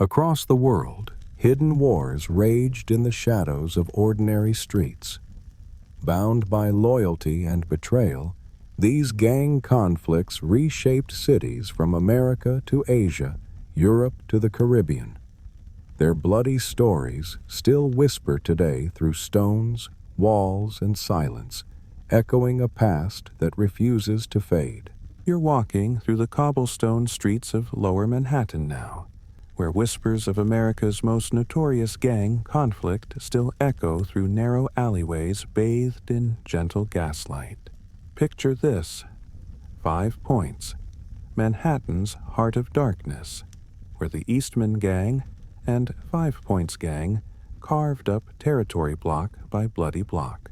Across the world, hidden wars raged in the shadows of ordinary streets. Bound by loyalty and betrayal, these gang conflicts reshaped cities from America to Asia, Europe to the Caribbean. Their bloody stories still whisper today through stones, walls, and silence, echoing a past that refuses to fade. You're walking through the cobblestone streets of Lower Manhattan now, where whispers of America's most notorious gang conflict still echo through narrow alleyways bathed in gentle gaslight. Picture this: 5 Points, Manhattan's heart of darkness, where the Eastman Gang and 5 Points Gang carved up territory block by bloody block.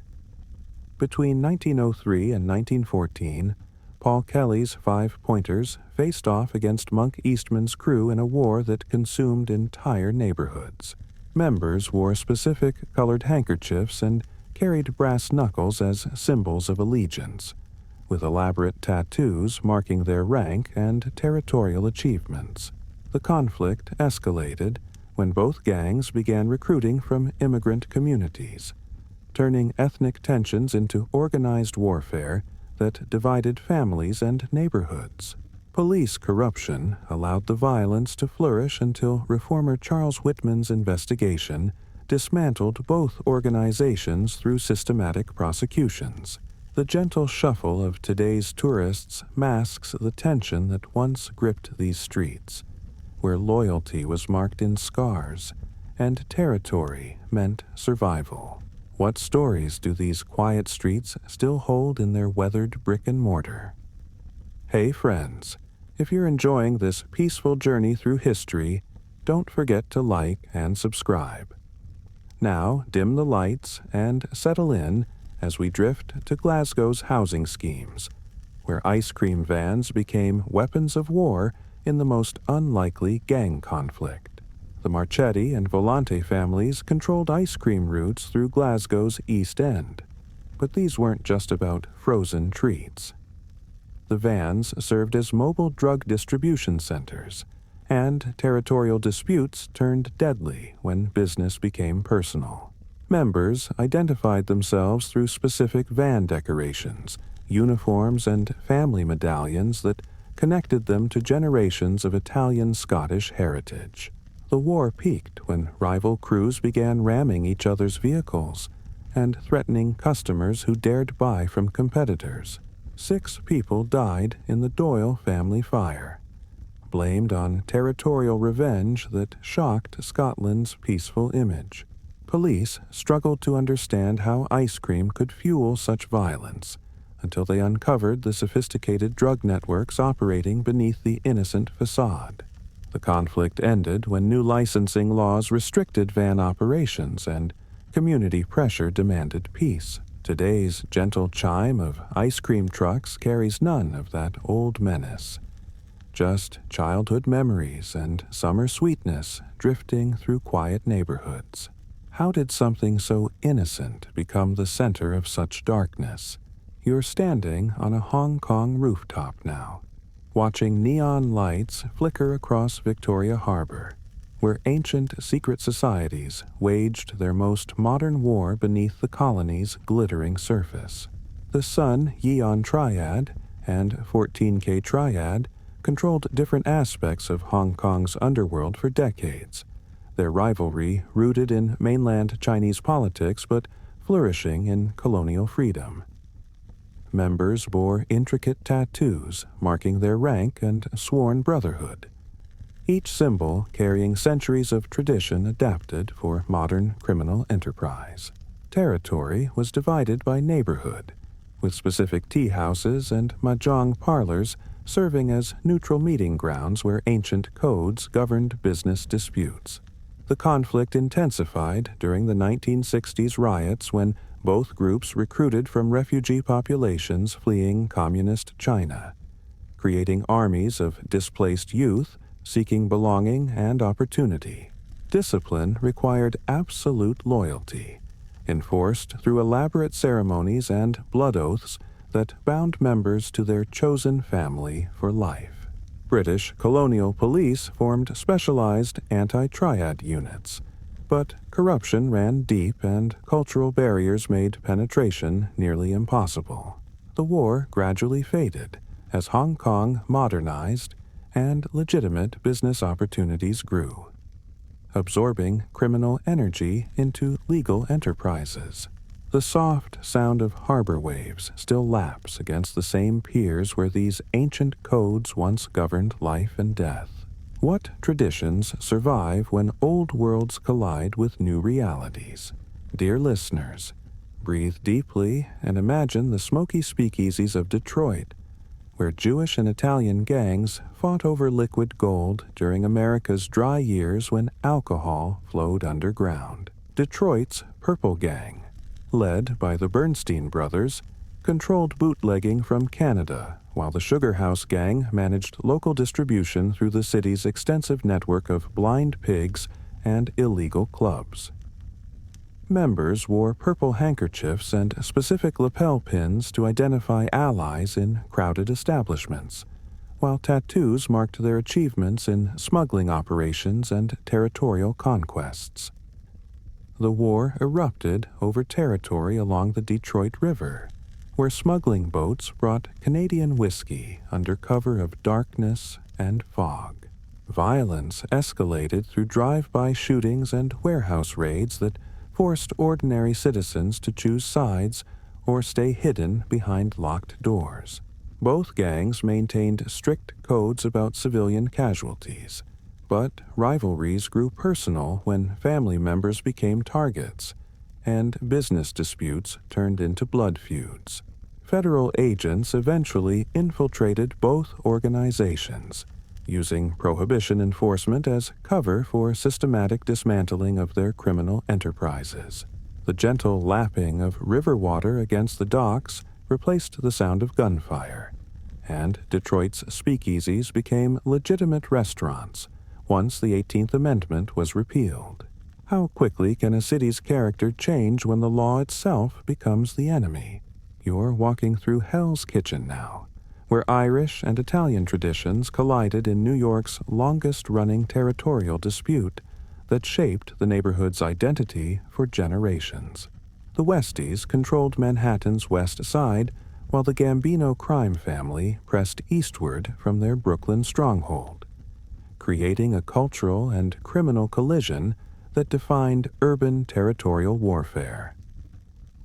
Between 1903 and 1914, Paul Kelly's 5 Pointers faced off against Monk Eastman's crew in a war that consumed entire neighborhoods. Members wore specific colored handkerchiefs and carried brass knuckles as symbols of allegiance, with elaborate tattoos marking their rank and territorial achievements. The conflict escalated when both gangs began recruiting from immigrant communities, turning ethnic tensions into organized warfare that divided families and neighborhoods. Police corruption allowed the violence to flourish until reformer Charles Whitman's investigation dismantled both organizations through systematic prosecutions. The gentle shuffle of today's tourists masks the tension that once gripped these streets, where loyalty was marked in scars and territory meant survival. What stories do these quiet streets still hold in their weathered brick and mortar? Hey friends, if you're enjoying this peaceful journey through history, don't forget to like and subscribe. Now dim the lights and settle in as we drift to Glasgow's housing schemes, where ice cream vans became weapons of war in the most unlikely gang conflict. The Marchetti and Volante families controlled ice cream routes through Glasgow's East End. But these weren't just about frozen treats. The vans served as mobile drug distribution centers, and territorial disputes turned deadly when business became personal. Members identified themselves through specific van decorations, uniforms, and family medallions that connected them to generations of Italian-Scottish heritage. The war peaked when rival crews began ramming each other's vehicles and threatening customers who dared buy from competitors. 6 people died in the Doyle family fire, blamed on territorial revenge that shocked Scotland's peaceful image. Police struggled to understand how ice cream could fuel such violence until they uncovered the sophisticated drug networks operating beneath the innocent facade. The conflict ended when new licensing laws restricted van operations and community pressure demanded peace. Today's gentle chime of ice cream trucks carries none of that old menace. Just childhood memories and summer sweetness drifting through quiet neighborhoods. How did something so innocent become the center of such darkness? You're standing on a Hong Kong rooftop now, watching neon lights flicker across Victoria Harbor, where ancient secret societies waged their most modern war beneath the colony's glittering surface. The Sun Yeon Triad and 14K Triad controlled different aspects of Hong Kong's underworld for decades, their rivalry rooted in mainland Chinese politics but flourishing in colonial freedom. Members bore intricate tattoos marking their rank and sworn brotherhood, each symbol carrying centuries of tradition adapted for modern criminal enterprise. Territory was divided by neighborhood, with specific tea houses and mahjong parlors serving as neutral meeting grounds where ancient codes governed business disputes. The conflict intensified during the 1960s riots when both groups recruited from refugee populations fleeing communist China, creating armies of displaced youth seeking belonging and opportunity. Discipline required absolute loyalty, enforced through elaborate ceremonies and blood oaths that bound members to their chosen family for life. British colonial police formed specialized anti-triad units, but corruption ran deep and cultural barriers made penetration nearly impossible. The war gradually faded as Hong Kong modernized and legitimate business opportunities grew, absorbing criminal energy into legal enterprises. The soft sound of harbor waves still laps against the same piers where these ancient codes once governed life and death. What traditions survive when old worlds collide with new realities? Dear listeners, breathe deeply and imagine the smoky speakeasies of Detroit, where Jewish and Italian gangs fought over liquid gold during America's dry years when alcohol flowed underground. Detroit's Purple Gang, led by the Bernstein brothers, controlled bootlegging from Canada, while the Sugar House Gang managed local distribution through the city's extensive network of blind pigs and illegal clubs. Members wore purple handkerchiefs and specific lapel pins to identify allies in crowded establishments, while tattoos marked their achievements in smuggling operations and territorial conquests. The war erupted over territory along the Detroit River, where smuggling boats brought Canadian whiskey under cover of darkness and fog. Violence escalated through drive-by shootings and warehouse raids that forced ordinary citizens to choose sides or stay hidden behind locked doors. Both gangs maintained strict codes about civilian casualties, but rivalries grew personal when family members became targets, and business disputes turned into blood feuds. Federal agents eventually infiltrated both organizations, using prohibition enforcement as cover for systematic dismantling of their criminal enterprises. The gentle lapping of river water against the docks replaced the sound of gunfire, and Detroit's speakeasies became legitimate restaurants once the 18th Amendment was repealed. How quickly can a city's character change when the law itself becomes the enemy? You're walking through Hell's Kitchen now, where Irish and Italian traditions collided in New York's longest-running territorial dispute that shaped the neighborhood's identity for generations. The Westies controlled Manhattan's West Side, while the Gambino crime family pressed eastward from their Brooklyn stronghold, creating a cultural and criminal collision that defined urban territorial warfare.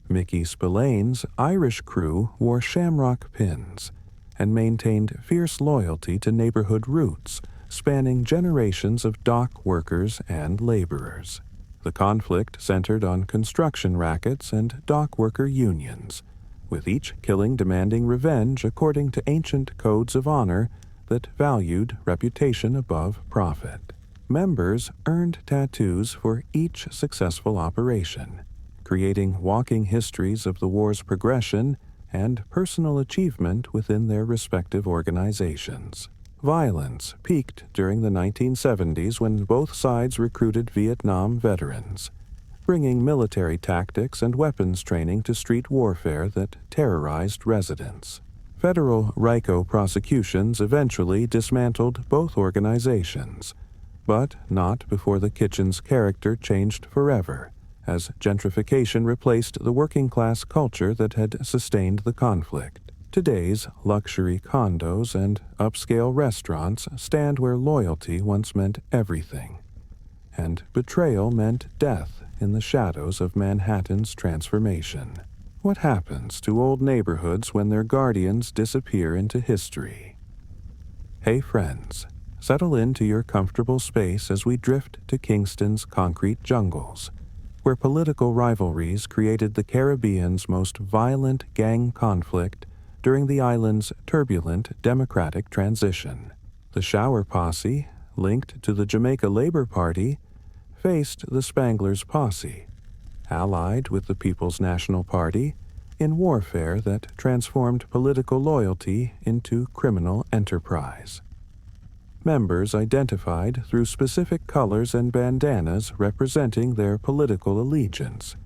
Mickey Spillane's Irish crew wore shamrock pins and maintained fierce loyalty to neighborhood roots, spanning generations of dock workers and laborers. The conflict centered on construction rackets and dock worker unions, with each killing demanding revenge according to ancient codes of honor that valued reputation above profit. Members earned tattoos for each successful operation, creating walking histories of the war's progression and personal achievement within their respective organizations. Violence peaked during the 1970s when both sides recruited Vietnam veterans, bringing military tactics and weapons training to street warfare that terrorized residents. Federal RICO prosecutions eventually dismantled both organizations, but not before the kitchen's character changed forever, as gentrification replaced the working-class culture that had sustained the conflict. Today's luxury condos and upscale restaurants stand where loyalty once meant everything, and betrayal meant death in the shadows of Manhattan's transformation. What happens to old neighborhoods when their guardians disappear into history? Hey friends, settle into your comfortable space as we drift to Kingston's concrete jungles, where political rivalries created the Caribbean's most violent gang conflict during the island's turbulent democratic transition. The Shower Posse, linked to the Jamaica Labor Party, faced the Spangler's Posse, allied with the People's National Party, in warfare that transformed political loyalty into criminal enterprise. Members identified through specific colors and bandanas representing their political allegiance,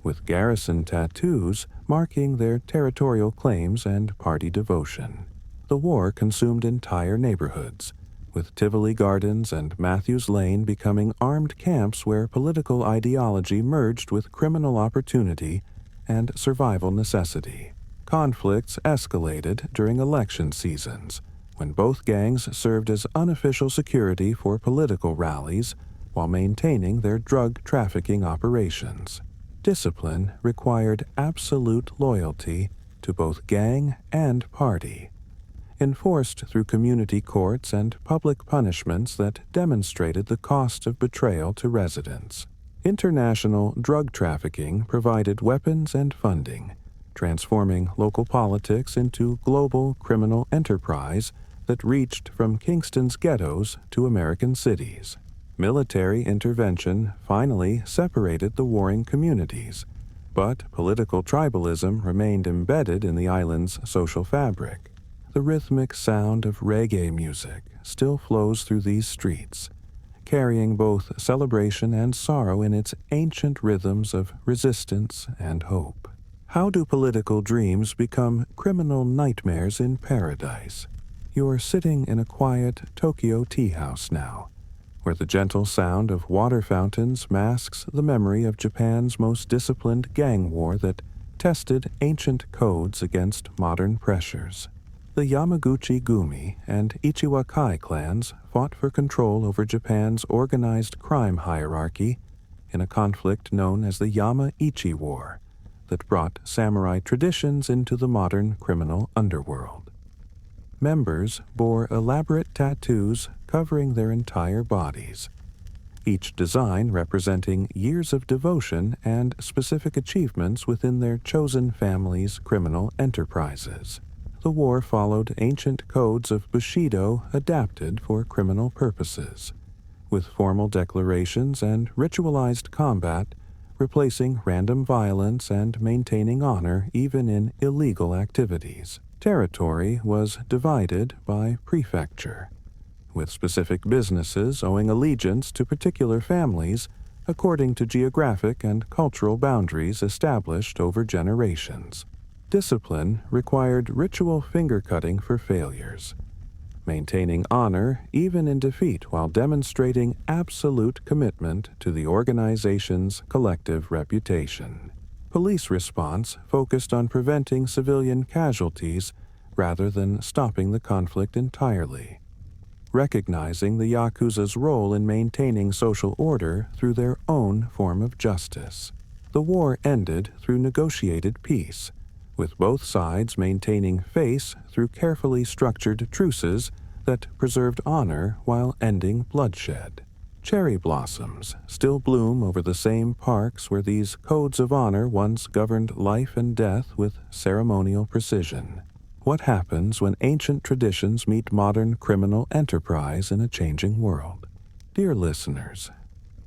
with garrison tattoos marking their territorial claims and party devotion. The war consumed entire neighborhoods, with Tivoli Gardens and Matthews Lane becoming armed camps where political ideology merged with criminal opportunity and survival necessity. Conflicts escalated during election seasons, when both gangs served as unofficial security for political rallies while maintaining their drug trafficking operations. Discipline required absolute loyalty to both gang and party, enforced through community courts and public punishments that demonstrated the cost of betrayal to residents. International drug trafficking provided weapons and funding, transforming local politics into global criminal enterprise that reached from Kingston's ghettos to American cities. Military intervention finally separated the warring communities, but political tribalism remained embedded in the island's social fabric. The rhythmic sound of reggae music still flows through these streets, carrying both celebration and sorrow in its ancient rhythms of resistance and hope. How do political dreams become criminal nightmares in paradise? You're sitting in a quiet Tokyo tea house now, where the gentle sound of water fountains masks the memory of Japan's most disciplined gang war that tested ancient codes against modern pressures. The Yamaguchi-gumi and Ichiwakai clans fought for control over Japan's organized crime hierarchy in a conflict known as the Yama-Ichi War that brought samurai traditions into the modern criminal underworld. Members bore elaborate tattoos covering their entire bodies, each design representing years of devotion and specific achievements within their chosen family's criminal enterprises. The war followed ancient codes of Bushido adapted for criminal purposes, with formal declarations and ritualized combat replacing random violence and maintaining honor even in illegal activities. Territory was divided by prefecture, with specific businesses owing allegiance to particular families according to geographic and cultural boundaries established over generations. Discipline required ritual finger-cutting for failures, maintaining honor even in defeat while demonstrating absolute commitment to the organization's collective reputation. Police response focused on preventing civilian casualties rather than stopping the conflict entirely, recognizing the yakuza's role in maintaining social order through their own form of justice. The war ended through negotiated peace, with both sides maintaining face through carefully structured truces that preserved honor while ending bloodshed. Cherry blossoms still bloom over the same parks where these codes of honor once governed life and death with ceremonial precision. What happens when ancient traditions meet modern criminal enterprise in a changing world? Dear listeners,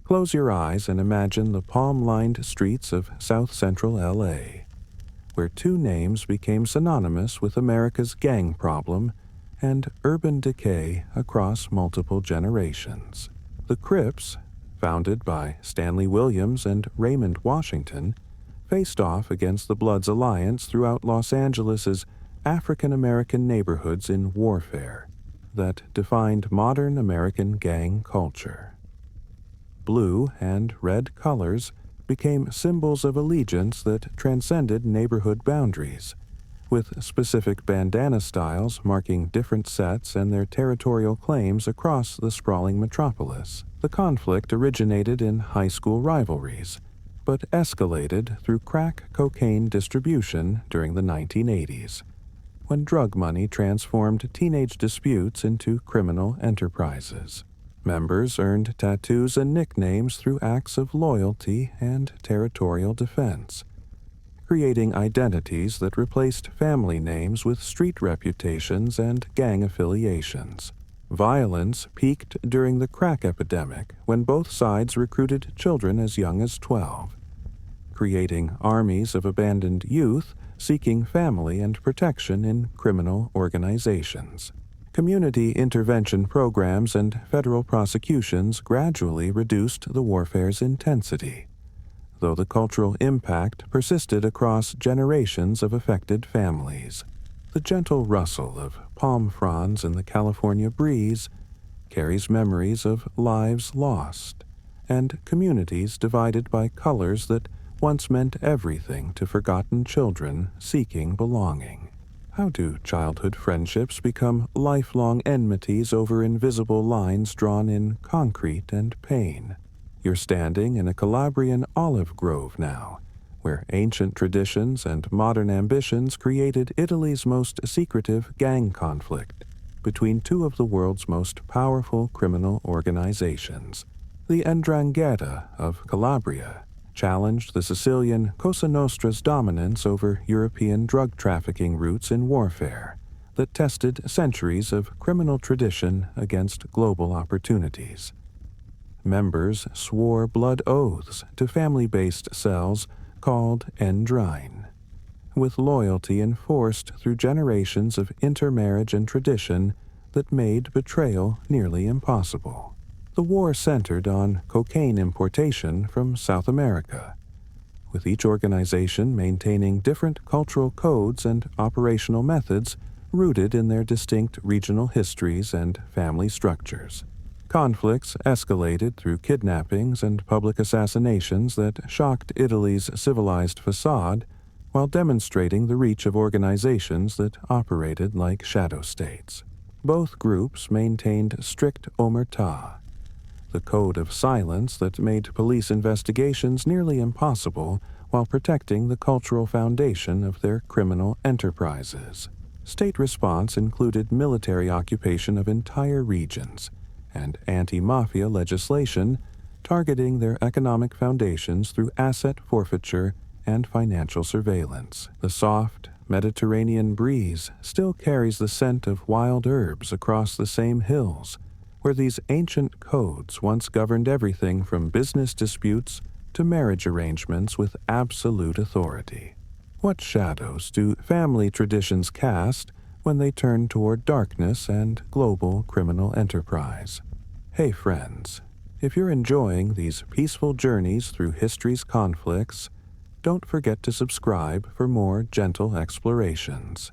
close your eyes and imagine the palm-lined streets of South Central LA, where two names became synonymous with America's gang problem and urban decay across multiple generations. The Crips, founded by Stanley Williams and Raymond Washington, faced off against the Bloods Alliance throughout Los Angeles's African-American neighborhoods in warfare that defined modern American gang culture. Blue and red colors became symbols of allegiance that transcended neighborhood boundaries, with specific bandana styles marking different sets and their territorial claims across the sprawling metropolis. The conflict originated in high school rivalries, but escalated through crack cocaine distribution during the 1980s, when drug money transformed teenage disputes into criminal enterprises. Members earned tattoos and nicknames through acts of loyalty and territorial defense, creating identities that replaced family names with street reputations and gang affiliations. Violence peaked during the crack epidemic when both sides recruited children as young as 12, creating armies of abandoned youth seeking family and protection in criminal organizations. Community intervention programs and federal prosecutions gradually reduced the warfare's intensity, though the cultural impact persisted across generations of affected families. The gentle rustle of palm fronds in the California breeze carries memories of lives lost and communities divided by colors that once meant everything to forgotten children seeking belonging. How do childhood friendships become lifelong enmities over invisible lines drawn in concrete and pain? You're standing in a Calabrian olive grove now, where ancient traditions and modern ambitions created Italy's most secretive gang conflict between two of the world's most powerful criminal organizations. The 'Ndrangheta of Calabria challenged the Sicilian Cosa Nostra's dominance over European drug trafficking routes in warfare that tested centuries of criminal tradition against global opportunities. Members swore blood oaths to family-based cells called Ndrine, with loyalty enforced through generations of intermarriage and tradition that made betrayal nearly impossible. The war centered on cocaine importation from South America, with each organization maintaining different cultural codes and operational methods rooted in their distinct regional histories and family structures. Conflicts escalated through kidnappings and public assassinations that shocked Italy's civilized facade while demonstrating the reach of organizations that operated like shadow states. Both groups maintained strict omertà, the code of silence that made police investigations nearly impossible while protecting the cultural foundation of their criminal enterprises. State response included military occupation of entire regions and anti-mafia legislation targeting their economic foundations through asset forfeiture and financial surveillance. The soft, Mediterranean breeze still carries the scent of wild herbs across the same hills, where these ancient codes once governed everything from business disputes to marriage arrangements with absolute authority. What shadows do family traditions cast when they turn toward darkness and global criminal enterprise? Hey friends, if you're enjoying these peaceful journeys through history's conflicts, don't forget to subscribe for more gentle explorations.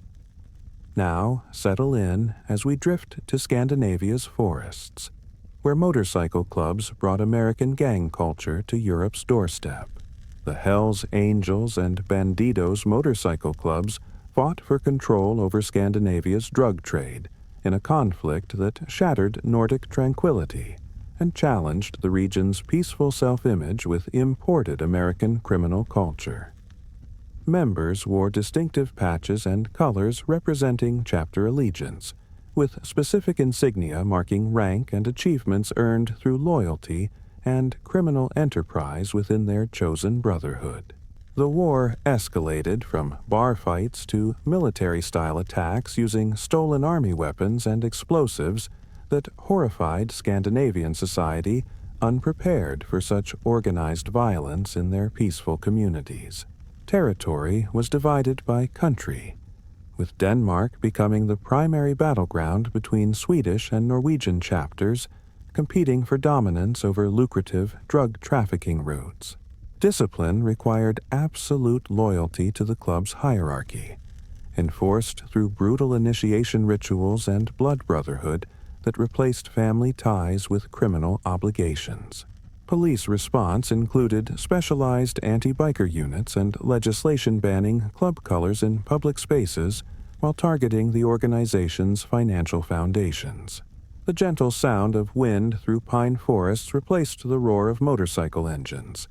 Now, settle in as we drift to Scandinavia's forests, where motorcycle clubs brought American gang culture to Europe's doorstep. The Hells Angels and Bandidos motorcycle clubs fought for control over Scandinavia's drug trade in a conflict that shattered Nordic tranquility and challenged the region's peaceful self-image with imported American criminal culture. Members wore distinctive patches and colors representing chapter allegiance, with specific insignia marking rank and achievements earned through loyalty and criminal enterprise within their chosen brotherhood. The war escalated from bar fights to military-style attacks using stolen army weapons and explosives that horrified Scandinavian society unprepared for such organized violence in their peaceful communities. Territory was divided by country, with Denmark becoming the primary battleground between Swedish and Norwegian chapters competing for dominance over lucrative drug trafficking routes. Discipline required absolute loyalty to the club's hierarchy, enforced through brutal initiation rituals and blood brotherhood that replaced family ties with criminal obligations. Police response included specialized anti-biker units and legislation banning club colors in public spaces while targeting the organization's financial foundations. The gentle sound of wind through pine forests replaced the roar of motorcycle engines,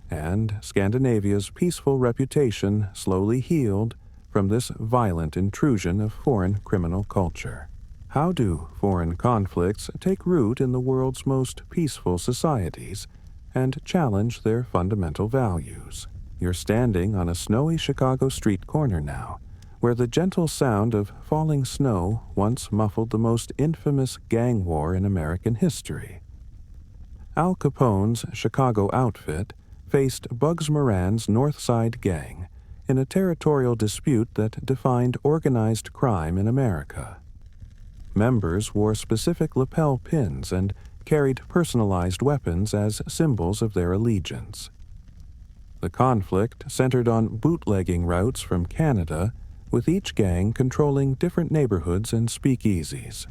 and Scandinavia's peaceful reputation slowly healed from this violent intrusion of foreign criminal culture. How do foreign conflicts take root in the world's most peaceful societies and challenge their fundamental values? You're standing on a snowy Chicago street corner now, where the gentle sound of falling snow once muffled the most infamous gang war in American history. Al Capone's Chicago outfit faced Bugs Moran's North Side Gang in a territorial dispute that defined organized crime in America. Members wore specific lapel pins and carried personalized weapons as symbols of their allegiance. The conflict centered on bootlegging routes from Canada with each gang controlling different neighborhoods and speakeasies.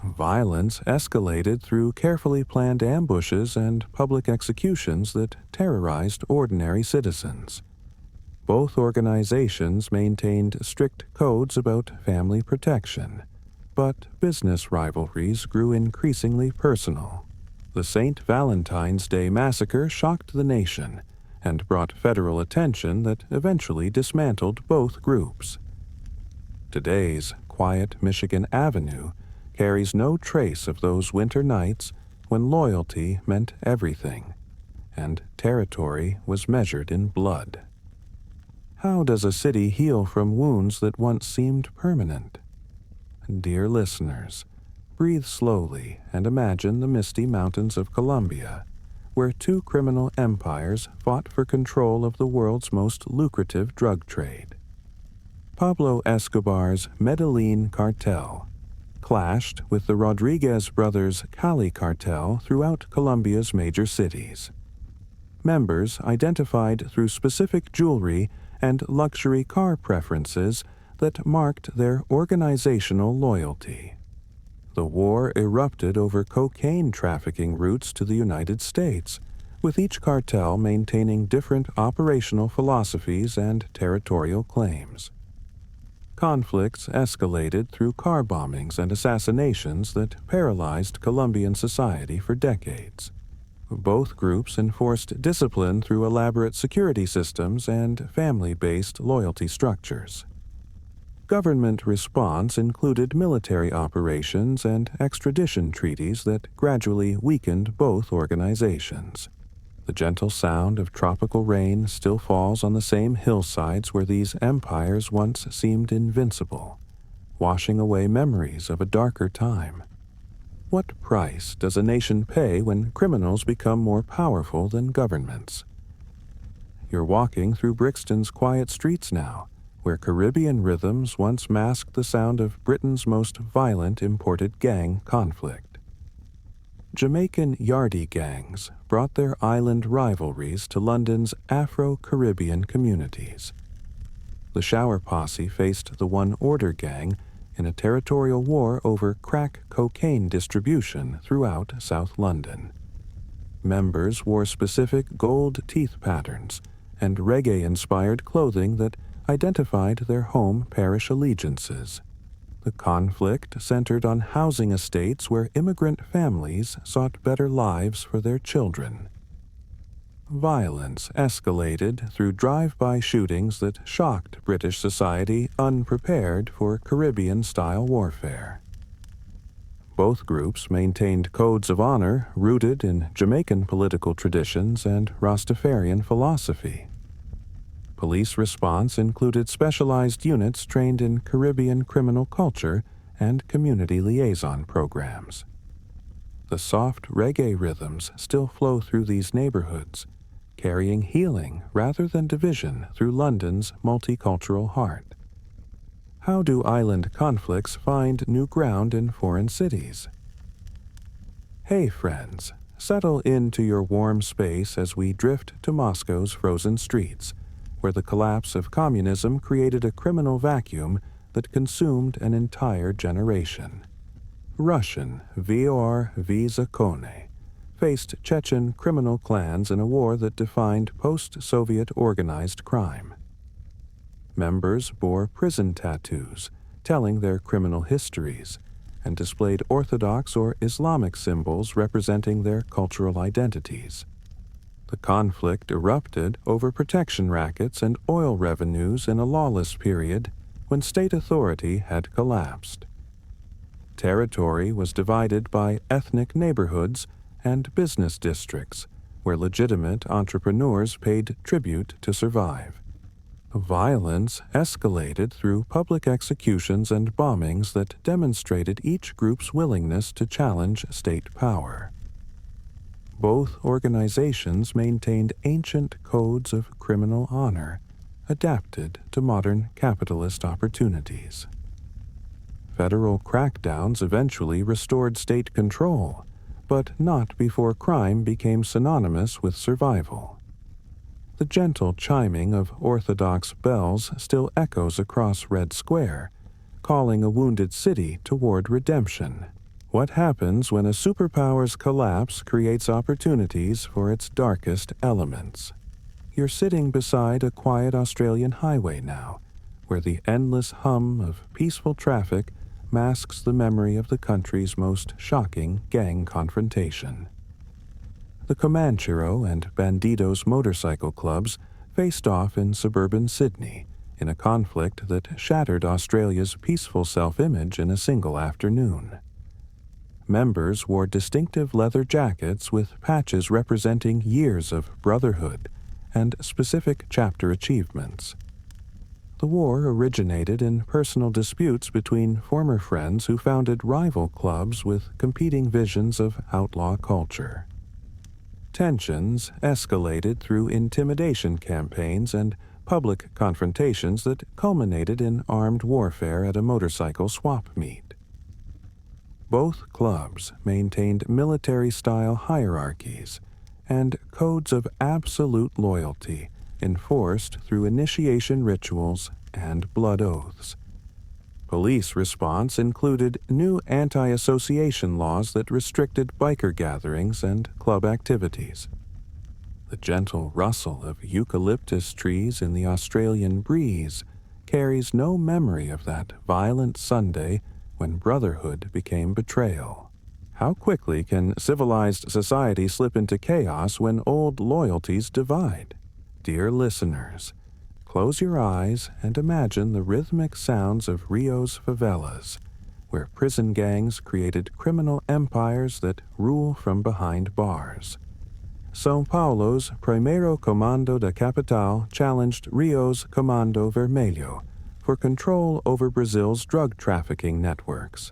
Violence escalated through carefully planned ambushes and public executions that terrorized ordinary citizens. Both organizations maintained strict codes about family protection, but business rivalries grew increasingly personal. The St. Valentine's Day Massacre shocked the nation and brought federal attention that eventually dismantled both groups. Today's quiet Michigan Avenue carries no trace of those winter nights when loyalty meant everything, and territory was measured in blood. How does a city heal from wounds that once seemed permanent? Dear listeners, breathe slowly and imagine the misty mountains of Colombia, where two criminal empires fought for control of the world's most lucrative drug trade. Pablo Escobar's Medellín cartel clashed with the Rodriguez brothers' Cali Cartel throughout Colombia's major cities. Members identified through specific jewelry and luxury car preferences that marked their organizational loyalty. The war erupted over cocaine trafficking routes to the United States, with each cartel maintaining different operational philosophies and territorial claims. Conflicts escalated through car bombings and assassinations that paralyzed Colombian society for decades. Both groups enforced discipline through elaborate security systems and family-based loyalty structures. Government response included military operations and extradition treaties that gradually weakened both organizations. The gentle sound of tropical rain still falls on the same hillsides where these empires once seemed invincible, washing away memories of a darker time. What price does a nation pay when criminals become more powerful than governments? You're walking through Brixton's quiet streets now, where Caribbean rhythms once masked the sound of Britain's most violent imported gang conflict. Jamaican yardie gangs brought their island rivalries to London's Afro-Caribbean communities. The Shower Posse faced the One Order gang in a territorial war over crack cocaine distribution throughout South London. Members wore specific gold teeth patterns and reggae-inspired clothing that identified their home parish allegiances. The conflict centered on housing estates where immigrant families sought better lives for their children. Violence escalated through drive-by shootings that shocked British society unprepared for Caribbean-style warfare. Both groups maintained codes of honor rooted in Jamaican political traditions and Rastafarian philosophy. Police response included specialized units trained in Caribbean criminal culture and community liaison programs. The soft reggae rhythms still flow through these neighborhoods, carrying healing rather than division through London's multicultural heart. How do island conflicts find new ground in foreign cities? Hey friends, settle into your warm space as we drift to Moscow's frozen streets, where the collapse of communism created a criminal vacuum that consumed an entire generation. Russian Vor v Zakone faced Chechen criminal clans in a war that defined post-Soviet organized crime. Members bore prison tattoos, telling their criminal histories, and displayed Orthodox or Islamic symbols representing their cultural identities. The conflict erupted over protection rackets and oil revenues in a lawless period when state authority had collapsed. Territory was divided by ethnic neighborhoods and business districts, where legitimate entrepreneurs paid tribute to survive. Violence escalated through public executions and bombings that demonstrated each group's willingness to challenge state power. Both organizations maintained ancient codes of criminal honor, adapted to modern capitalist opportunities. Federal crackdowns eventually restored state control, but not before crime became synonymous with survival. The gentle chiming of orthodox bells still echoes across Red Square, calling a wounded city toward redemption. What happens when a superpower's collapse creates opportunities for its darkest elements? You're sitting beside a quiet Australian highway now, where the endless hum of peaceful traffic masks the memory of the country's most shocking gang confrontation. The Comanchero and Bandidos motorcycle clubs faced off in suburban Sydney in a conflict that shattered Australia's peaceful self-image in a single afternoon. Members wore distinctive leather jackets with patches representing years of brotherhood and specific chapter achievements. The war originated in personal disputes between former friends who founded rival clubs with competing visions of outlaw culture. Tensions escalated through intimidation campaigns and public confrontations that culminated in armed warfare at a motorcycle swap meet. Both clubs maintained military-style hierarchies and codes of absolute loyalty enforced through initiation rituals and blood oaths. Police response included new anti-association laws that restricted biker gatherings and club activities. The gentle rustle of eucalyptus trees in the Australian breeze carries no memory of that violent Sunday when brotherhood became betrayal. How quickly can civilized society slip into chaos when old loyalties divide? Dear listeners, close your eyes and imagine the rhythmic sounds of Rio's favelas, where prison gangs created criminal empires that rule from behind bars. São Paulo's Primeiro Comando da Capital challenged Rio's Comando Vermelho for control over Brazil's drug trafficking networks.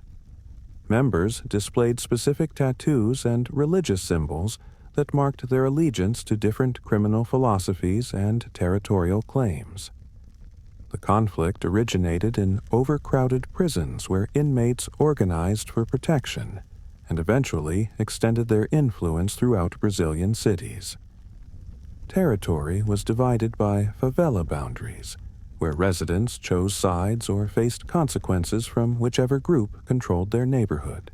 Members displayed specific tattoos and religious symbols that marked their allegiance to different criminal philosophies and territorial claims. The conflict originated in overcrowded prisons where inmates organized for protection and eventually extended their influence throughout Brazilian cities. Territory was divided by favela boundaries, where residents chose sides or faced consequences from whichever group controlled their neighborhood.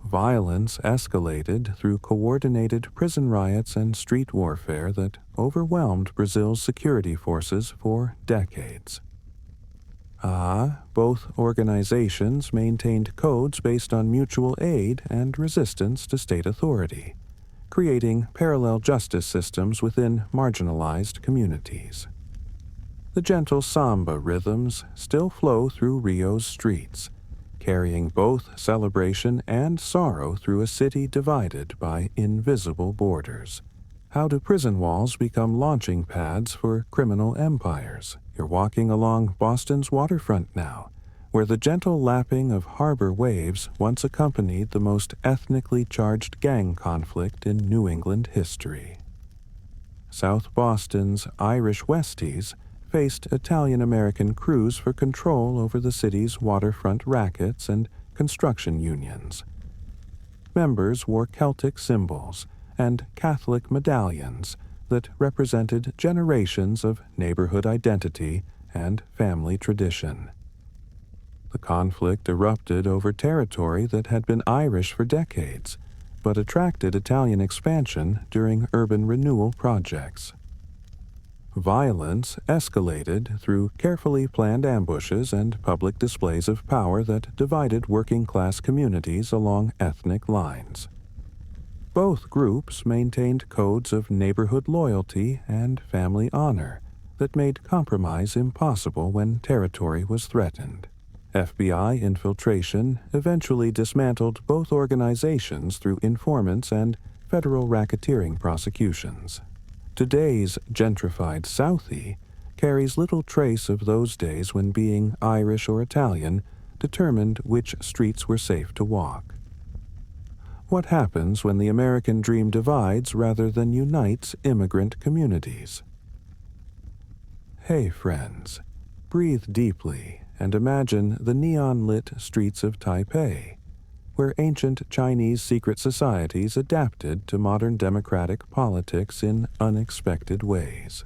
Violence escalated through coordinated prison riots and street warfare that overwhelmed Brazil's security forces for decades. Both organizations maintained codes based on mutual aid and resistance to state authority, creating parallel justice systems within marginalized communities. The gentle samba rhythms still flow through Rio's streets, carrying both celebration and sorrow through a city divided by invisible borders. How do prison walls become launching pads for criminal empires? You're walking along Boston's waterfront now, where the gentle lapping of harbor waves once accompanied the most ethnically charged gang conflict in New England history. South Boston's Irish Westies faced Italian-American crews for control over the city's waterfront rackets and construction unions. Members wore Celtic symbols and Catholic medallions that represented generations of neighborhood identity and family tradition. The conflict erupted over territory that had been Irish for decades, but attracted Italian expansion during urban renewal projects. Violence escalated through carefully planned ambushes and public displays of power that divided working-class communities along ethnic lines. Both groups maintained codes of neighborhood loyalty and family honor that made compromise impossible when territory was threatened. FBI infiltration eventually dismantled both organizations through informants and federal racketeering prosecutions. Today's gentrified Southie carries little trace of those days when being Irish or Italian determined which streets were safe to walk. What happens when the American dream divides rather than unites immigrant communities? Hey friends, breathe deeply and imagine the neon-lit streets of Taipei, where ancient Chinese secret societies adapted to modern democratic politics in unexpected ways.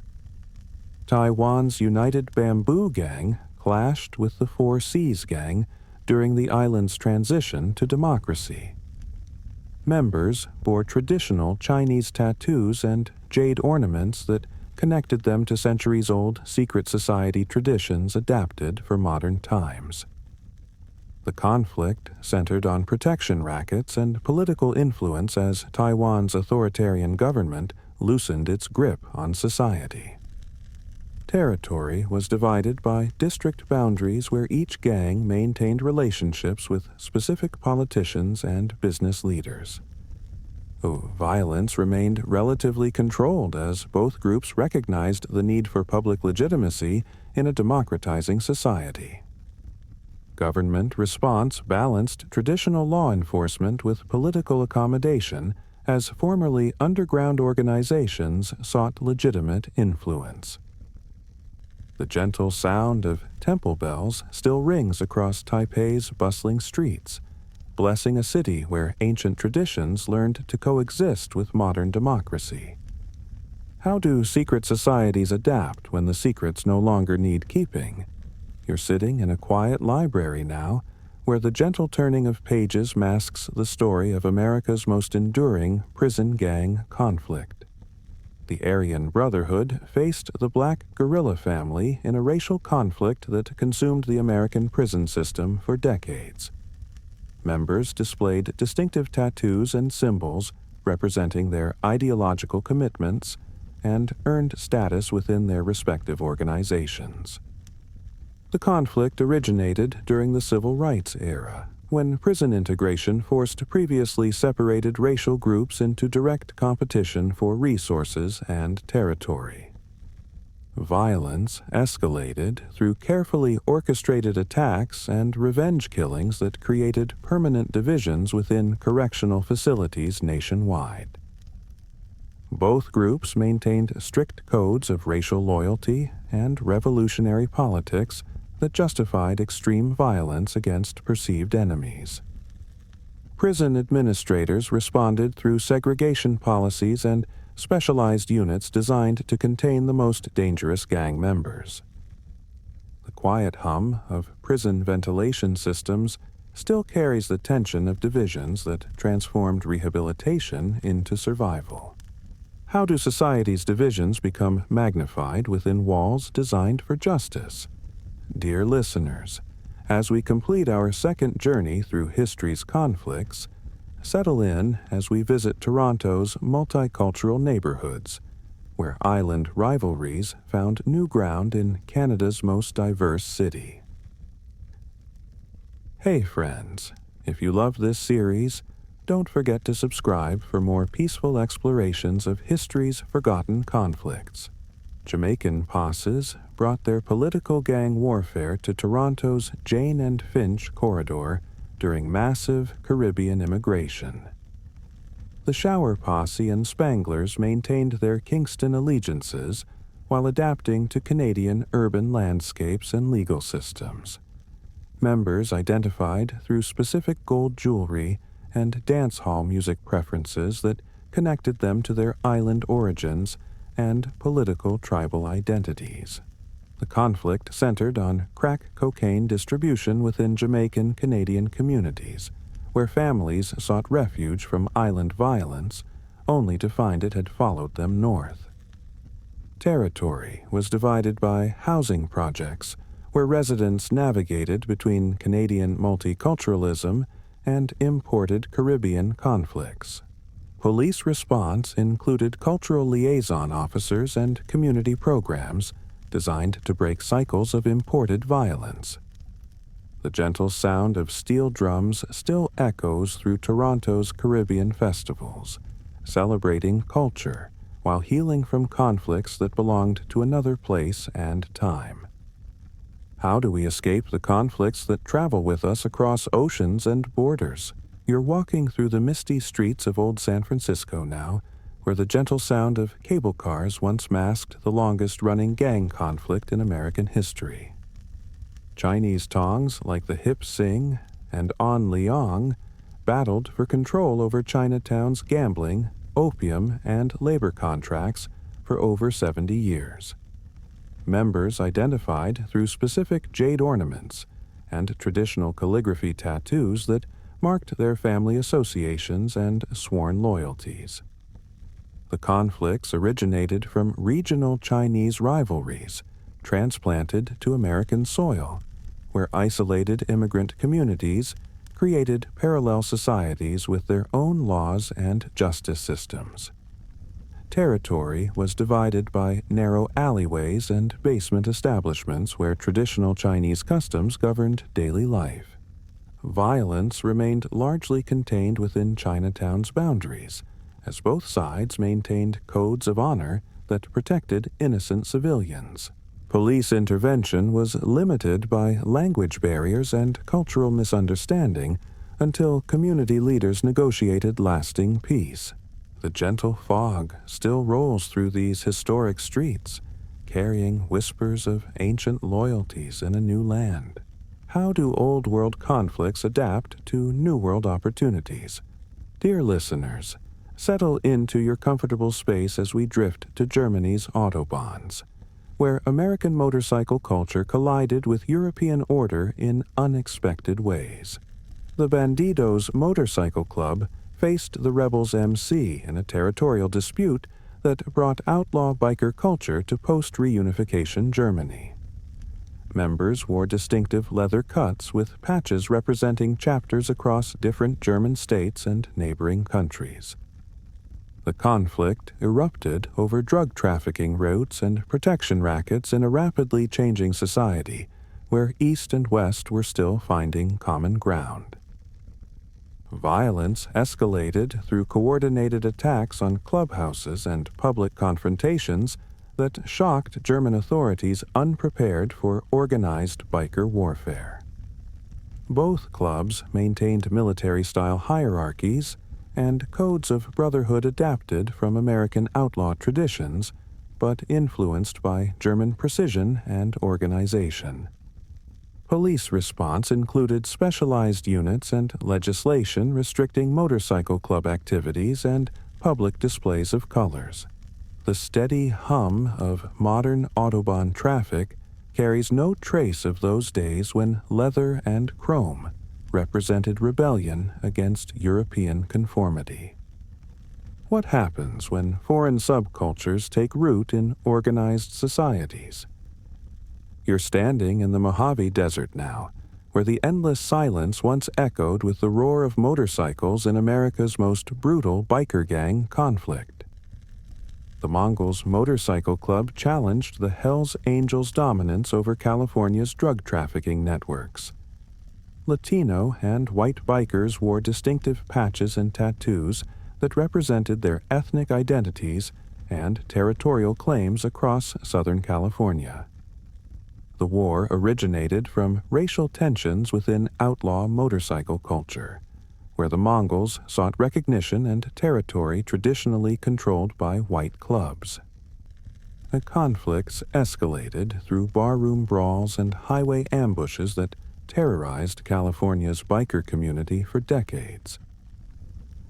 Taiwan's United Bamboo Gang clashed with the Four Seas Gang during the island's transition to democracy. Members bore traditional Chinese tattoos and jade ornaments that connected them to centuries-old secret society traditions adapted for modern times. The conflict centered on protection rackets and political influence as Taiwan's authoritarian government loosened its grip on society. Territory was divided by district boundaries where each gang maintained relationships with specific politicians and business leaders. Violence remained relatively controlled as both groups recognized the need for public legitimacy in a democratizing society. Government response balanced traditional law enforcement with political accommodation as formerly underground organizations sought legitimate influence. The gentle sound of temple bells still rings across Taipei's bustling streets, blessing a city where ancient traditions learned to coexist with modern democracy. How do secret societies adapt when the secrets no longer need keeping? You're sitting in a quiet library now, where the gentle turning of pages masks the story of America's most enduring prison gang conflict. The Aryan Brotherhood faced the Black guerrilla family in a racial conflict that consumed the American prison system for decades. Members displayed distinctive tattoos and symbols representing their ideological commitments and earned status within their respective organizations. The conflict originated during the Civil Rights era, when prison integration forced previously separated racial groups into direct competition for resources and territory. Violence escalated through carefully orchestrated attacks and revenge killings that created permanent divisions within correctional facilities nationwide. Both groups maintained strict codes of racial loyalty and revolutionary politics that justified extreme violence against perceived enemies. Prison administrators responded through segregation policies and specialized units designed to contain the most dangerous gang members. The quiet hum of prison ventilation systems still carries the tension of divisions that transformed rehabilitation into survival. How do society's divisions become magnified within walls designed for justice? Dear listeners, as we complete our second journey through history's conflicts, settle in as we visit Toronto's multicultural neighborhoods, where island rivalries found new ground in Canada's most diverse city. Hey friends, if you love this series, don't forget to subscribe for more peaceful explorations of history's forgotten conflicts. Jamaican posses brought their political gang warfare to Toronto's Jane and Finch corridor during massive Caribbean immigration. The Shower Posse and Spanglers maintained their Kingston allegiances while adapting to Canadian urban landscapes and legal systems. Members identified through specific gold jewelry and dance hall music preferences that connected them to their island origins and political tribal identities. The conflict centered on crack cocaine distribution within Jamaican Canadian communities, where families sought refuge from island violence, only to find it had followed them north. Territory was divided by housing projects, where residents navigated between Canadian multiculturalism and imported Caribbean conflicts. Police response included cultural liaison officers and community programs designed to break cycles of imported violence. The gentle sound of steel drums still echoes through Toronto's Caribbean festivals, celebrating culture while healing from conflicts that belonged to another place and time. How do we escape the conflicts that travel with us across oceans and borders? You're walking through the misty streets of old San Francisco now, where the gentle sound of cable cars once masked the longest-running gang conflict in American history. Chinese tongs like the Hip Sing and On Liang battled for control over Chinatown's gambling, opium, and labor contracts for over 70 years. Members identified through specific jade ornaments and traditional calligraphy tattoos that marked their family associations and sworn loyalties. The conflicts originated from regional Chinese rivalries transplanted to American soil, where isolated immigrant communities created parallel societies with their own laws and justice systems. Territory was divided by narrow alleyways and basement establishments where traditional Chinese customs governed daily life. Violence remained largely contained within Chinatown's boundaries, as both sides maintained codes of honor that protected innocent civilians. Police intervention was limited by language barriers and cultural misunderstanding until community leaders negotiated lasting peace. The gentle fog still rolls through these historic streets, carrying whispers of ancient loyalties in a new land. How do Old World conflicts adapt to New World opportunities? Dear listeners, settle into your comfortable space as we drift to Germany's Autobahns, where American motorcycle culture collided with European order in unexpected ways. The Bandidos Motorcycle Club faced the Rebels MC in a territorial dispute that brought outlaw biker culture to post-reunification Germany. Members wore distinctive leather cuts with patches representing chapters across different German states and neighboring countries. The conflict erupted over drug trafficking routes and protection rackets in a rapidly changing society where East and West were still finding common ground. Violence escalated through coordinated attacks on clubhouses and public confrontations that shocked German authorities unprepared for organized biker warfare. Both clubs maintained military-style hierarchies and codes of brotherhood adapted from American outlaw traditions, but influenced by German precision and organization. Police response included specialized units and legislation restricting motorcycle club activities and public displays of colors. The steady hum of modern Autobahn traffic carries no trace of those days when leather and chrome represented rebellion against European conformity. What happens when foreign subcultures take root in organized societies? You're standing in the Mojave Desert now, where the endless silence once echoed with the roar of motorcycles in America's most brutal biker gang conflict. The Mongols Motorcycle Club challenged the Hells Angels' dominance over California's drug trafficking networks. Latino and white bikers wore distinctive patches and tattoos that represented their ethnic identities and territorial claims across Southern California. The war originated from racial tensions within outlaw motorcycle culture, where the Mongols sought recognition and territory traditionally controlled by white clubs. The conflicts escalated through barroom brawls and highway ambushes that terrorized California's biker community for decades.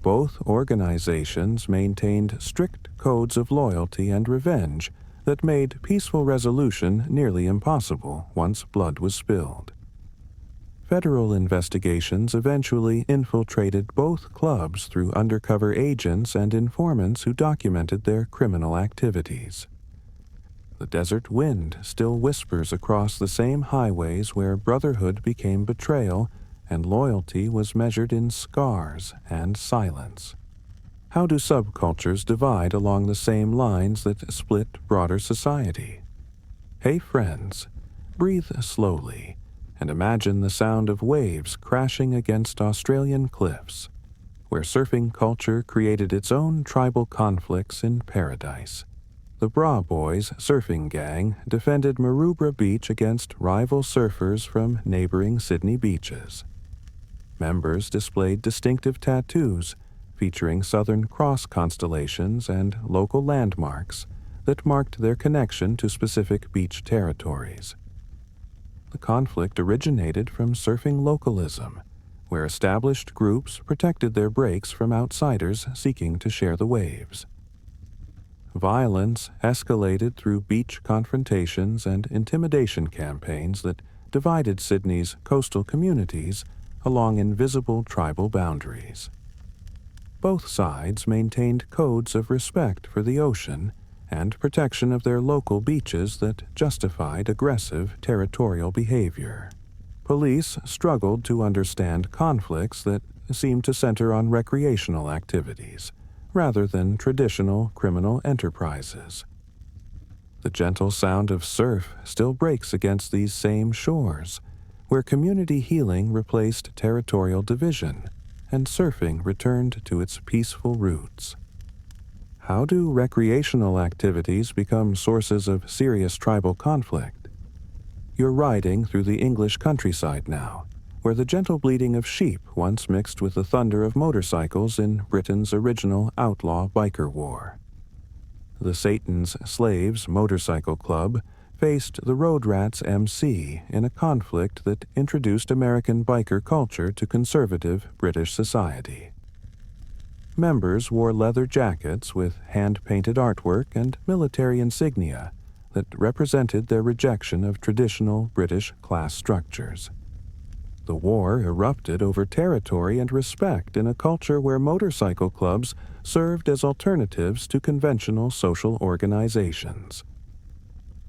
Both organizations maintained strict codes of loyalty and revenge that made peaceful resolution nearly impossible once blood was spilled. Federal investigations eventually infiltrated both clubs through undercover agents and informants who documented their criminal activities. The desert wind still whispers across the same highways where brotherhood became betrayal and loyalty was measured in scars and silence. How do subcultures divide along the same lines that split broader society? Hey friends, breathe slowly and imagine the sound of waves crashing against Australian cliffs, where surfing culture created its own tribal conflicts in paradise. The Bra Boys surfing gang defended Maroubra Beach against rival surfers from neighboring Sydney beaches. Members displayed distinctive tattoos featuring Southern Cross constellations and local landmarks that marked their connection to specific beach territories. The conflict originated from surfing localism, where established groups protected their breaks from outsiders seeking to share the waves. Violence escalated through beach confrontations and intimidation campaigns that divided Sydney's coastal communities along invisible tribal boundaries. Both sides maintained codes of respect for the ocean and protection of their local beaches that justified aggressive territorial behavior. Police struggled to understand conflicts that seemed to center on recreational activities rather than traditional criminal enterprises. The gentle sound of surf still breaks against these same shores, where community healing replaced territorial division and surfing returned to its peaceful roots. How do recreational activities become sources of serious tribal conflict? You're riding through the English countryside now, where the gentle bleating of sheep once mixed with the thunder of motorcycles in Britain's original outlaw biker war. The Satan's Slaves Motorcycle Club faced the Road Rats MC in a conflict that introduced American biker culture to conservative British society. Members wore leather jackets with hand-painted artwork and military insignia that represented their rejection of traditional British class structures. The war erupted over territory and respect in a culture where motorcycle clubs served as alternatives to conventional social organizations.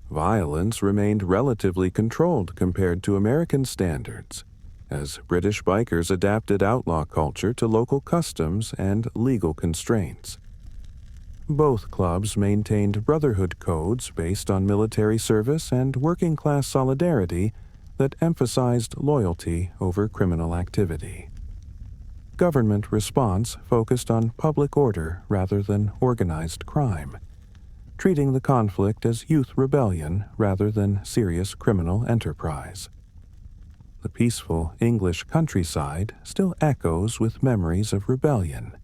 Violence remained relatively controlled compared to American standards, as British bikers adapted outlaw culture to local customs and legal constraints. Both clubs maintained brotherhood codes based on military service and working-class solidarity that emphasized loyalty over criminal activity. Government response focused on public order rather than organized crime, treating the conflict as youth rebellion rather than serious criminal enterprise. The peaceful English countryside still echoes with memories of rebellion,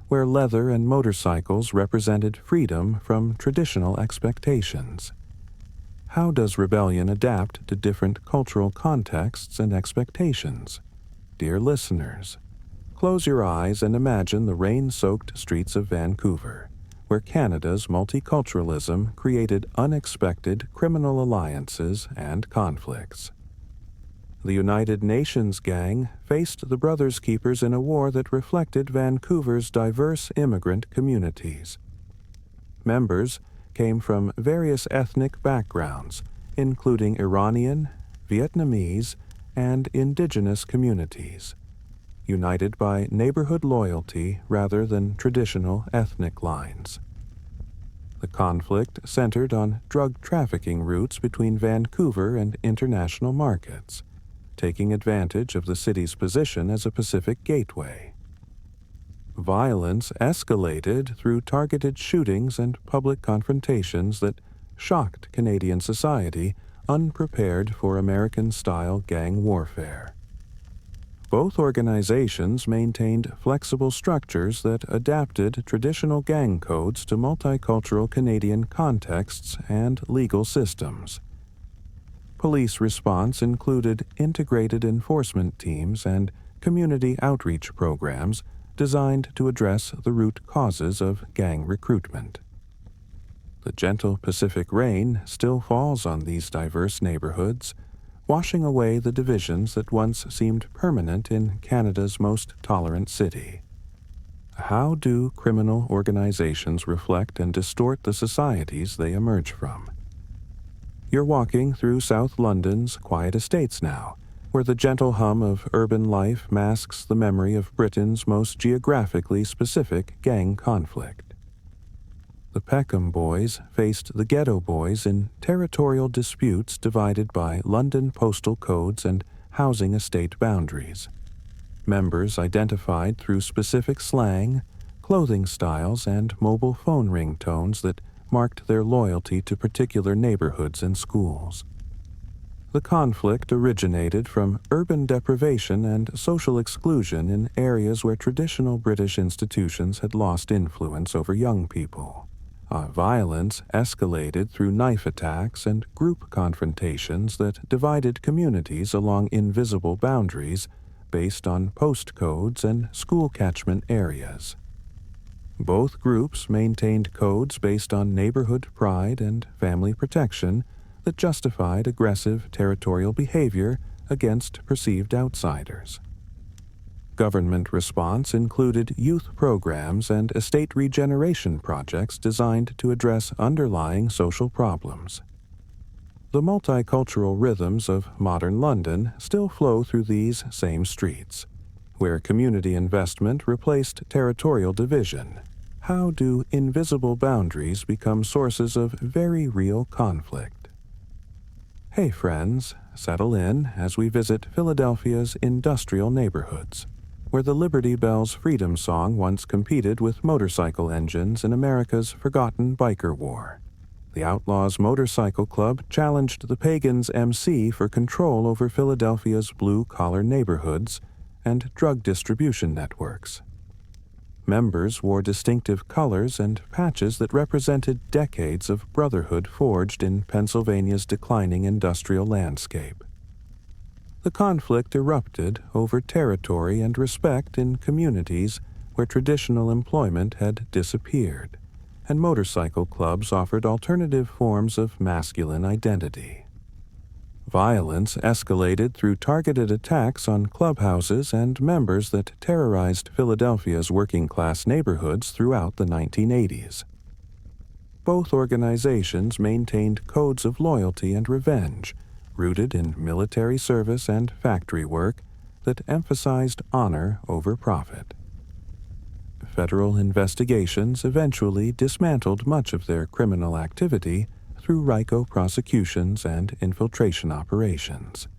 where leather and motorcycles represented freedom from traditional expectations. How does rebellion adapt to different cultural contexts and expectations? Dear listeners, close your eyes and imagine the rain-soaked streets of Vancouver, where Canada's multiculturalism created unexpected criminal alliances and conflicts. The United Nations gang faced the Brothers Keepers in a war that reflected Vancouver's diverse immigrant communities. Members came from various ethnic backgrounds, including Iranian, Vietnamese, and indigenous communities, united by neighborhood loyalty rather than traditional ethnic lines. The conflict centered on drug trafficking routes between Vancouver and international markets, taking advantage of the city's position as a Pacific gateway. Violence escalated through targeted shootings and public confrontations that shocked Canadian society, unprepared for American-style gang warfare. Both organizations maintained flexible structures that adapted traditional gang codes to multicultural Canadian contexts and legal systems. Police response included integrated enforcement teams and community outreach programs designed to address the root causes of gang recruitment. The gentle Pacific rain still falls on these diverse neighborhoods, washing away the divisions that once seemed permanent in Canada's most tolerant city. How do criminal organizations reflect and distort the societies they emerge from? You're walking through South London's quiet estates now, where the gentle hum of urban life masks the memory of Britain's most geographically specific gang conflict. The Peckham boys faced the Ghetto Boys in territorial disputes divided by London postal codes and housing estate boundaries. Members identified through specific slang, clothing styles, and mobile phone ringtones that marked their loyalty to particular neighborhoods and schools. The conflict originated from urban deprivation and social exclusion in areas where traditional British institutions had lost influence over young people. Violence escalated through knife attacks and group confrontations that divided communities along invisible boundaries, based on postcodes and school catchment areas. Both groups maintained codes based on neighborhood pride and family protection that justified aggressive territorial behavior against perceived outsiders. Government response included youth programs and estate regeneration projects designed to address underlying social problems. The multicultural rhythms of modern London still flow through these same streets, where community investment replaced territorial division. How do invisible boundaries become sources of very real conflict? Hey friends, settle in as we visit Philadelphia's industrial neighborhoods, where the Liberty Bells Freedom Song once competed with motorcycle engines in America's forgotten biker war. The Outlaws Motorcycle Club challenged the Pagans' MC for control over Philadelphia's blue-collar neighborhoods and drug distribution networks. Members wore distinctive colors and patches that represented decades of brotherhood forged in Pennsylvania's declining industrial landscape. The conflict erupted over territory and respect in communities where traditional employment had disappeared, and motorcycle clubs offered alternative forms of masculine identity. Violence escalated through targeted attacks on clubhouses and members that terrorized Philadelphia's working-class neighborhoods throughout the 1980s. Both organizations maintained codes of loyalty and revenge, rooted in military service and factory work that emphasized honor over profit. Federal investigations eventually dismantled much of their criminal activity through RICO prosecutions and infiltration operations.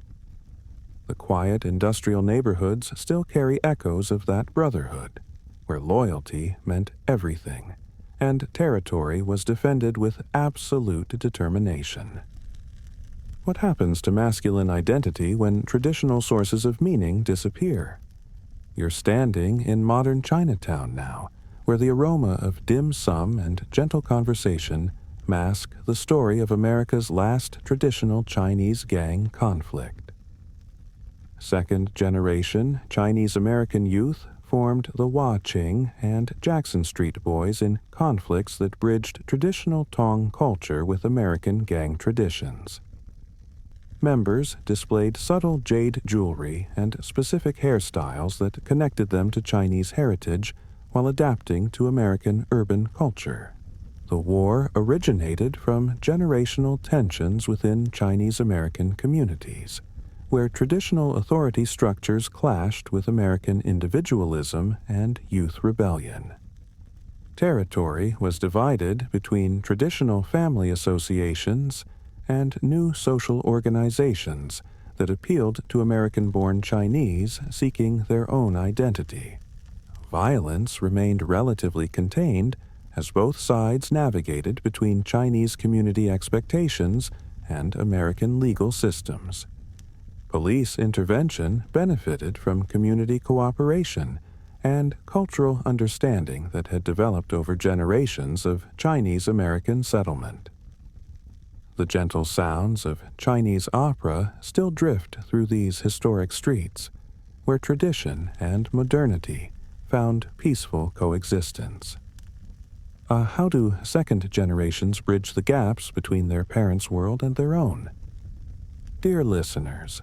The quiet industrial neighborhoods still carry echoes of that brotherhood, where loyalty meant everything, and territory was defended with absolute determination. What happens to masculine identity when traditional sources of meaning disappear? You're standing in modern Chinatown now, where the aroma of dim sum and gentle conversation mask the story of America's last traditional Chinese gang conflict. Second-generation Chinese-American youth formed the Hua-Ching and Jackson Street Boys in conflicts that bridged traditional Tong culture with American gang traditions. Members displayed subtle jade jewelry and specific hairstyles that connected them to Chinese heritage while adapting to American urban culture. The war originated from generational tensions within Chinese-American communities, where traditional authority structures clashed with American individualism and youth rebellion. Territory was divided between traditional family associations and new social organizations that appealed to American-born Chinese seeking their own identity. Violence remained relatively contained as both sides navigated between Chinese community expectations and American legal systems. Police intervention benefited from community cooperation and cultural understanding that had developed over generations of Chinese-American settlement. The gentle sounds of Chinese opera still drift through these historic streets, where tradition and modernity found peaceful coexistence. How do second generations bridge the gaps between their parents' world and their own? Dear listeners,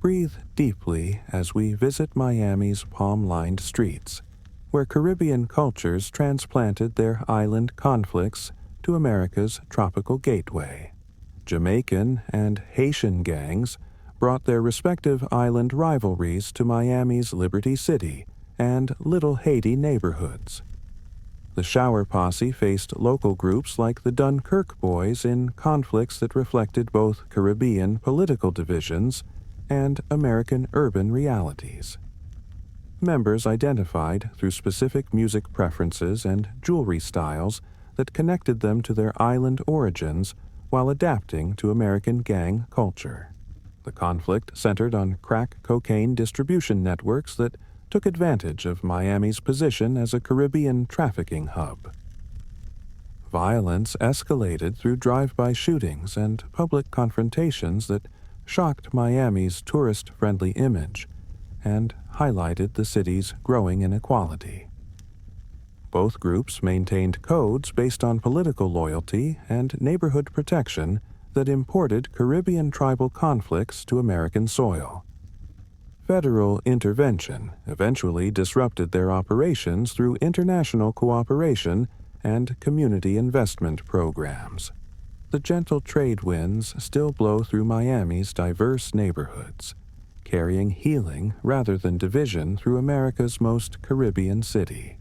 breathe deeply as we visit Miami's palm-lined streets, where Caribbean cultures transplanted their island conflicts to America's tropical gateway. Jamaican and Haitian gangs brought their respective island rivalries to Miami's Liberty City and Little Haiti neighborhoods. The Shower Posse faced local groups like the Dunkirk Boys in conflicts that reflected both Caribbean political divisions and American urban realities. Members identified through specific music preferences and jewelry styles that connected them to their island origins while adapting to American gang culture. The conflict centered on crack cocaine distribution networks that took advantage of Miami's position as a Caribbean trafficking hub. Violence escalated through drive-by shootings and public confrontations that shocked Miami's tourist-friendly image and highlighted the city's growing inequality. Both groups maintained codes based on political loyalty and neighborhood protection that imported Caribbean tribal conflicts to American soil. Federal intervention eventually disrupted their operations through international cooperation and community investment programs. The gentle trade winds still blow through Miami's diverse neighborhoods, carrying healing rather than division through America's most Caribbean city.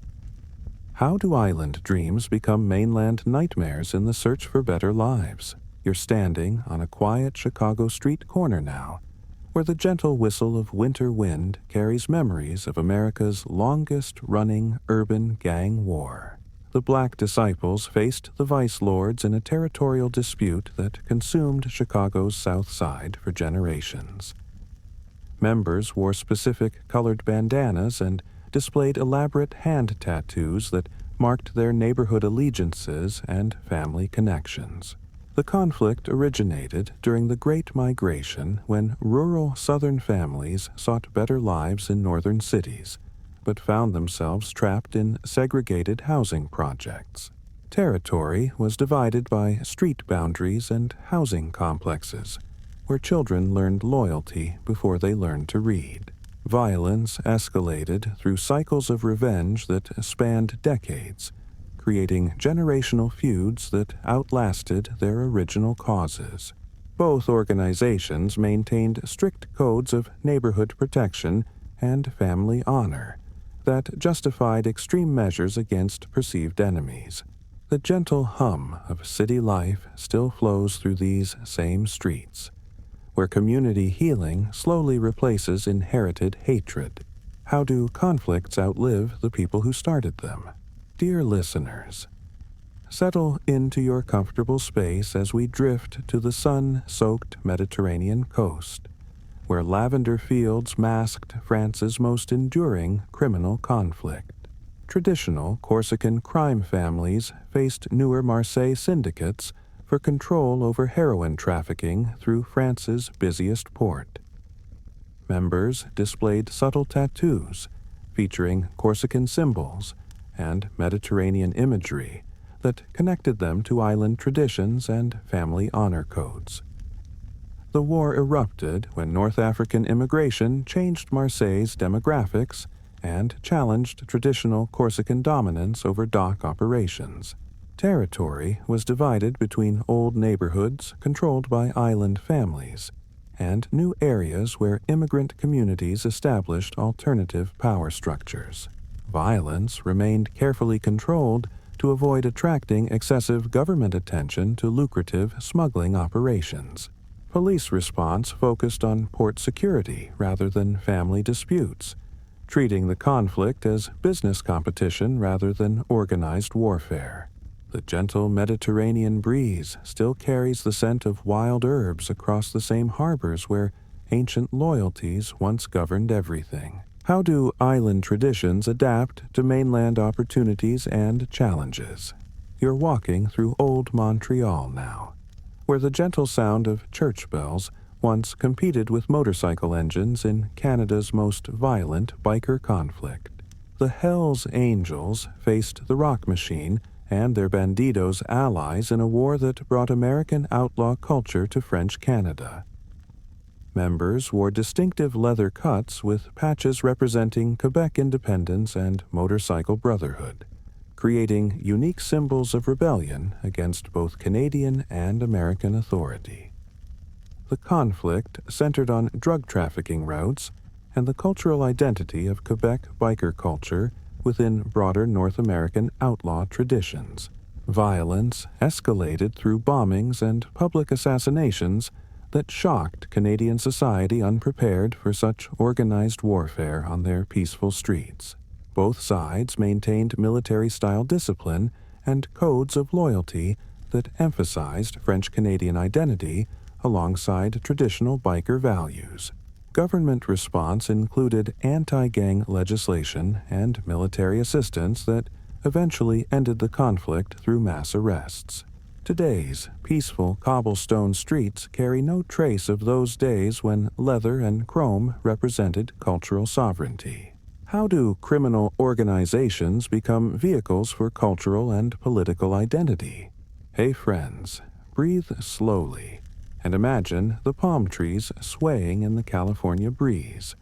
How do island dreams become mainland nightmares in the search for better lives? You're standing on a quiet Chicago street corner now, where the gentle whistle of winter wind carries memories of America's longest-running urban gang war. The Black Disciples faced the Vice Lords in a territorial dispute that consumed Chicago's South Side for generations. Members wore specific colored bandanas and displayed elaborate hand tattoos that marked their neighborhood allegiances and family connections. The conflict originated during the Great Migration when rural Southern families sought better lives in northern cities, but found themselves trapped in segregated housing projects. Territory was divided by street boundaries and housing complexes, where children learned loyalty before they learned to read. Violence escalated through cycles of revenge that spanned decades, creating generational feuds that outlasted their original causes. Both organizations maintained strict codes of neighborhood protection and family honor that justified extreme measures against perceived enemies. The gentle hum of city life still flows through these same streets, where community healing slowly replaces inherited hatred. How do conflicts outlive the people who started them? Dear listeners, settle into your comfortable space as we drift to the sun-soaked Mediterranean coast, where lavender fields masked France's most enduring criminal conflict. Traditional Corsican crime families faced newer Marseille syndicates for control over heroin trafficking through France's busiest port. Members displayed subtle tattoos featuring Corsican symbols and Mediterranean imagery that connected them to island traditions and family honor codes. The war erupted when North African immigration changed Marseille's demographics and challenged traditional Corsican dominance over dock operations. Territory was divided between old neighborhoods controlled by island families and new areas where immigrant communities established alternative power structures. Violence remained carefully controlled to avoid attracting excessive government attention to lucrative smuggling operations. Police response focused on port security rather than family disputes, treating the conflict as business competition rather than organized warfare. The gentle Mediterranean breeze still carries the scent of wild herbs across the same harbors where ancient loyalties once governed everything. How do island traditions adapt to mainland opportunities and challenges? You're walking through old Montreal now, where the gentle sound of church bells once competed with motorcycle engines in Canada's most violent biker conflict. The Hells Angels faced the Rock Machine and their Bandidos allies in a war that brought American outlaw culture to French Canada. Members wore distinctive leather cuts with patches representing Quebec independence and motorcycle brotherhood, creating unique symbols of rebellion against both Canadian and American authority. The conflict centered on drug trafficking routes and the cultural identity of Quebec biker culture within broader North American outlaw traditions. Violence escalated through bombings and public assassinations that shocked Canadian society unprepared for such organized warfare on their peaceful streets. Both sides maintained military-style discipline and codes of loyalty that emphasized French-Canadian identity alongside traditional biker values. Government response included anti-gang legislation and military assistance that eventually ended the conflict through mass arrests. Today's peaceful cobblestone streets carry no trace of those days when leather and chrome represented cultural sovereignty. How do criminal organizations become vehicles for cultural and political identity? Hey friends, breathe slowly and imagine the palm trees swaying in the California breeze,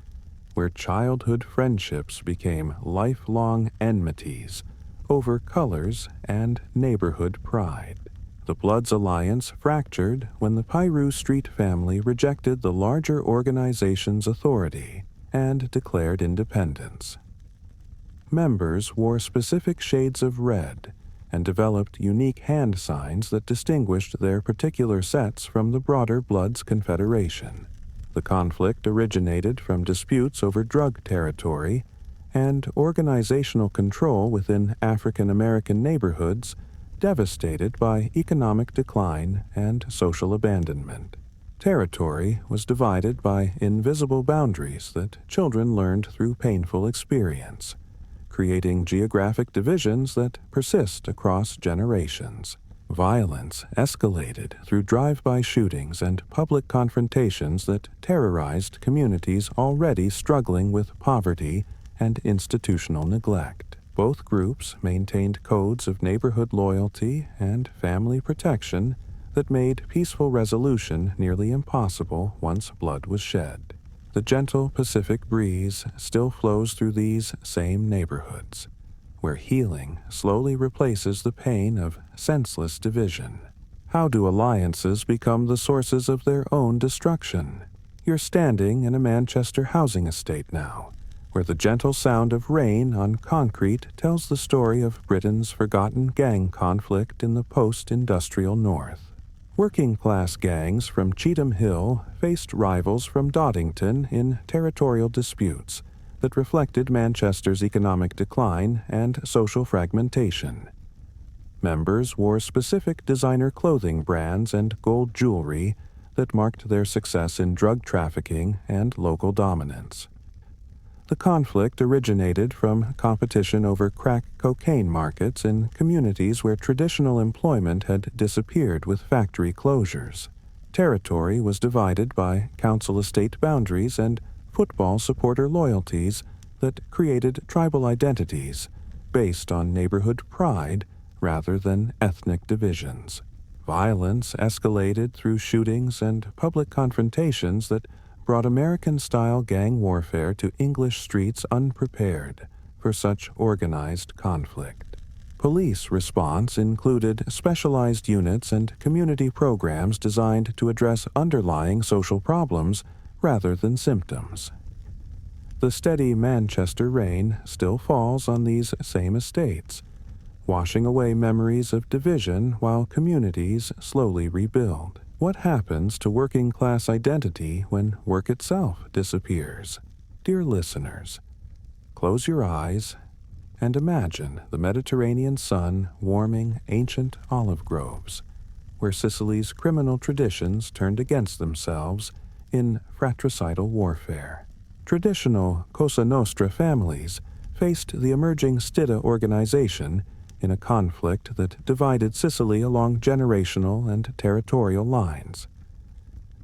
where childhood friendships became lifelong enmities over colors and neighborhood pride. The Bloods Alliance fractured when the Piru Street family rejected the larger organization's authority and declared independence. Members wore specific shades of red and developed unique hand signs that distinguished their particular sets from the broader Bloods Confederation. The conflict originated from disputes over drug territory and organizational control within African American neighborhoods devastated by economic decline and social abandonment. Territory was divided by invisible boundaries that children learned through painful experience, creating geographic divisions that persist across generations. Violence escalated through drive-by shootings and public confrontations that terrorized communities already struggling with poverty and institutional neglect. Both groups maintained codes of neighborhood loyalty and family protection that made peaceful resolution nearly impossible once blood was shed. The gentle Pacific breeze still flows through these same neighborhoods, where healing slowly replaces the pain of senseless division. How do alliances become the sources of their own destruction? You're standing in a Manchester housing estate now, where the gentle sound of rain on concrete tells the story of Britain's forgotten gang conflict in the post-industrial North. Working-class gangs from Cheetham Hill faced rivals from Doddington in territorial disputes that reflected Manchester's economic decline and social fragmentation. Members wore specific designer clothing brands and gold jewelry that marked their success in drug trafficking and local dominance. The conflict originated from competition over crack cocaine markets in communities where traditional employment had disappeared with factory closures. Territory was divided by council estate boundaries and football supporter loyalties that created tribal identities based on neighborhood pride rather than ethnic divisions. Violence escalated through shootings and public confrontations that brought American-style gang warfare to English streets unprepared for such organized conflict. Police response included specialized units and community programs designed to address underlying social problems rather than symptoms. The steady Manchester rain still falls on these same estates, washing away memories of division while communities slowly rebuild. What happens to working-class identity when work itself disappears? Dear listeners, close your eyes and imagine the Mediterranean sun warming ancient olive groves, where Sicily's criminal traditions turned against themselves in fratricidal warfare. Traditional Cosa Nostra families faced the emerging Stida organization in a conflict that divided Sicily along generational and territorial lines.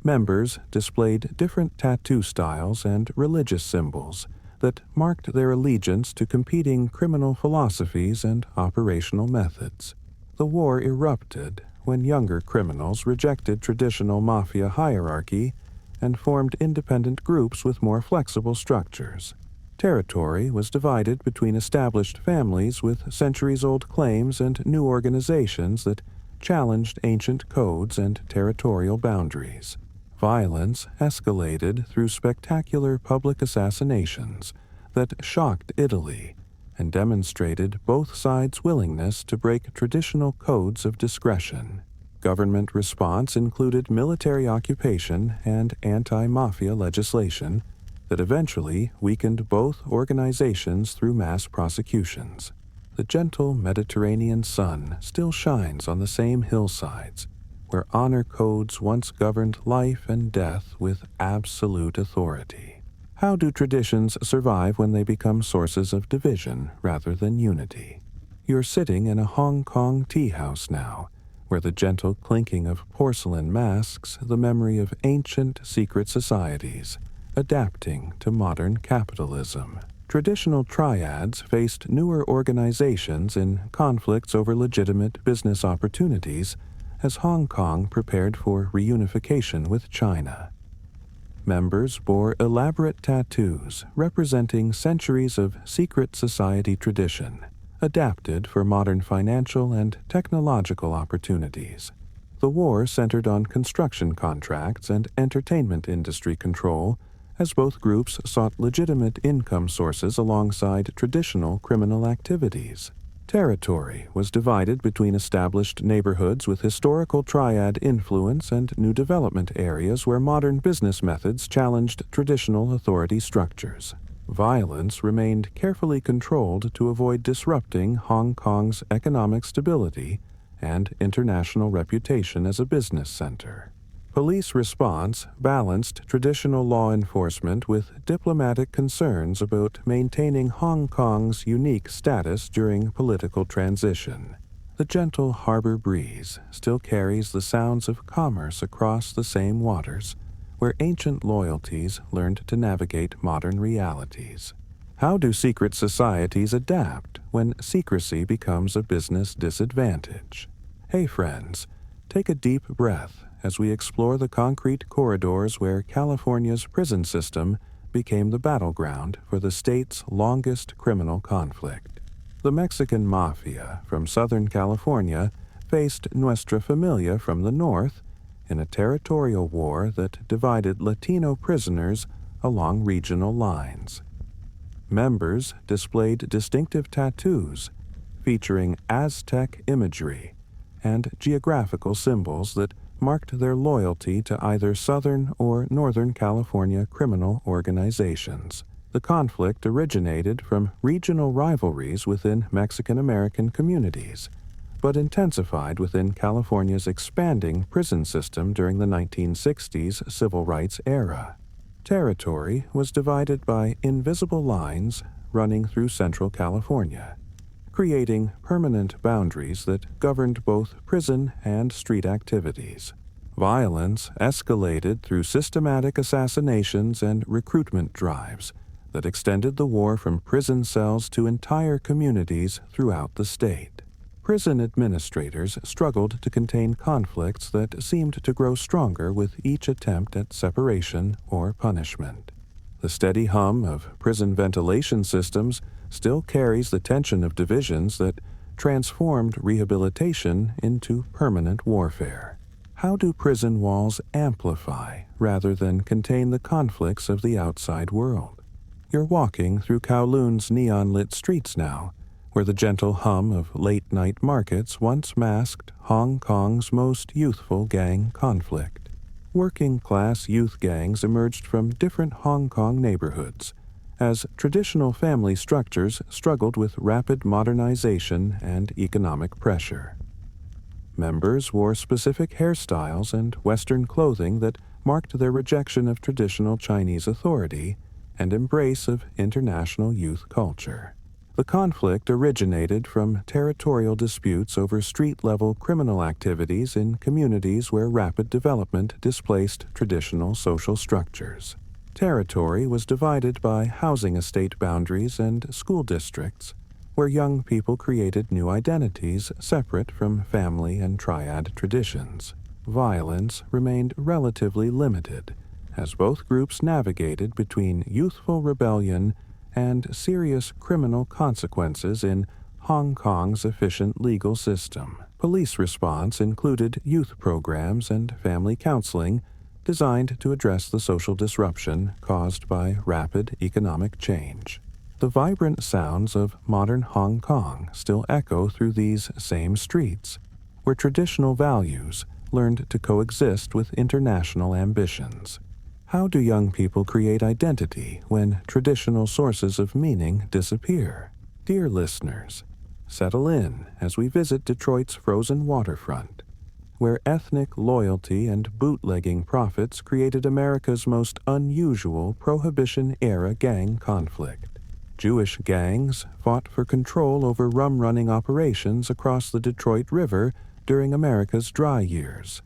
Members displayed different tattoo styles and religious symbols that marked their allegiance to competing criminal philosophies and operational methods. The war erupted when younger criminals rejected traditional mafia hierarchy and formed independent groups with more flexible structures. Territory was divided between established families with centuries-old claims and new organizations that challenged ancient codes and territorial boundaries. Violence escalated through spectacular public assassinations that shocked Italy and demonstrated both sides' willingness to break traditional codes of discretion. Government response included military occupation and anti-mafia legislation that eventually weakened both organizations through mass prosecutions. The gentle Mediterranean sun still shines on the same hillsides, where honor codes once governed life and death with absolute authority. How do traditions survive when they become sources of division rather than unity? You're sitting in a Hong Kong tea house now, where the gentle clinking of porcelain masks the memory of ancient secret societies, adapting to modern capitalism. Traditional triads faced newer organizations in conflicts over legitimate business opportunities as Hong Kong prepared for reunification with China. Members bore elaborate tattoos representing centuries of secret society tradition, adapted for modern financial and technological opportunities. The war centered on construction contracts and entertainment industry control, as both groups sought legitimate income sources alongside traditional criminal activities. Territory was divided between established neighborhoods with historical triad influence and new development areas where modern business methods challenged traditional authority structures. Violence remained carefully controlled to avoid disrupting Hong Kong's economic stability and international reputation as a business center. Police response balanced traditional law enforcement with diplomatic concerns about maintaining Hong Kong's unique status during political transition. The gentle harbor breeze still carries the sounds of commerce across the same waters, where ancient loyalties learned to navigate modern realities. How do secret societies adapt when secrecy becomes a business disadvantage? Hey friends, take a deep breath as we explore the concrete corridors where California's prison system became the battleground for the state's longest criminal conflict. The Mexican Mafia from Southern California faced Nuestra Familia from the north in a territorial war that divided Latino prisoners along regional lines. Members displayed distinctive tattoos featuring Aztec imagery and geographical symbols that marked their loyalty to either Southern or Northern California criminal organizations. The conflict originated from regional rivalries within Mexican-American communities, but intensified within California's expanding prison system during the 1960s civil rights era. Territory was divided by invisible lines running through Central California, creating permanent boundaries that governed both prison and street activities. Violence escalated through systematic assassinations and recruitment drives that extended the war from prison cells to entire communities throughout the state. Prison administrators struggled to contain conflicts that seemed to grow stronger with each attempt at separation or punishment. The steady hum of prison ventilation systems still carries the tension of divisions that transformed rehabilitation into permanent warfare. How do prison walls amplify rather than contain the conflicts of the outside world? You're walking through Kowloon's neon-lit streets now, where the gentle hum of late-night markets once masked Hong Kong's most youthful gang conflict. Working-class youth gangs emerged from different Hong Kong neighborhoods, as traditional family structures struggled with rapid modernization and economic pressure. Members wore specific hairstyles and Western clothing that marked their rejection of traditional Chinese authority and embrace of international youth culture. The conflict originated from territorial disputes over street-level criminal activities in communities where rapid development displaced traditional social structures. Territory was divided by housing estate boundaries and school districts, where young people created new identities separate from family and triad traditions. Violence remained relatively limited, as both groups navigated between youthful rebellion and serious criminal consequences in Hong Kong's efficient legal system. Police response included youth programs and family counseling designed to address the social disruption caused by rapid economic change. The vibrant sounds of modern Hong Kong still echo through these same streets, where traditional values learned to coexist with international ambitions. How do young people create identity when traditional sources of meaning disappear? Dear listeners, settle in as we visit Detroit's frozen waterfront, where ethnic loyalty and bootlegging profits created America's most unusual Prohibition-era gang conflict. Jewish gangs fought for control over rum-running operations across the Detroit River during America's dry years.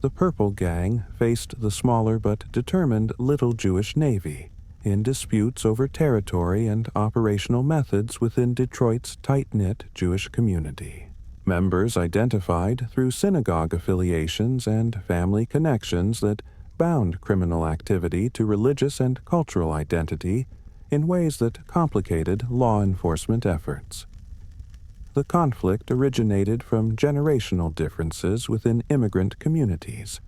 The Purple Gang faced the smaller but determined Little Jewish Navy in disputes over territory and operational methods within Detroit's tight-knit Jewish community. Members identified through synagogue affiliations and family connections that bound criminal activity to religious and cultural identity in ways that complicated law enforcement efforts. The conflict originated from generational differences within immigrant communities,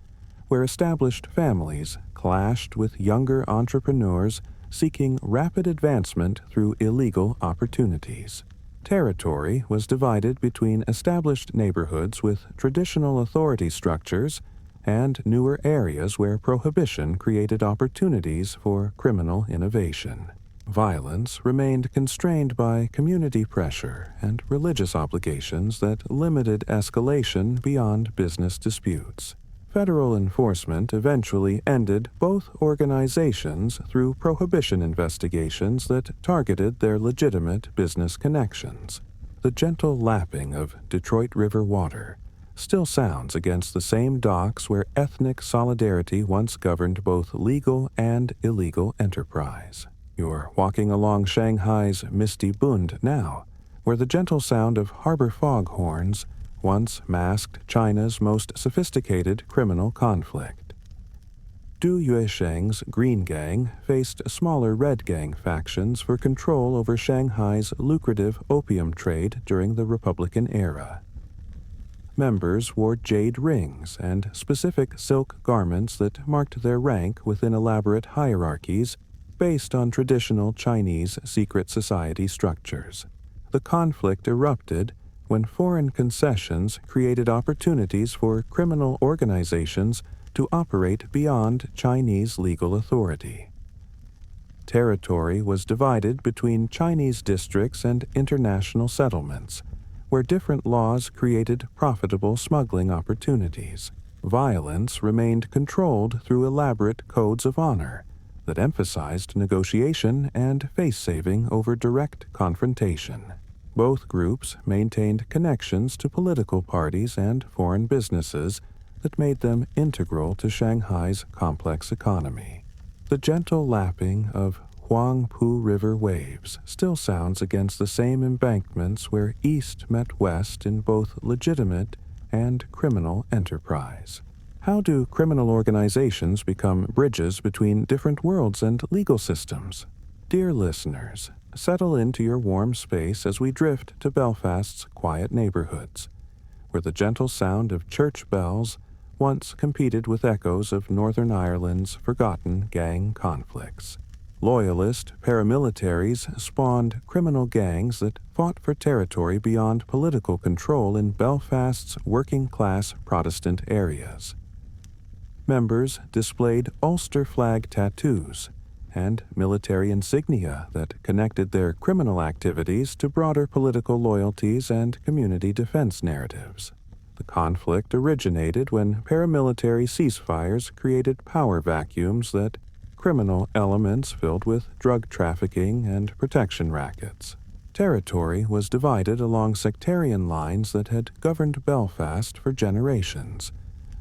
where established families clashed with younger entrepreneurs seeking rapid advancement through illegal opportunities. Territory was divided between established neighborhoods with traditional authority structures and newer areas where prohibition created opportunities for criminal innovation. Violence remained constrained by community pressure and religious obligations that limited escalation beyond business disputes. Federal enforcement eventually ended both organizations through prohibition investigations that targeted their legitimate business connections. The gentle lapping of Detroit River water still sounds against the same docks where ethnic solidarity once governed both legal and illegal enterprise. You're walking along Shanghai's misty Bund now, where the gentle sound of harbor foghorns once masked China's most sophisticated criminal conflict. Du Yuesheng's Green Gang faced smaller Red Gang factions for control over Shanghai's lucrative opium trade during the Republican era. Members wore jade rings and specific silk garments that marked their rank within elaborate hierarchies based on traditional Chinese secret society structures. The conflict erupted when foreign concessions created opportunities for criminal organizations to operate beyond Chinese legal authority. Territory was divided between Chinese districts and international settlements, where different laws created profitable smuggling opportunities. Violence remained controlled through elaborate codes of honor that emphasized negotiation and face-saving over direct confrontation. Both groups maintained connections to political parties and foreign businesses that made them integral to Shanghai's complex economy. The gentle lapping of Huangpu River waves still sounds against the same embankments where East met West in both legitimate and criminal enterprise. How do criminal organizations become bridges between different worlds and legal systems? Dear listeners, settle into your warm space as we drift to Belfast's quiet neighborhoods, where the gentle sound of church bells once competed with echoes of Northern Ireland's forgotten gang conflicts. Loyalist paramilitaries spawned criminal gangs that fought for territory beyond political control in Belfast's working-class Protestant areas. Members displayed Ulster flag tattoos and military insignia that connected their criminal activities to broader political loyalties and community defense narratives. The conflict originated when paramilitary ceasefires created power vacuums that criminal elements filled with drug trafficking and protection rackets. Territory was divided along sectarian lines that had governed Belfast for generations,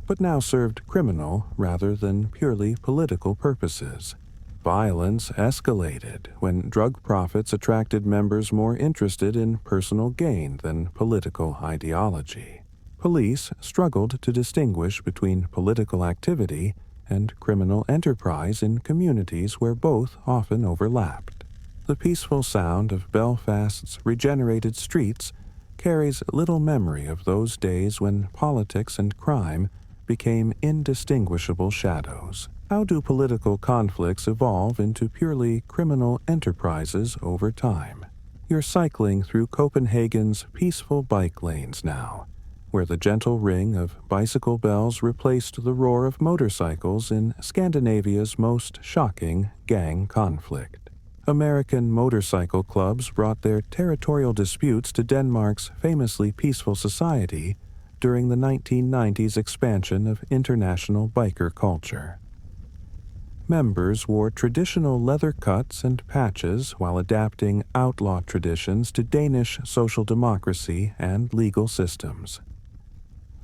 but now served criminal rather than purely political purposes. Violence escalated when drug profits attracted members more interested in personal gain than political ideology. Police struggled to distinguish between political activity and criminal enterprise in communities where both often overlapped. The peaceful sound of Belfast's regenerated streets carries little memory of those days when politics and crime became indistinguishable shadows. How do political conflicts evolve into purely criminal enterprises over time? You're cycling through Copenhagen's peaceful bike lanes now, where the gentle ring of bicycle bells replaced the roar of motorcycles in Scandinavia's most shocking gang conflict. American motorcycle clubs brought their territorial disputes to Denmark's famously peaceful society during the 1990s expansion of international biker culture. Members wore traditional leather cuts and patches while adapting outlaw traditions to Danish social democracy and legal systems.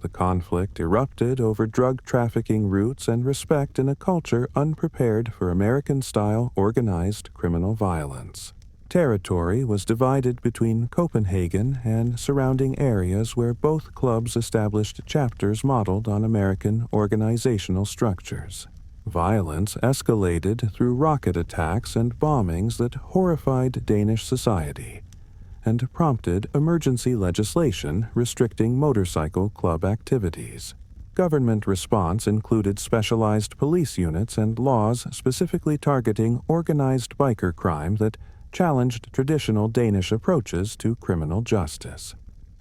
The conflict erupted over drug trafficking routes and respect in a culture unprepared for American-style organized criminal violence. Territory was divided between Copenhagen and surrounding areas where both clubs established chapters modeled on American organizational structures. Violence escalated through rocket attacks and bombings that horrified Danish society and prompted emergency legislation restricting motorcycle club activities. Government response included specialized police units and laws specifically targeting organized biker crime that challenged traditional Danish approaches to criminal justice.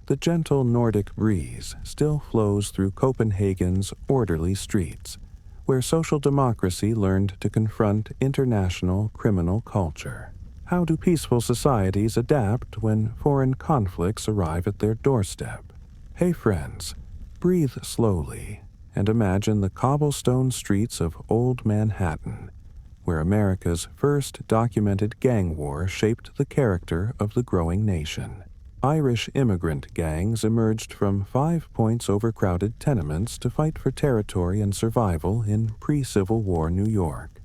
The gentle Nordic breeze still flows through Copenhagen's orderly streets, where social democracy learned to confront international criminal culture. How do peaceful societies adapt when foreign conflicts arrive at their doorstep? Hey friends, breathe slowly and imagine the cobblestone streets of Old Manhattan, where America's first documented gang war shaped the character of the growing nation. Irish immigrant gangs emerged from 5 points overcrowded tenements to fight for territory and survival in pre-Civil War New York.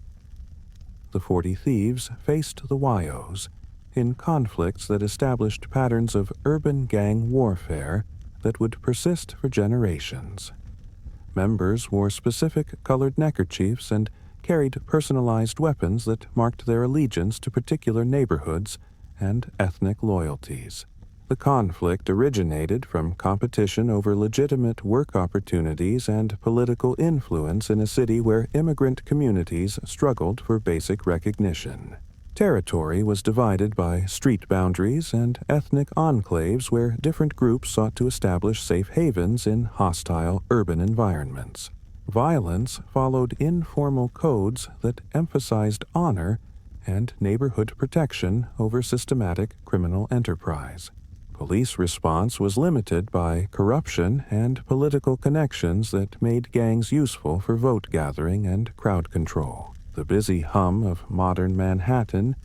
The 40 Thieves faced the Wyos in conflicts that established patterns of urban gang warfare that would persist for generations. Members wore specific colored neckerchiefs and carried personalized weapons that marked their allegiance to particular neighborhoods and ethnic loyalties. The conflict originated from competition over legitimate work opportunities and political influence in a city where immigrant communities struggled for basic recognition. Territory was divided by street boundaries and ethnic enclaves where different groups sought to establish safe havens in hostile urban environments. Violence followed informal codes that emphasized honor and neighborhood protection over systematic criminal enterprise. Police response was limited by corruption and political connections that made gangs useful for vote gathering and crowd control. The busy hum of modern Manhattan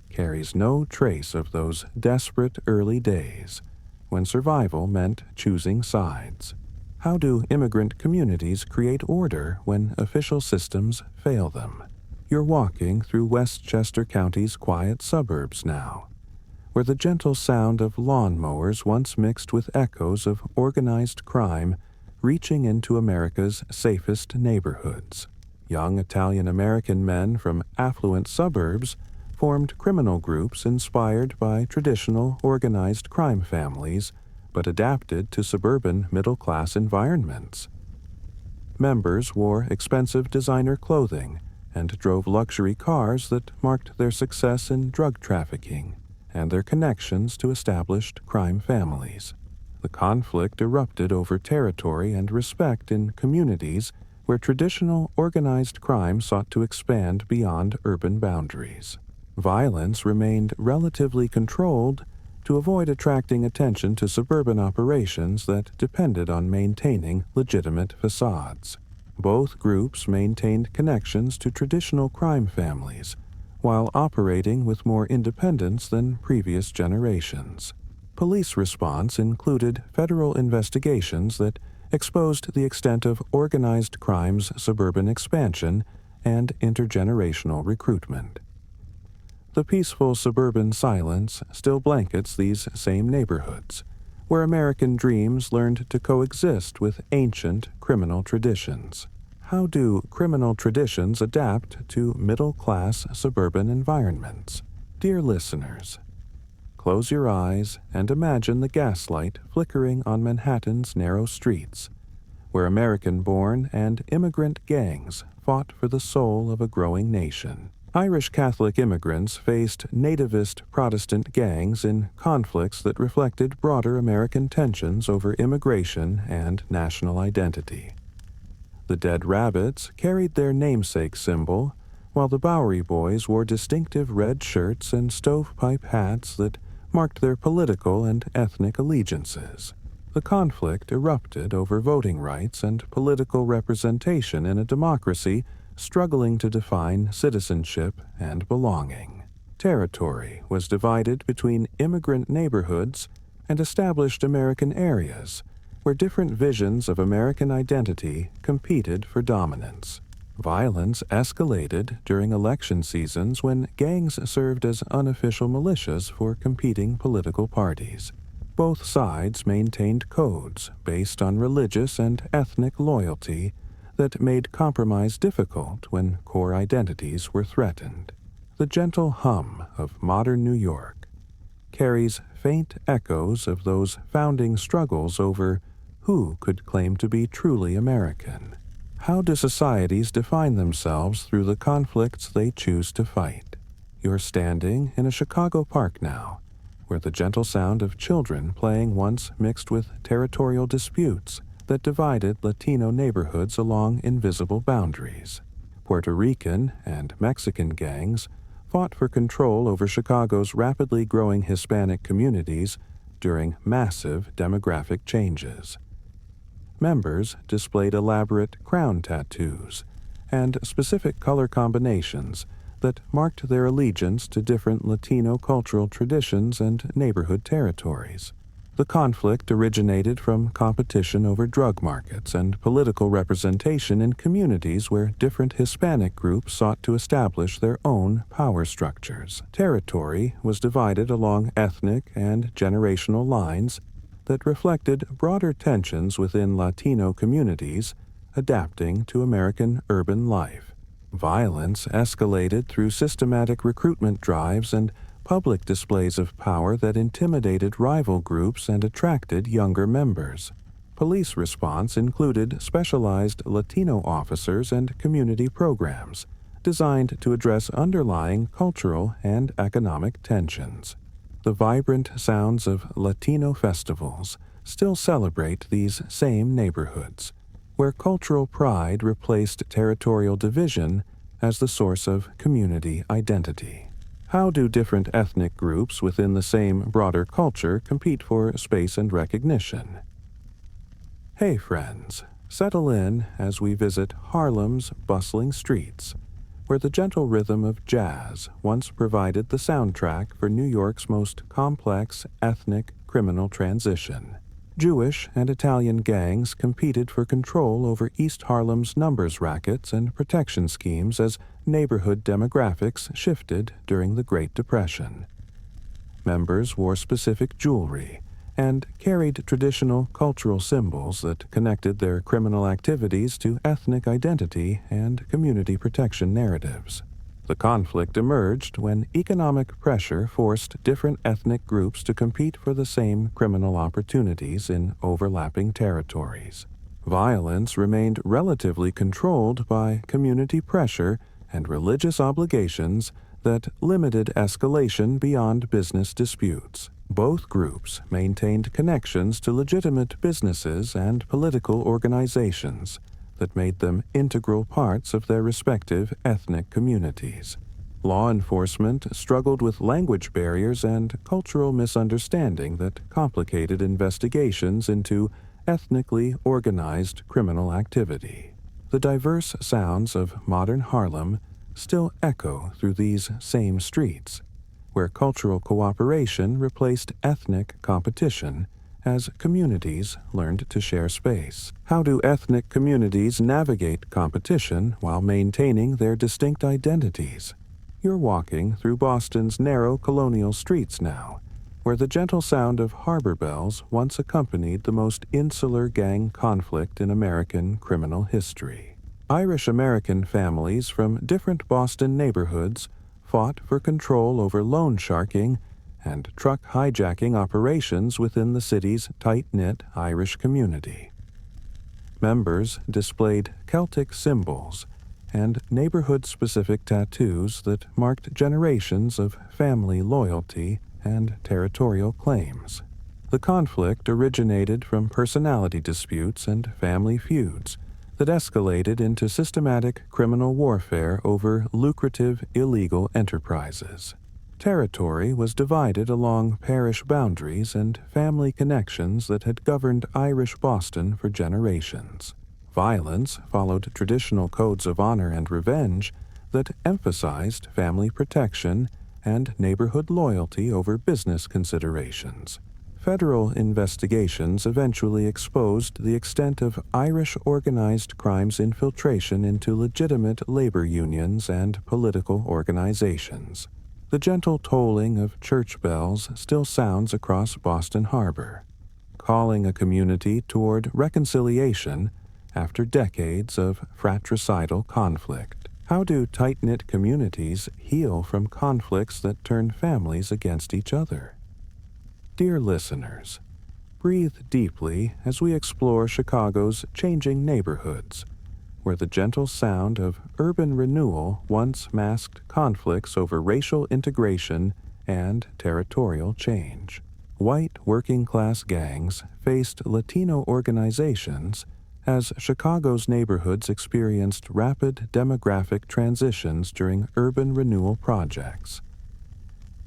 carries no trace of those desperate early days when survival meant choosing sides. How do immigrant communities create order when official systems fail them? You're walking through Westchester County's quiet suburbs now, where the gentle sound of lawnmowers once mixed with echoes of organized crime reaching into America's safest neighborhoods. Young Italian-American men from affluent suburbs formed criminal groups inspired by traditional organized crime families, but adapted to suburban middle-class environments. Members wore expensive designer clothing and drove luxury cars that marked their success in drug trafficking and their connections to established crime families. The conflict erupted over territory and respect in communities where traditional organized crime sought to expand beyond urban boundaries. Violence remained relatively controlled to avoid attracting attention to suburban operations that depended on maintaining legitimate facades. Both groups maintained connections to traditional crime families, while operating with more independence than previous generations. Police response included federal investigations that exposed the extent of organized crime's suburban expansion and intergenerational recruitment. The peaceful suburban silence still blankets these same neighborhoods, where American dreams learned to coexist with ancient criminal traditions. How do criminal traditions adapt to middle-class suburban environments? Dear listeners, close your eyes and imagine the gaslight flickering on Manhattan's narrow streets, where American-born and immigrant gangs fought for the soul of a growing nation. Irish Catholic immigrants faced nativist Protestant gangs in conflicts that reflected broader American tensions over immigration and national identity. The Dead Rabbits carried their namesake symbol, while the Bowery Boys wore distinctive red shirts and stovepipe hats that marked their political and ethnic allegiances. The conflict erupted over voting rights and political representation in a democracy struggling to define citizenship and belonging. Territory was divided between immigrant neighborhoods and established American areas, where different visions of American identity competed for dominance. Violence escalated during election seasons when gangs served as unofficial militias for competing political parties. Both sides maintained codes based on religious and ethnic loyalty that made compromise difficult when core identities were threatened. The gentle hum of modern New York carries faint echoes of those founding struggles over who could claim to be truly American. How do societies define themselves through the conflicts they choose to fight? You're standing in a Chicago park now, where the gentle sound of children playing once mixed with territorial disputes that divided Latino neighborhoods along invisible boundaries. Puerto Rican and Mexican gangs fought for control over Chicago's rapidly growing Hispanic communities during massive demographic changes. Members displayed elaborate crown tattoos and specific color combinations that marked their allegiance to different Latino cultural traditions and neighborhood territories. The conflict originated from competition over drug markets and political representation in communities where different Hispanic groups sought to establish their own power structures. Territory was divided along ethnic and generational lines that reflected broader tensions within Latino communities adapting to American urban life. Violence escalated through systematic recruitment drives and public displays of power that intimidated rival groups and attracted younger members. Police response included specialized Latino officers and community programs designed to address underlying cultural and economic tensions. The vibrant sounds of Latino festivals still celebrate these same neighborhoods, where cultural pride replaced territorial division as the source of community identity. How do different ethnic groups within the same broader culture compete for space and recognition? Hey friends, settle in as we visit Harlem's bustling streets, where the gentle rhythm of jazz once provided the soundtrack for New York's most complex ethnic criminal transition. Jewish and Italian gangs competed for control over East Harlem's numbers rackets and protection schemes as neighborhood demographics shifted during the Great Depression. Members wore specific jewelry and carried traditional cultural symbols that connected their criminal activities to ethnic identity and community protection narratives. The conflict emerged when economic pressure forced different ethnic groups to compete for the same criminal opportunities in overlapping territories. Violence remained relatively controlled by community pressure and religious obligations that limited escalation beyond business disputes. Both groups maintained connections to legitimate businesses and political organizations that made them integral parts of their respective ethnic communities. Law enforcement struggled with language barriers and cultural misunderstanding that complicated investigations into ethnically organized criminal activity. The diverse sounds of modern Harlem still echo through these same streets, where cultural cooperation replaced ethnic competition as communities learned to share space. How do ethnic communities navigate competition while maintaining their distinct identities? You're walking through Boston's narrow colonial streets now, where the gentle sound of harbor bells once accompanied the most insular gang conflict in American criminal history. Irish-American families from different Boston neighborhoods fought for control over loan sharking and truck hijacking operations within the city's tight-knit Irish community. Members displayed Celtic symbols and neighborhood-specific tattoos that marked generations of family loyalty and territorial claims. The conflict originated from personality disputes and family feuds that escalated into systematic criminal warfare over lucrative illegal enterprises. Territory was divided along parish boundaries and family connections that had governed Irish Boston for generations. Violence followed traditional codes of honor and revenge that emphasized family protection and neighborhood loyalty over business considerations. Federal investigations eventually exposed the extent of Irish organized crime's infiltration into legitimate labor unions and political organizations. The gentle tolling of church bells still sounds across Boston Harbor, calling a community toward reconciliation after decades of fratricidal conflict. How do tight-knit communities heal from conflicts that turn families against each other? Dear listeners, breathe deeply as we explore Chicago's changing neighborhoods, where the gentle sound of urban renewal once masked conflicts over racial integration and territorial change. White working-class gangs faced Latino organizations as Chicago's neighborhoods experienced rapid demographic transitions during urban renewal projects.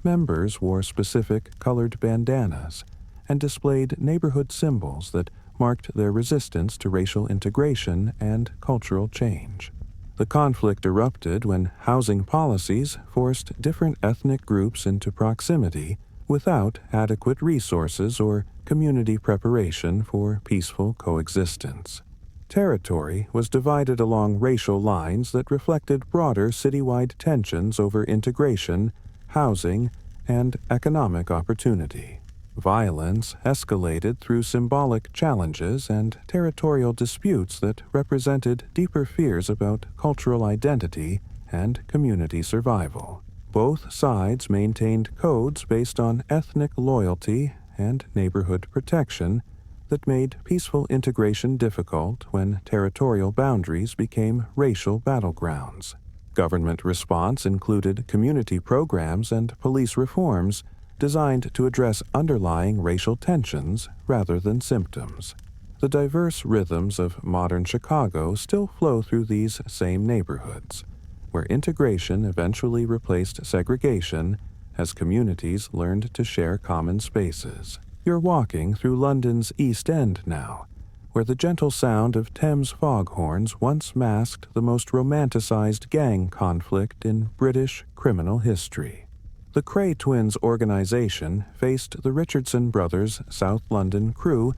Members wore specific colored bandanas and displayed neighborhood symbols that marked their resistance to racial integration and cultural change. The conflict erupted when housing policies forced different ethnic groups into proximity without adequate resources or community preparation for peaceful coexistence. Territory was divided along racial lines that reflected broader citywide tensions over integration, housing, and economic opportunity. Violence escalated through symbolic challenges and territorial disputes that represented deeper fears about cultural identity and community survival. Both sides maintained codes based on ethnic loyalty and neighborhood protection that made peaceful integration difficult when territorial boundaries became racial battlegrounds. Government response included community programs and police reforms designed to address underlying racial tensions rather than symptoms. The diverse rhythms of modern Chicago still flow through these same neighborhoods, where integration eventually replaced segregation as communities learned to share common spaces. You're walking through London's East End now, where the gentle sound of Thames foghorns once masked the most romanticized gang conflict in British criminal history. The Cray Twins organization faced the Richardson brothers' South London crew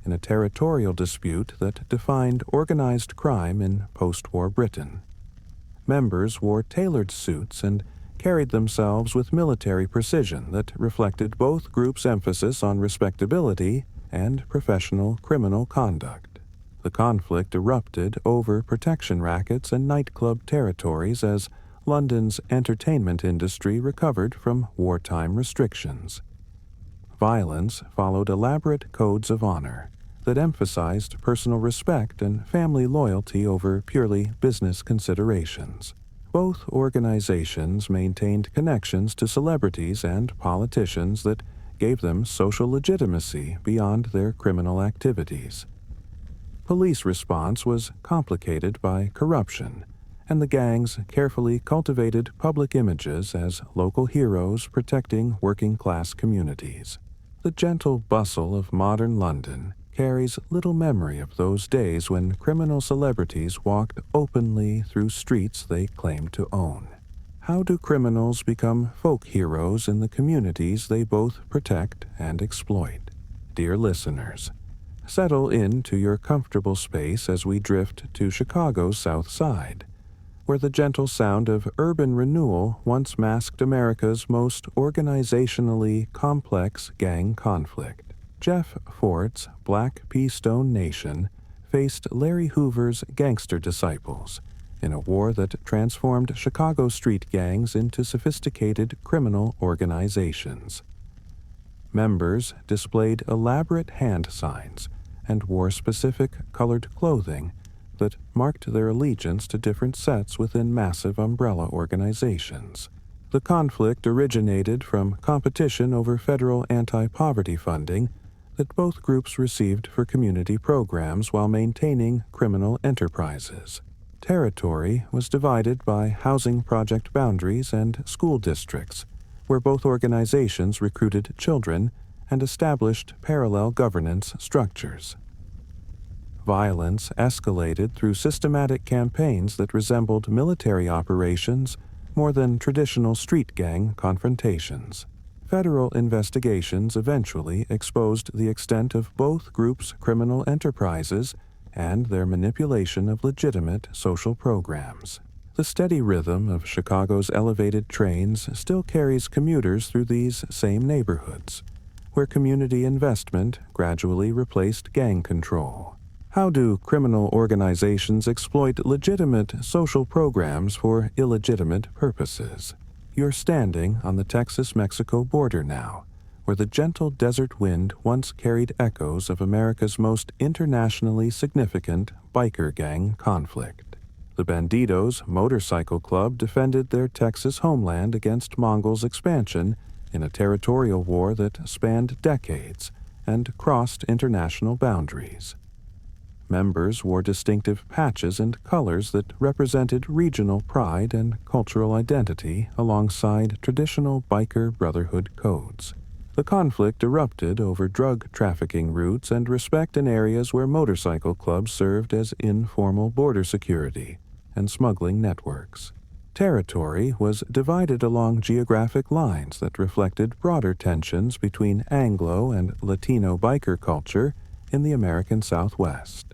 in a territorial dispute that defined organized crime in post-war Britain. Members wore tailored suits and carried themselves with military precision that reflected both groups' emphasis on respectability and professional criminal conduct. The conflict erupted over protection rackets and nightclub territories as London's entertainment industry recovered from wartime restrictions. Violence followed elaborate codes of honor that emphasized personal respect and family loyalty over purely business considerations. Both organizations maintained connections to celebrities and politicians that gave them social legitimacy beyond their criminal activities. Police response was complicated by corruption, and the gangs carefully cultivated public images as local heroes protecting working-class communities. The gentle bustle of modern London carries little memory of those days when criminal celebrities walked openly through streets they claimed to own. How do criminals become folk heroes in the communities they both protect and exploit? Dear listeners, settle into your comfortable space as we drift to Chicago's South Side, where the gentle sound of urban renewal once masked America's most organizationally complex gang conflict. Jeff Fort's Black Pea Stone Nation faced Larry Hoover's gangster disciples in a war that transformed Chicago street gangs into sophisticated criminal organizations. Members displayed elaborate hand signs and wore specific colored clothing that marked their allegiance to different sets within massive umbrella organizations. The conflict originated from competition over federal anti-poverty funding that both groups received for community programs while maintaining criminal enterprises. Territory was divided by housing project boundaries and school districts, where both organizations recruited children and established parallel governance structures. Violence escalated through systematic campaigns that resembled military operations more than traditional street gang confrontations. Federal investigations eventually exposed the extent of both groups' criminal enterprises and their manipulation of legitimate social programs. The steady rhythm of Chicago's elevated trains still carries commuters through these same neighborhoods, where community investment gradually replaced gang control. How do criminal organizations exploit legitimate social programs for illegitimate purposes? You're standing on the Texas-Mexico border now, where the gentle desert wind once carried echoes of America's most internationally significant biker gang conflict. The Bandidos motorcycle club defended their Texas homeland against Mongols' expansion in a territorial war that spanned decades and crossed international boundaries. Members wore distinctive patches and colors that represented regional pride and cultural identity alongside traditional biker brotherhood codes. The conflict erupted over drug trafficking routes and respect in areas where motorcycle clubs served as informal border security and smuggling networks. Territory was divided along geographic lines that reflected broader tensions between Anglo and Latino biker culture in the American Southwest.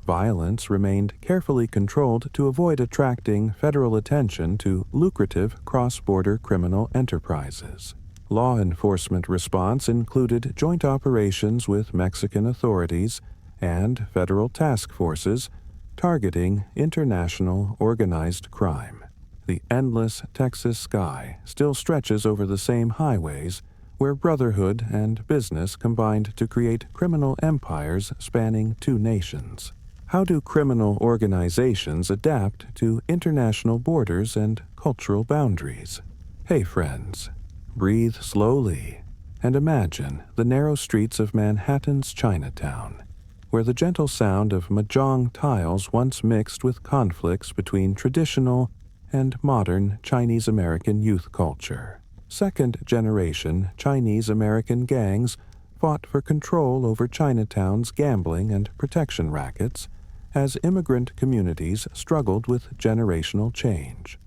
Violence remained carefully controlled to avoid attracting federal attention to lucrative cross-border criminal enterprises. Law enforcement response included joint operations with Mexican authorities and federal task forces targeting international organized crime. The endless Texas sky still stretches over the same highways where brotherhood and business combined to create criminal empires spanning two nations. How do criminal organizations adapt to international borders and cultural boundaries? Hey friends, breathe slowly and imagine the narrow streets of Manhattan's Chinatown, where the gentle sound of mahjong tiles once mixed with conflicts between traditional and modern Chinese-American youth culture. Second-generation Chinese-American gangs fought for control over Chinatown's gambling and protection rackets as immigrant communities struggled with generational change.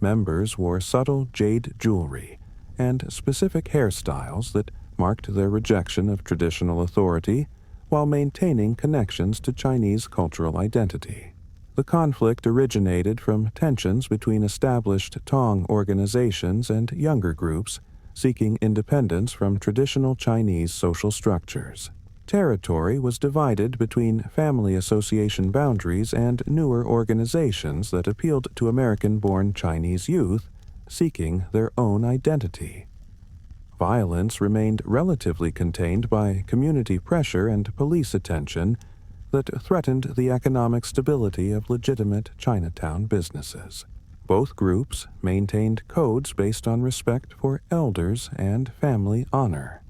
Members wore subtle jade jewelry and specific hairstyles that marked their rejection of traditional authority while maintaining connections to Chinese cultural identity. The conflict originated from tensions between established Tong organizations and younger groups seeking independence from traditional Chinese social structures. Territory was divided between family association boundaries and newer organizations that appealed to American-born Chinese youth seeking their own identity. Violence remained relatively contained by community pressure and police attention that threatened the economic stability of legitimate Chinatown businesses. Both groups maintained codes based on respect for elders and family honor.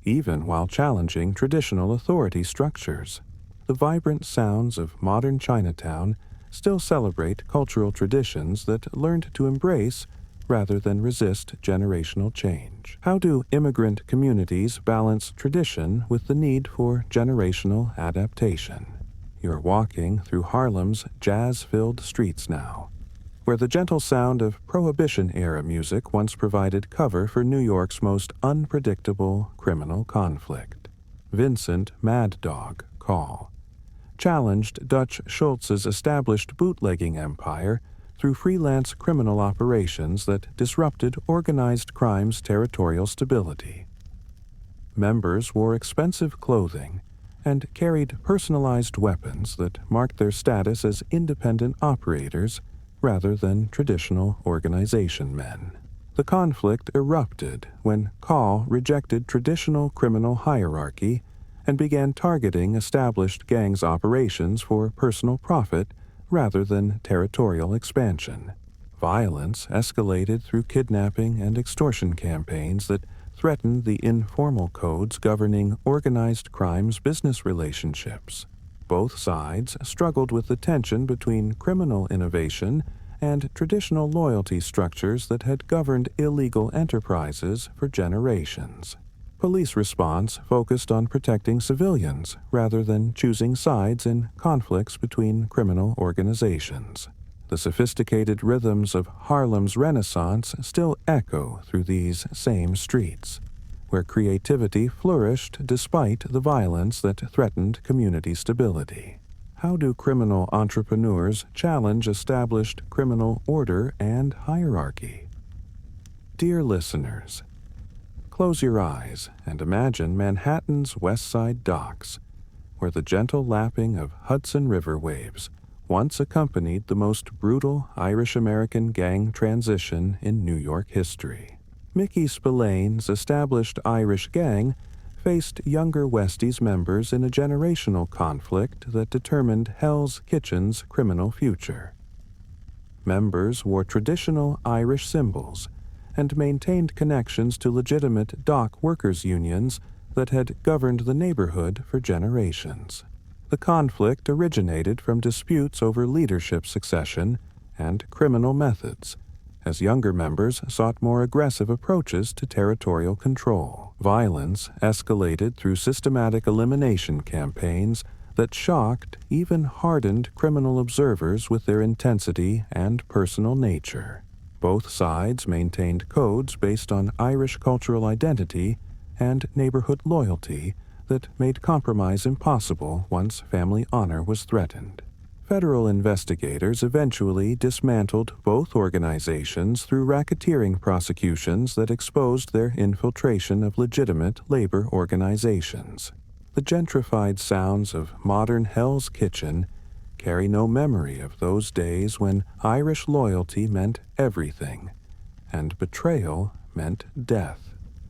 Even while challenging traditional authority structures, the vibrant sounds of modern Chinatown still celebrate cultural traditions that learned to embrace rather than resist generational change. How do immigrant communities balance tradition with the need for generational adaptation? You're walking through Harlem's jazz-filled streets now, where the gentle sound of Prohibition-era music once provided cover for New York's most unpredictable criminal conflict. Vincent Mad Dog Call challenged Dutch Schultz's established bootlegging empire through freelance criminal operations that disrupted organized crime's territorial stability. Members wore expensive clothing and carried personalized weapons that marked their status as independent operators rather than traditional organization men. The conflict erupted when Call rejected traditional criminal hierarchy and began targeting established gangs' operations for personal profit rather than territorial expansion. Violence escalated through kidnapping and extortion campaigns that threatened the informal codes governing organized crime's business relationships. Both sides struggled with the tension between criminal innovation and traditional loyalty structures that had governed illegal enterprises for generations. Police response focused on protecting civilians rather than choosing sides in conflicts between criminal organizations. The sophisticated rhythms of Harlem's Renaissance still echo through these same streets, where creativity flourished despite the violence that threatened community stability. How do criminal entrepreneurs challenge established criminal order and hierarchy? Dear listeners, close your eyes and imagine Manhattan's West Side docks, where the gentle lapping of Hudson River waves once accompanied the most brutal Irish-American gang transition in New York history. Mickey Spillane's established Irish gang faced younger Westies members in a generational conflict that determined Hell's Kitchen's criminal future. Members wore traditional Irish symbols and maintained connections to legitimate dock workers' unions that had governed the neighborhood for generations. The conflict originated from disputes over leadership succession and criminal methods, as younger members sought more aggressive approaches to territorial control. Violence escalated through systematic elimination campaigns that shocked, even hardened criminal observers with their intensity and personal nature. Both sides maintained codes based on Irish cultural identity and neighborhood loyalty that made compromise impossible once family honor was threatened. Federal investigators eventually dismantled both organizations through racketeering prosecutions that exposed their infiltration of legitimate labor organizations. The gentrified sounds of modern Hell's Kitchen carry no memory of those days when Irish loyalty meant everything, and betrayal meant death.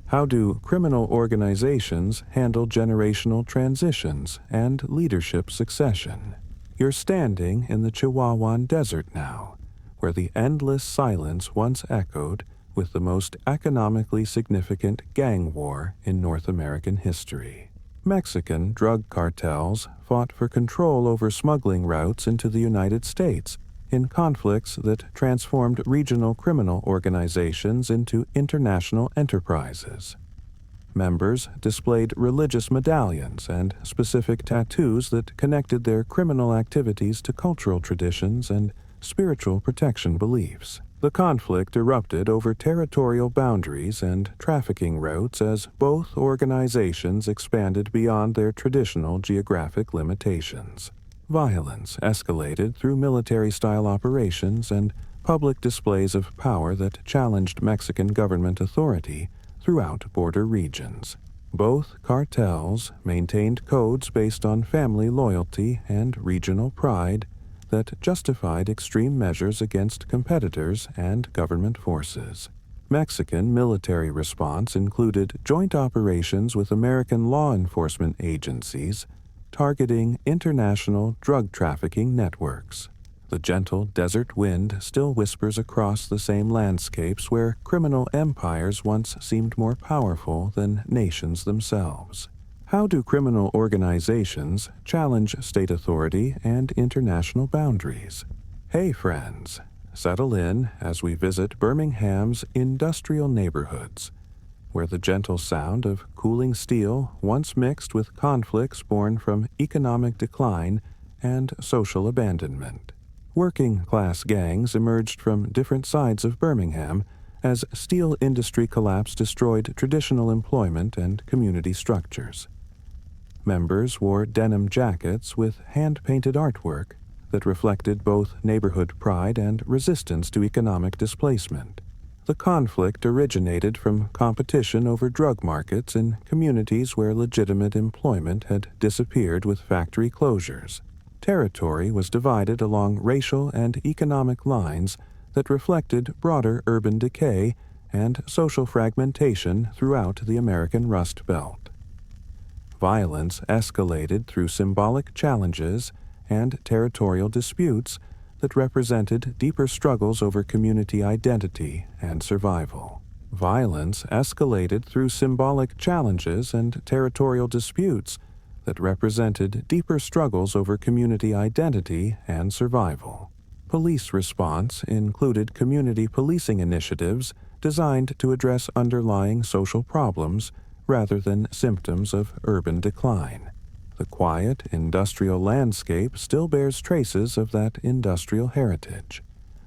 How do criminal organizations handle generational transitions and leadership succession? You're standing in the Chihuahuan Desert now, where the endless silence once echoed with the most economically significant gang war in North American history. Mexican drug cartels fought for control over smuggling routes into the United States in conflicts that transformed regional criminal organizations into international enterprises. Members displayed religious medallions and specific tattoos that connected their criminal activities to cultural traditions and spiritual protection beliefs. The conflict erupted over territorial boundaries and trafficking routes as both organizations expanded beyond their traditional geographic limitations. Violence escalated through military-style operations and public displays of power that challenged Mexican government authority throughout border regions. Both cartels maintained codes based on family loyalty and regional pride that justified extreme measures against competitors and government forces. Mexican military response included joint operations with American law enforcement agencies targeting international drug trafficking networks. The gentle desert wind still whispers across the same landscapes where criminal empires once seemed more powerful than nations themselves. How do criminal organizations challenge state authority and international boundaries? Hey friends, settle in as we visit Birmingham's industrial neighborhoods, where the gentle sound of cooling steel once mixed with conflicts born from economic decline and social abandonment. Working-class gangs emerged from different sides of Birmingham as steel industry collapse destroyed traditional employment and community structures. Members wore denim jackets with hand-painted artwork that reflected both neighborhood pride and resistance to economic displacement. The conflict originated from competition over drug markets in communities where legitimate employment had disappeared with factory closures. Territory was divided along racial and economic lines that reflected broader urban decay and social fragmentation throughout the American Rust Belt. Violence escalated through symbolic challenges and territorial disputes that represented deeper struggles over community identity and survival. Violence escalated through symbolic challenges and territorial disputes that represented deeper struggles over community identity and survival. Police response included community policing initiatives designed to address underlying social problems rather than symptoms of urban decline. The quiet industrial landscape still bears traces of that industrial heritage.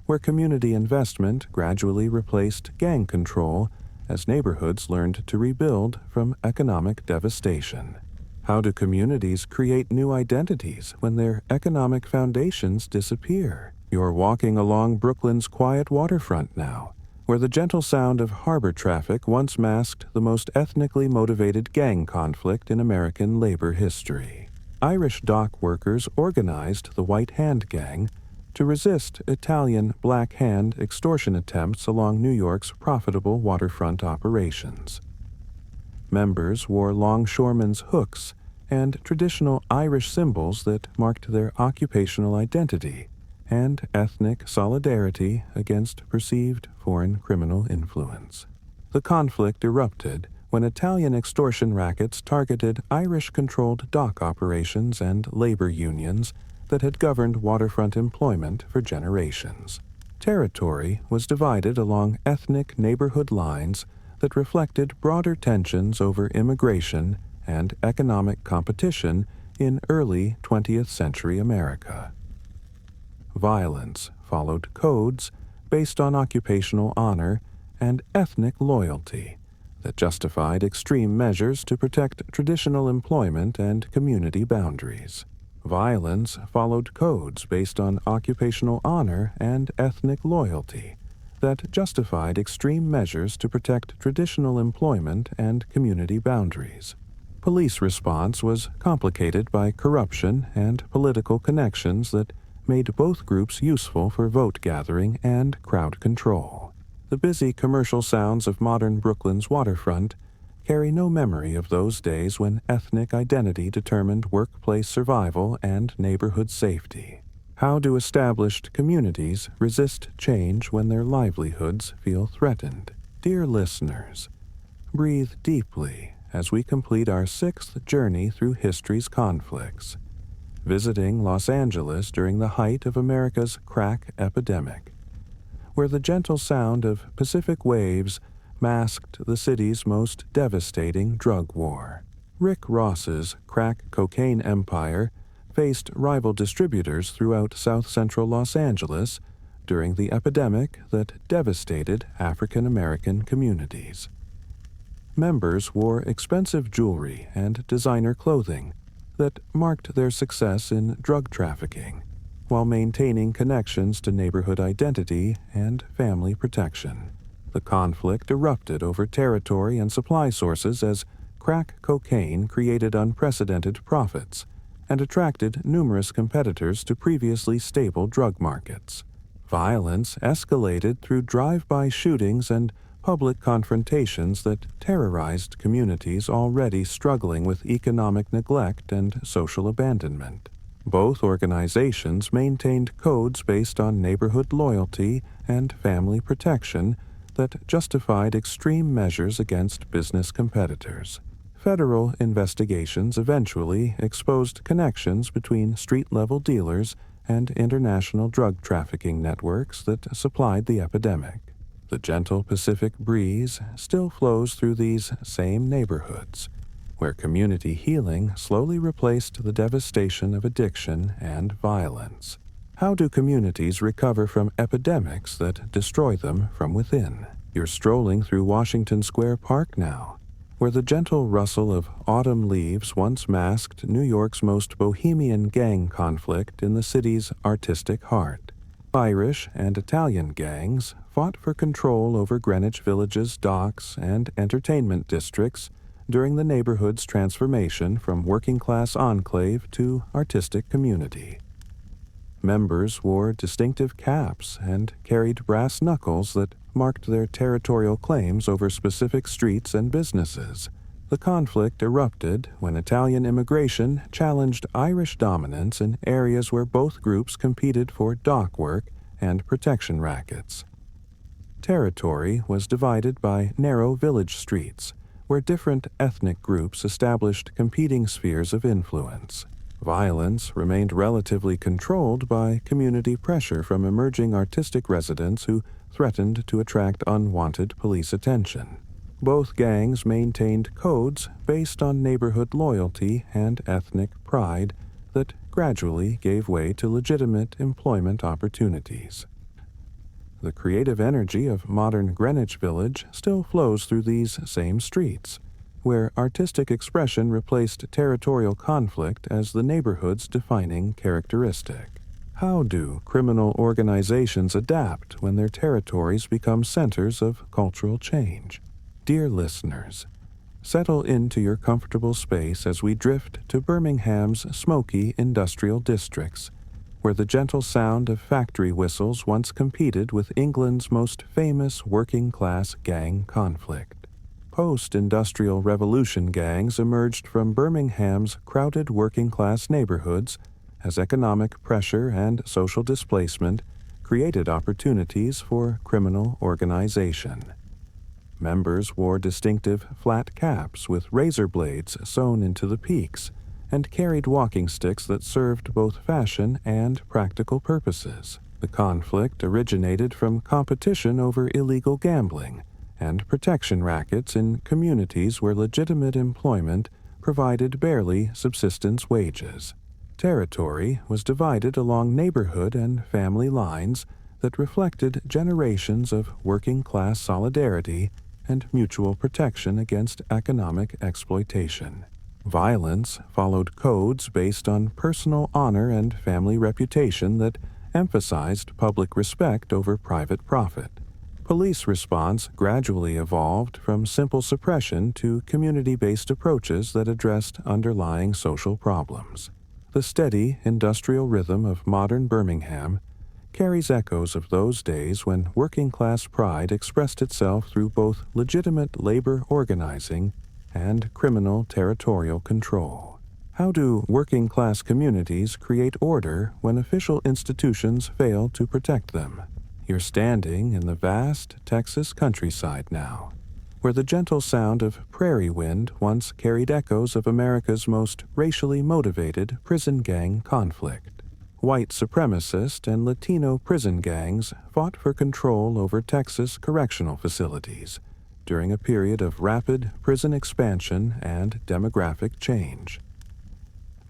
where community investment gradually replaced gang control as neighborhoods learned to rebuild from economic devastation. How do communities create new identities when their economic foundations disappear? You're walking along Brooklyn's quiet waterfront now, where the gentle sound of harbor traffic once masked the most ethnically motivated gang conflict in American labor history. Irish dock workers organized the White Hand Gang to resist Italian Black Hand extortion attempts along New York's profitable waterfront operations. Members wore longshoremen's hooks and traditional Irish symbols that marked their occupational identity and ethnic solidarity against perceived foreign criminal influence. The conflict erupted when Italian extortion rackets targeted Irish-controlled dock operations and labor unions that had governed waterfront employment for generations. Territory was divided along ethnic neighborhood lines that reflected broader tensions over immigration and economic competition in early 20th century America. Violence followed codes based on occupational honor and ethnic loyalty that justified extreme measures to protect traditional employment and community boundaries. Violence followed codes based on occupational honor and ethnic loyalty that justified extreme measures to protect traditional employment and community boundaries. Police response was complicated by corruption and political connections that made both groups useful for vote gathering and crowd control. The busy commercial sounds of modern Brooklyn's waterfront carry no memory of those days when ethnic identity determined workplace survival and neighborhood safety. How do established communities resist change when their livelihoods feel threatened? Dear listeners, breathe deeply as we complete our 6th journey through history's conflicts, visiting Los Angeles during the height of America's crack epidemic, where the gentle sound of Pacific waves masked the city's most devastating drug war. Rick Ross's crack cocaine empire faced rival distributors throughout south-central Los Angeles during the epidemic that devastated African American communities. Members wore expensive jewelry and designer clothing that marked their success in drug trafficking, while maintaining connections to neighborhood identity and family protection. The conflict erupted over territory and supply sources as crack cocaine created unprecedented profits and attracted numerous competitors to previously stable drug markets. Violence escalated through drive-by shootings and public confrontations that terrorized communities already struggling with economic neglect and social abandonment. Both organizations maintained codes based on neighborhood loyalty and family protection that justified extreme measures against business competitors. Federal investigations eventually exposed connections between street-level dealers and international drug trafficking networks that supplied the epidemic. The gentle Pacific breeze still flows through these same neighborhoods, where community healing slowly replaced the devastation of addiction and violence. How do communities recover from epidemics that destroy them from within? You're strolling through Washington Square Park now, where the gentle rustle of autumn leaves once masked New York's most bohemian gang conflict in the city's artistic heart. Irish and Italian gangs fought for control over Greenwich Village's docks and entertainment districts during the neighborhood's transformation from working-class enclave to artistic community. Members wore distinctive caps and carried brass knuckles that marked their territorial claims over specific streets and businesses. The conflict erupted when Italian immigration challenged Irish dominance in areas where both groups competed for dock work and protection rackets. Territory was divided by narrow village streets, where different ethnic groups established competing spheres of influence. Violence remained relatively controlled by community pressure from emerging artistic residents who threatened to attract unwanted police attention. Both gangs maintained codes based on neighborhood loyalty and ethnic pride that gradually gave way to legitimate employment opportunities. the creative energy of modern Greenwich Village still flows through these same streets, where artistic expression replaced territorial conflict as the neighborhood's defining characteristic. How do criminal organizations adapt when their territories become centers of cultural change? Dear listeners, settle into your comfortable space as we drift to Birmingham's smoky industrial districts, where the gentle sound of factory whistles once competed with England's most famous working-class gang conflict. Post-industrial revolution gangs emerged from Birmingham's crowded working-class neighborhoods as economic pressure and social displacement created opportunities for criminal organization. Members wore distinctive flat caps with razor blades sewn into the peaks and carried walking sticks that served both fashion and practical purposes. The conflict originated from competition over illegal gambling and protection rackets in communities where legitimate employment provided barely subsistence wages. Territory was divided along neighborhood and family lines that reflected generations of working-class solidarity and mutual protection against economic exploitation. Violence followed codes based on personal honor and family reputation that emphasized public respect over private profit. Police response gradually evolved from simple suppression to community-based approaches that addressed underlying social problems. The steady industrial rhythm of modern Birmingham carries echoes of those days when working-class pride expressed itself through both legitimate labor organizing and criminal territorial control. How do working-class communities create order when official institutions fail to protect them? You're standing in the vast Texas countryside now, where the gentle sound of prairie wind once carried echoes of America's most racially motivated prison gang conflict. White supremacist and Latino prison gangs fought for control over Texas correctional facilities during a period of rapid prison expansion and demographic change.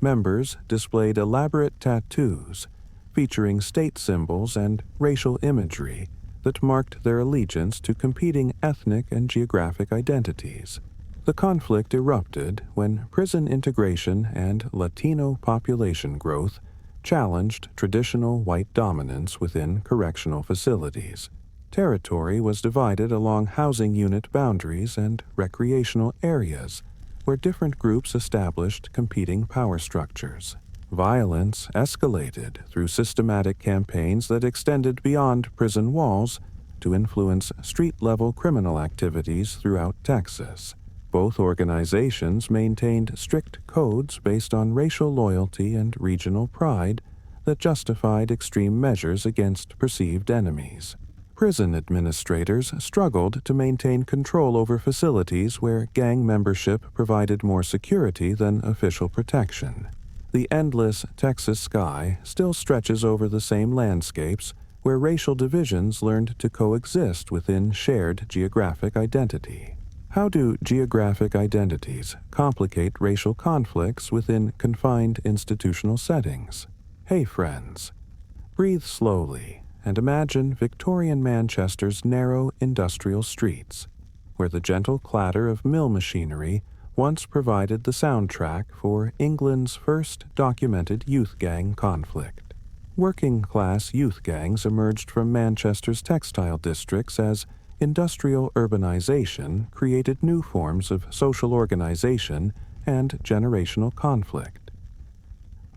Members displayed elaborate tattoos featuring state symbols and racial imagery that marked their allegiance to competing ethnic and geographic identities. The conflict erupted when prison integration and Latino population growth challenged traditional white dominance within correctional facilities. Territory was divided along housing unit boundaries and recreational areas, where different groups established competing power structures. Violence escalated through systematic campaigns that extended beyond prison walls to influence street-level criminal activities throughout Texas. Both organizations maintained strict codes based on racial loyalty and regional pride that justified extreme measures against perceived enemies. Prison administrators struggled to maintain control over facilities where gang membership provided more security than official protection. The endless Texas sky still stretches over the same landscapes where racial divisions learned to coexist within shared geographic identity. How do geographic identities complicate racial conflicts within confined institutional settings? Hey friends, breathe slowly and imagine Victorian Manchester's narrow industrial streets, where the gentle clatter of mill machinery once provided the soundtrack for England's first documented youth gang conflict. Working-class youth gangs emerged from Manchester's textile districts as industrial urbanization created new forms of social organization and generational conflict.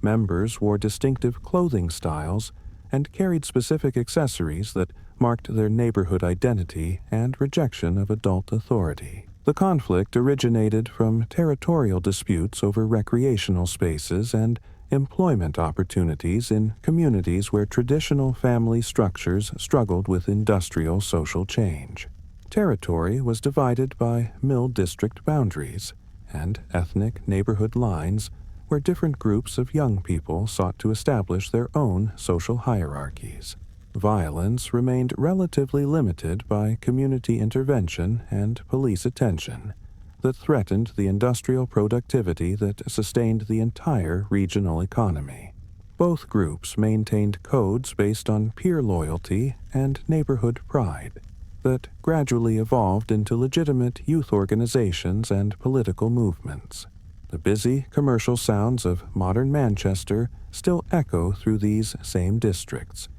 Members wore distinctive clothing styles and carried specific accessories that marked their neighborhood identity and rejection of adult authority. The conflict originated from territorial disputes over recreational spaces and employment opportunities in communities where traditional family structures struggled with industrial social change. Territory was divided by mill district boundaries and ethnic neighborhood lines where different groups of young people sought to establish their own social hierarchies. Violence remained relatively limited by community intervention and police attention that threatened the industrial productivity that sustained the entire regional economy. Both groups maintained codes based on peer loyalty and neighborhood pride that gradually evolved into legitimate youth organizations and political movements. The busy commercial sounds of modern Manchester still echo through these same districts,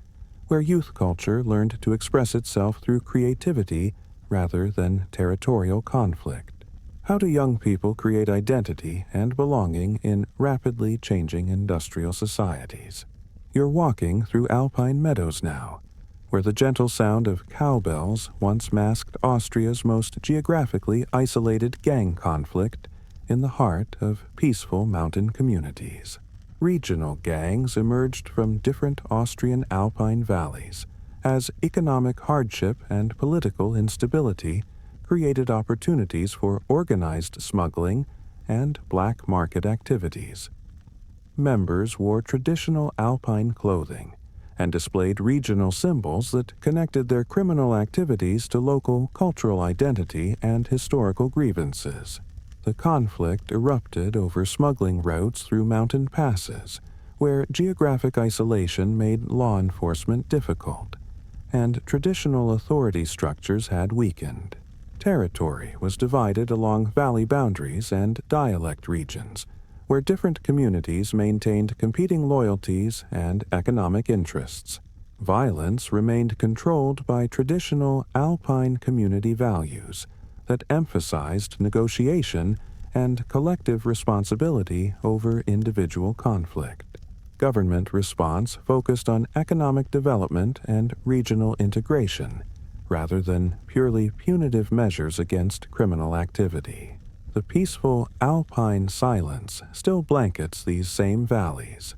where youth culture learned to express itself through creativity rather than territorial conflict. How do young people create identity and belonging in rapidly changing industrial societies? You're walking through alpine meadows now, where the gentle sound of cowbells once masked Austria's most geographically isolated gang conflict in the heart of peaceful mountain communities. Regional gangs emerged from different Austrian alpine valleys as economic hardship and political instability created opportunities for organized smuggling and black market activities. Members wore traditional alpine clothing and displayed regional symbols that connected their criminal activities to local cultural identity and historical grievances. The conflict erupted over smuggling routes through mountain passes, where geographic isolation made law enforcement difficult, and traditional authority structures had weakened. Territory was divided along valley boundaries and dialect regions, where different communities maintained competing loyalties and economic interests. Violence remained controlled by traditional alpine community values that emphasized negotiation and collective responsibility over individual conflict. Government response focused on economic development and regional integration, rather than purely punitive measures against criminal activity. The peaceful alpine silence still blankets these same valleys,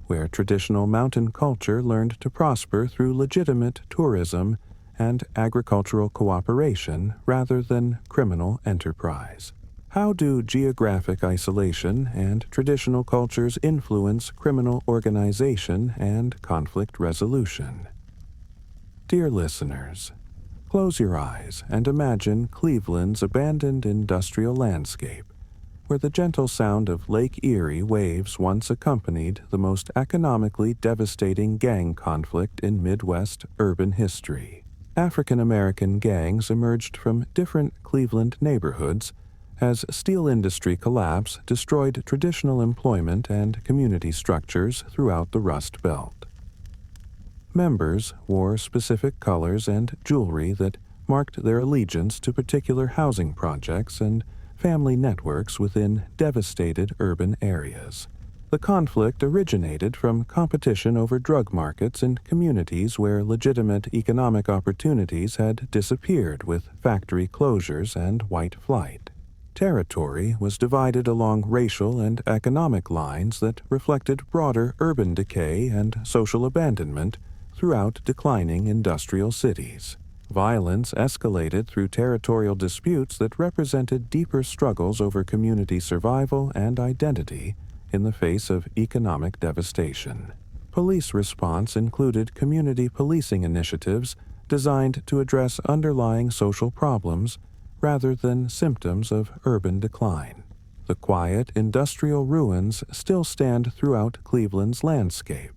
where traditional mountain culture learned to prosper through legitimate tourism and agricultural cooperation rather than criminal enterprise. How do geographic isolation and traditional cultures influence criminal organization and conflict resolution? Dear listeners, close your eyes and imagine Cleveland's abandoned industrial landscape, where the gentle sound of Lake Erie waves once accompanied the most economically devastating gang conflict in Midwest urban history. African American gangs emerged from different Cleveland neighborhoods as steel industry collapse destroyed traditional employment and community structures throughout the Rust Belt. Members wore specific colors and jewelry that marked their allegiance to particular housing projects and family networks within devastated urban areas. The conflict originated from competition over drug markets in communities where legitimate economic opportunities had disappeared with factory closures and white flight. Territory was divided along racial and economic lines that reflected broader urban decay and social abandonment throughout declining industrial cities. Violence escalated through territorial disputes that represented deeper struggles over community survival and identity in the face of economic devastation. Police response included community policing initiatives designed to address underlying social problems rather than symptoms of urban decline. The quiet industrial ruins still stand throughout Cleveland's landscape,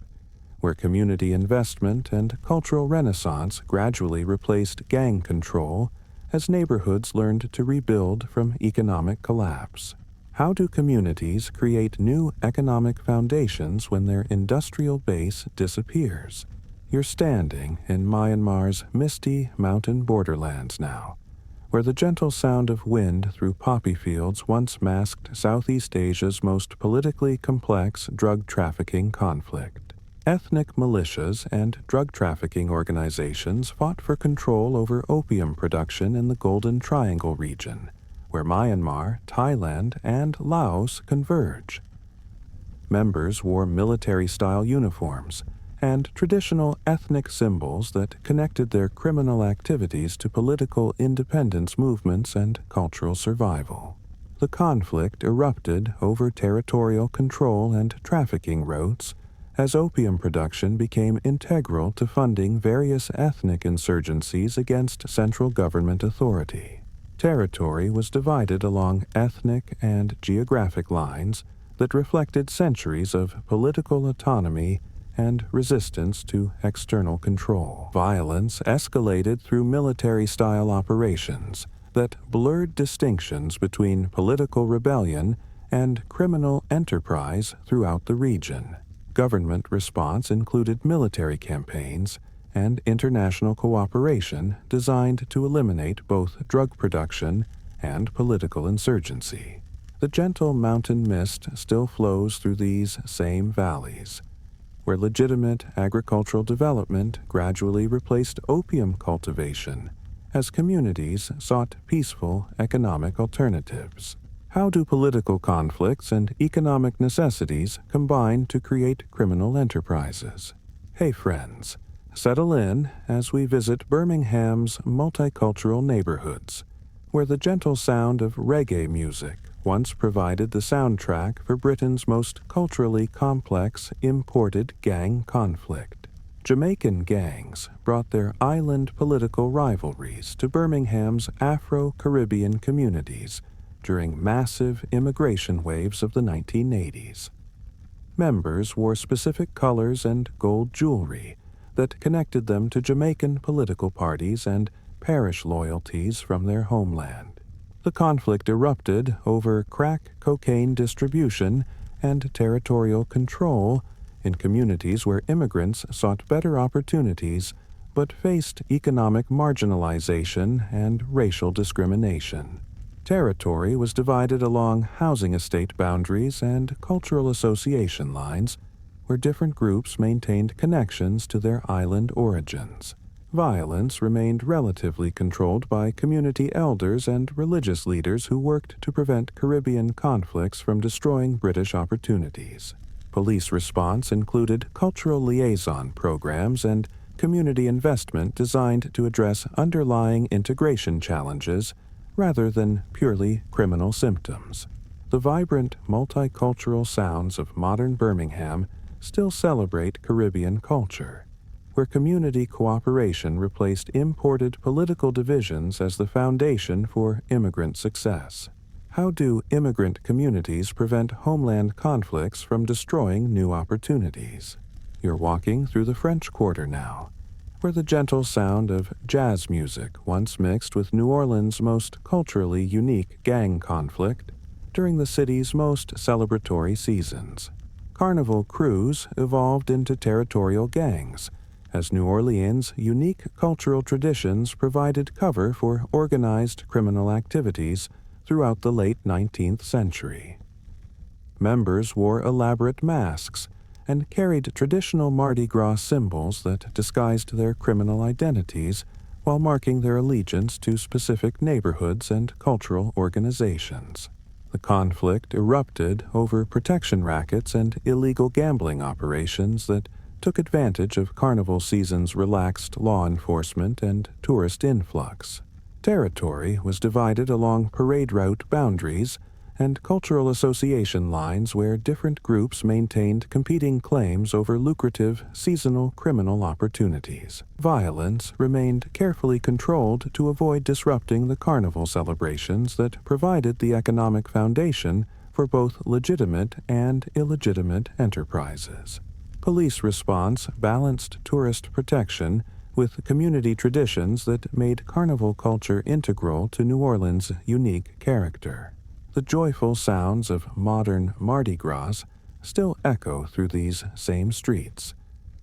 where community investment and cultural renaissance gradually replaced gang control as neighborhoods learned to rebuild from economic collapse. How do communities create new economic foundations when their industrial base disappears? You're standing in Myanmar's misty mountain borderlands now, where the gentle sound of wind through poppy fields once masked Southeast Asia's most politically complex drug trafficking conflict. Ethnic militias and drug trafficking organizations fought for control over opium production in the Golden Triangle region, where Myanmar, Thailand, and Laos converge. Members wore military-style uniforms and traditional ethnic symbols that connected their criminal activities to political independence movements and cultural survival. The conflict erupted over territorial control and trafficking routes as opium production became integral to funding various ethnic insurgencies against central government authority. Territory was divided along ethnic and geographic lines that reflected centuries of political autonomy and resistance to external control. Violence escalated through military-style operations that blurred distinctions between political rebellion and criminal enterprise throughout the region. Government response included military campaigns and international cooperation designed to eliminate both drug production and political insurgency. The gentle mountain mist still flows through these same valleys, where legitimate agricultural development gradually replaced opium cultivation as communities sought peaceful economic alternatives. How do political conflicts and economic necessities combine to create criminal enterprises? Hey friends, settle in as we visit Birmingham's multicultural neighborhoods, where the gentle sound of reggae music once provided the soundtrack for Britain's most culturally complex imported gang conflict. Jamaican gangs brought their island political rivalries to Birmingham's Afro-Caribbean communities during massive immigration waves of the 1980s. Members wore specific colors and gold jewelry that connected them to Jamaican political parties and parish loyalties from their homeland. The conflict erupted over crack cocaine distribution and territorial control in communities where immigrants sought better opportunities but faced economic marginalization and racial discrimination. Territory was divided along housing estate boundaries and cultural association lines, where different groups maintained connections to their island origins. Violence remained relatively controlled by community elders and religious leaders who worked to prevent Caribbean conflicts from destroying British opportunities. Police response included cultural liaison programs and community investment designed to address underlying integration challenges rather than purely criminal symptoms. The vibrant, multicultural sounds of modern Birmingham still celebrate Caribbean culture, where community cooperation replaced imported political divisions as the foundation for immigrant success. How do immigrant communities prevent homeland conflicts from destroying new opportunities? You're walking through the French Quarter now, where the gentle sound of jazz music once mixed with New Orleans' most culturally unique gang conflict during the city's most celebratory seasons. Carnival crews evolved into territorial gangs, as New Orleans' unique cultural traditions provided cover for organized criminal activities throughout the late 19th century. Members wore elaborate masks and carried traditional Mardi Gras symbols that disguised their criminal identities while marking their allegiance to specific neighborhoods and cultural organizations. The conflict erupted over protection rackets and illegal gambling operations that took advantage of carnival season's relaxed law enforcement and tourist influx. Territory was divided along parade route boundaries and cultural association lines where different groups maintained competing claims over lucrative seasonal criminal opportunities. Violence remained carefully controlled to avoid disrupting the carnival celebrations that provided the economic foundation for both legitimate and illegitimate enterprises. Police response balanced tourist protection with community traditions that made carnival culture integral to New Orleans' unique character. The joyful sounds of modern Mardi Gras still echo through these same streets,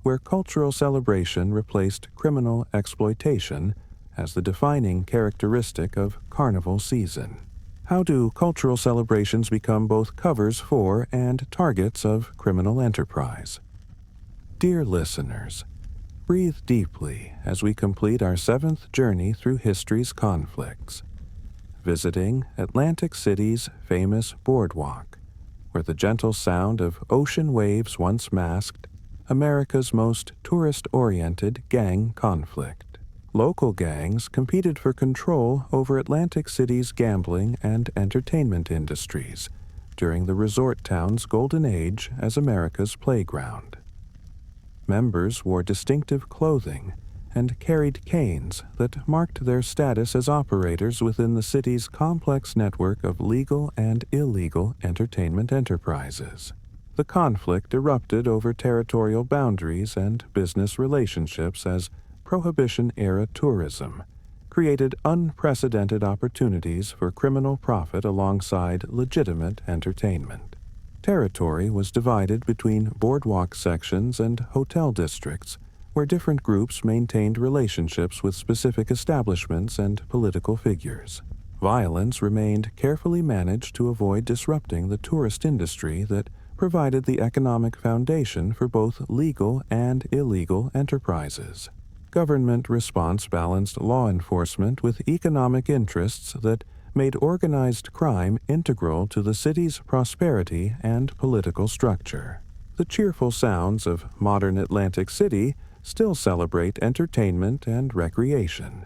where cultural celebration replaced criminal exploitation as the defining characteristic of carnival season. How do cultural celebrations become both covers for and targets of criminal enterprise? Dear listeners, breathe deeply as we complete our 7th journey through history's conflicts, visiting Atlantic City's famous boardwalk, where the gentle sound of ocean waves once masked America's most tourist-oriented gang conflict. Local gangs competed for control over Atlantic City's gambling and entertainment industries during the resort town's golden age as America's playground. Members wore distinctive clothing and carried canes that marked their status as operators within the city's complex network of legal and illegal entertainment enterprises. The conflict erupted over territorial boundaries and business relationships as Prohibition-era tourism created unprecedented opportunities for criminal profit alongside legitimate entertainment. Territory was divided between boardwalk sections and hotel districts, where different groups maintained relationships with specific establishments and political figures. Violence remained carefully managed to avoid disrupting the tourist industry that provided the economic foundation for both legal and illegal enterprises. Government response balanced law enforcement with economic interests that made organized crime integral to the city's prosperity and political structure. The cheerful sounds of modern Atlantic City still celebrate entertainment and recreation,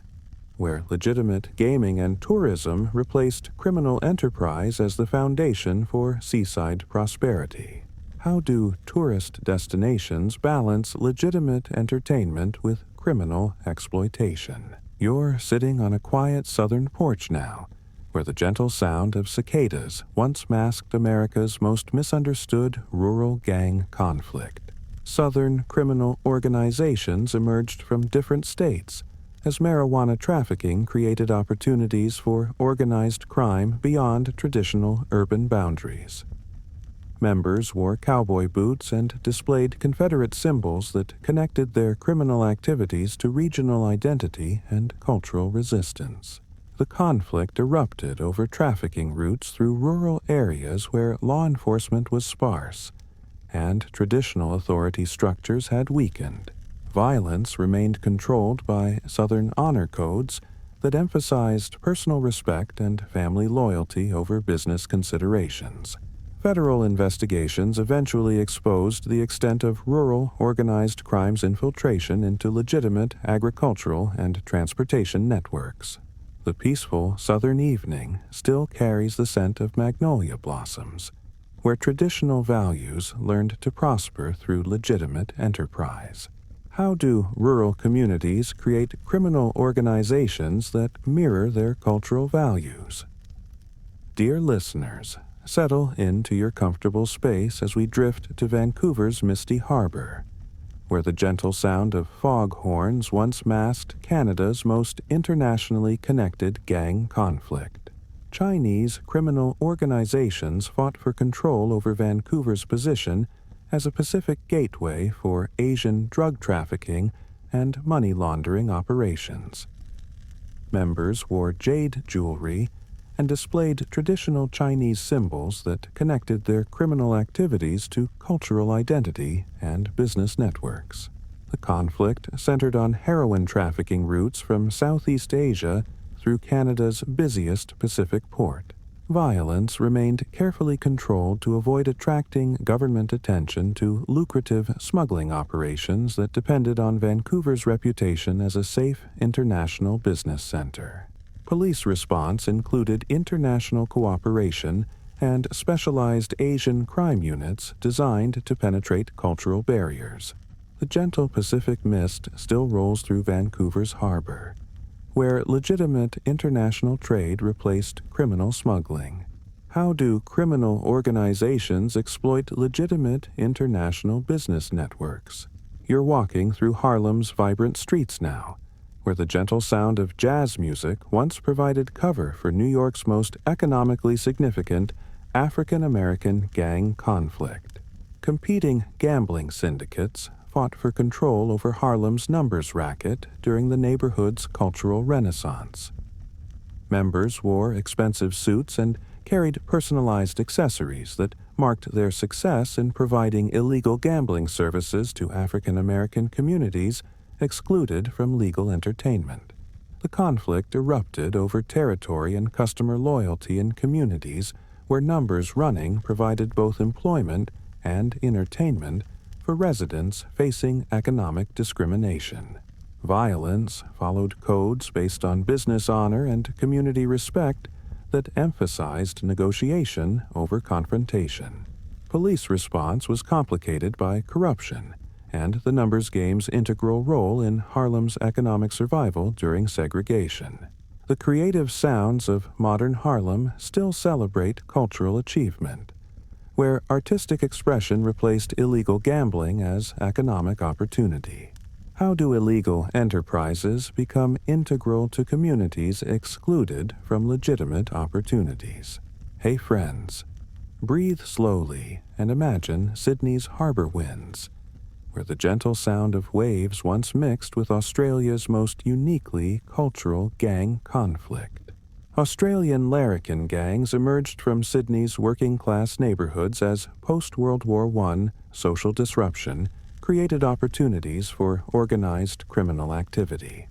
where legitimate gaming and tourism replaced criminal enterprise as the foundation for seaside prosperity. How do tourist destinations balance legitimate entertainment with criminal exploitation? You're sitting on a quiet southern porch now, where the gentle sound of cicadas once masked America's most misunderstood rural gang conflict. Southern criminal organizations emerged from different states as marijuana trafficking created opportunities for organized crime beyond traditional urban boundaries. Members wore cowboy boots and displayed Confederate symbols that connected their criminal activities to regional identity and cultural resistance. The conflict erupted over trafficking routes through rural areas where law enforcement was sparse, and traditional authority structures had weakened. Violence remained controlled by Southern honor codes that emphasized personal respect and family loyalty over business considerations. Federal investigations eventually exposed the extent of rural organized crime's infiltration into legitimate agricultural and transportation networks. The peaceful southern evening still carries the scent of magnolia blossoms, where traditional values learned to prosper through legitimate enterprise. How do rural communities create criminal organizations that mirror their cultural values? Dear listeners, settle into your comfortable space as we drift to Vancouver's Misty Harbor, where the gentle sound of foghorns once masked Canada's most internationally connected gang conflict. Chinese criminal organizations fought for control over Vancouver's position as a Pacific gateway for Asian drug trafficking and money laundering operations. Members wore jade jewelry and displayed traditional Chinese symbols that connected their criminal activities to cultural identity and business networks. The conflict centered on heroin trafficking routes from Southeast Asia through Canada's busiest Pacific port. Violence remained carefully controlled to avoid attracting government attention to lucrative smuggling operations that depended on Vancouver's reputation as a safe international business center. Police response included international cooperation and specialized Asian crime units designed to penetrate cultural barriers. The gentle Pacific mist still rolls through Vancouver's harbor, where legitimate international trade replaced criminal smuggling. How do criminal organizations exploit legitimate international business networks? You're walking through Harlem's vibrant streets now, where the gentle sound of jazz music once provided cover for New York's most economically significant African-American gang conflict. Competing gambling syndicates fought for control over Harlem's numbers racket during the neighborhood's cultural renaissance. Members wore expensive suits and carried personalized accessories that marked their success in providing illegal gambling services to African-American communities excluded from legal entertainment. The conflict erupted over territory and customer loyalty in communities where numbers running provided both employment and entertainment for residents facing economic discrimination. Violence followed codes based on business honor and community respect that emphasized negotiation over confrontation. Police response was complicated by corruption and the numbers game's integral role in Harlem's economic survival during segregation. The creative sounds of modern Harlem still celebrate cultural achievement, where artistic expression replaced illegal gambling as economic opportunity. How do illegal enterprises become integral to communities excluded from legitimate opportunities? Hey friends, breathe slowly and imagine Sydney's harbor winds, where the gentle sound of waves once mixed with Australia's most uniquely cultural gang conflict. Australian larrikin gangs emerged from Sydney's working-class neighborhoods as post-World War I social disruption created opportunities for organized criminal activity.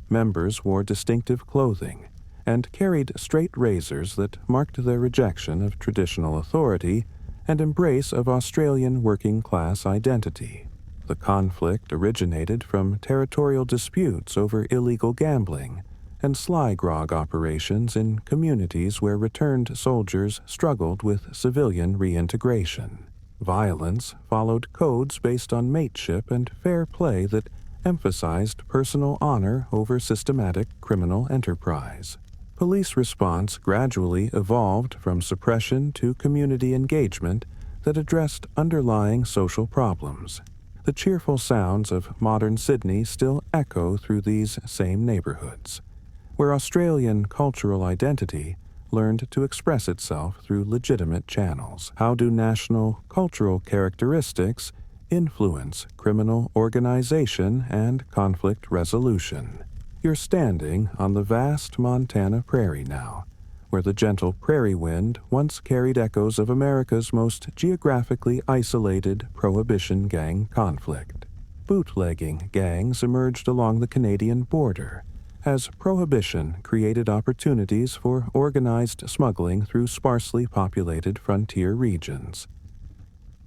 Members wore distinctive clothing and carried straight razors that marked their rejection of traditional authority and embrace of Australian working-class identity. The conflict originated from territorial disputes over illegal gambling and sly grog operations in communities where returned soldiers struggled with civilian reintegration. Violence followed codes based on mateship and fair play that emphasized personal honor over systematic criminal enterprise. Police response gradually evolved from suppression to community engagement that addressed underlying social problems. The cheerful sounds of modern Sydney still echo through these same neighborhoods, where Australian cultural identity learned to express itself through legitimate channels. How do national cultural characteristics influence criminal organization and conflict resolution? You're standing on the vast Montana prairie now, where the gentle prairie wind once carried echoes of America's most geographically isolated prohibition gang conflict. Bootlegging gangs emerged along the Canadian border, as prohibition created opportunities for organized smuggling through sparsely populated frontier regions.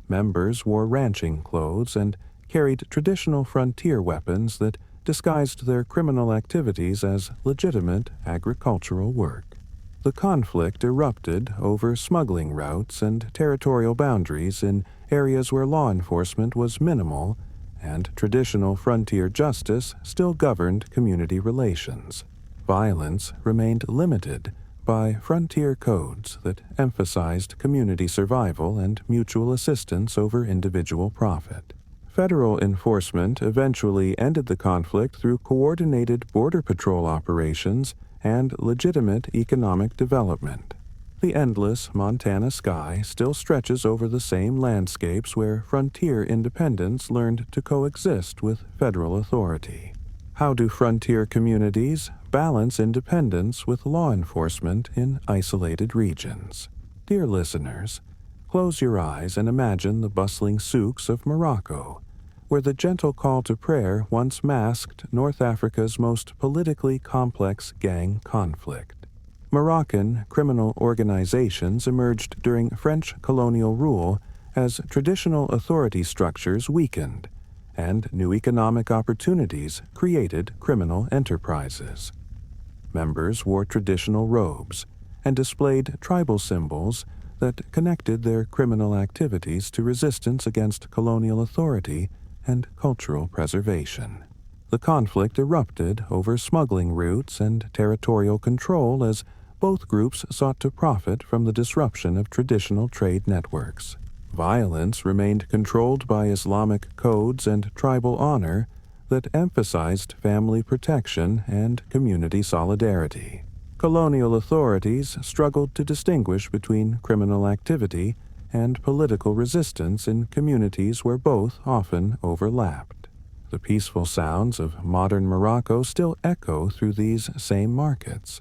Members wore ranching clothes and carried traditional frontier weapons that disguised their criminal activities as legitimate agricultural work. The conflict erupted over smuggling routes and territorial boundaries in areas where law enforcement was minimal and traditional frontier justice still governed community relations. Violence remained limited by frontier codes that emphasized community survival and mutual assistance over individual profit. Federal enforcement eventually ended the conflict through coordinated border patrol operations and legitimate economic development. The endless Montana sky still stretches over the same landscapes where frontier independents learned to coexist with federal authority. How do frontier communities balance independence with law enforcement in isolated regions? Dear listeners, close your eyes and imagine the bustling souks of Morocco, where the gentle call to prayer once masked North Africa's most politically complex gang conflict. Moroccan criminal organizations emerged during French colonial rule as traditional authority structures weakened, and new economic opportunities created criminal enterprises. Members wore traditional robes and displayed tribal symbols that connected their criminal activities to resistance against colonial authority and cultural preservation. The conflict erupted over smuggling routes and territorial control as both groups sought to profit from the disruption of traditional trade networks. Violence remained controlled by Islamic codes and tribal honor that emphasized family protection and community solidarity. Colonial authorities struggled to distinguish between criminal activity and political resistance in communities where both often overlapped. The peaceful sounds of modern Morocco still echo through these same markets,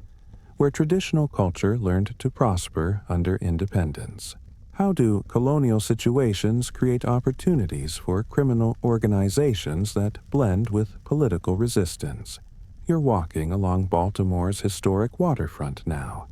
where traditional culture learned to prosper under independence. How do colonial situations create opportunities for criminal organizations that blend with political resistance? You're walking along Baltimore's historic waterfront now,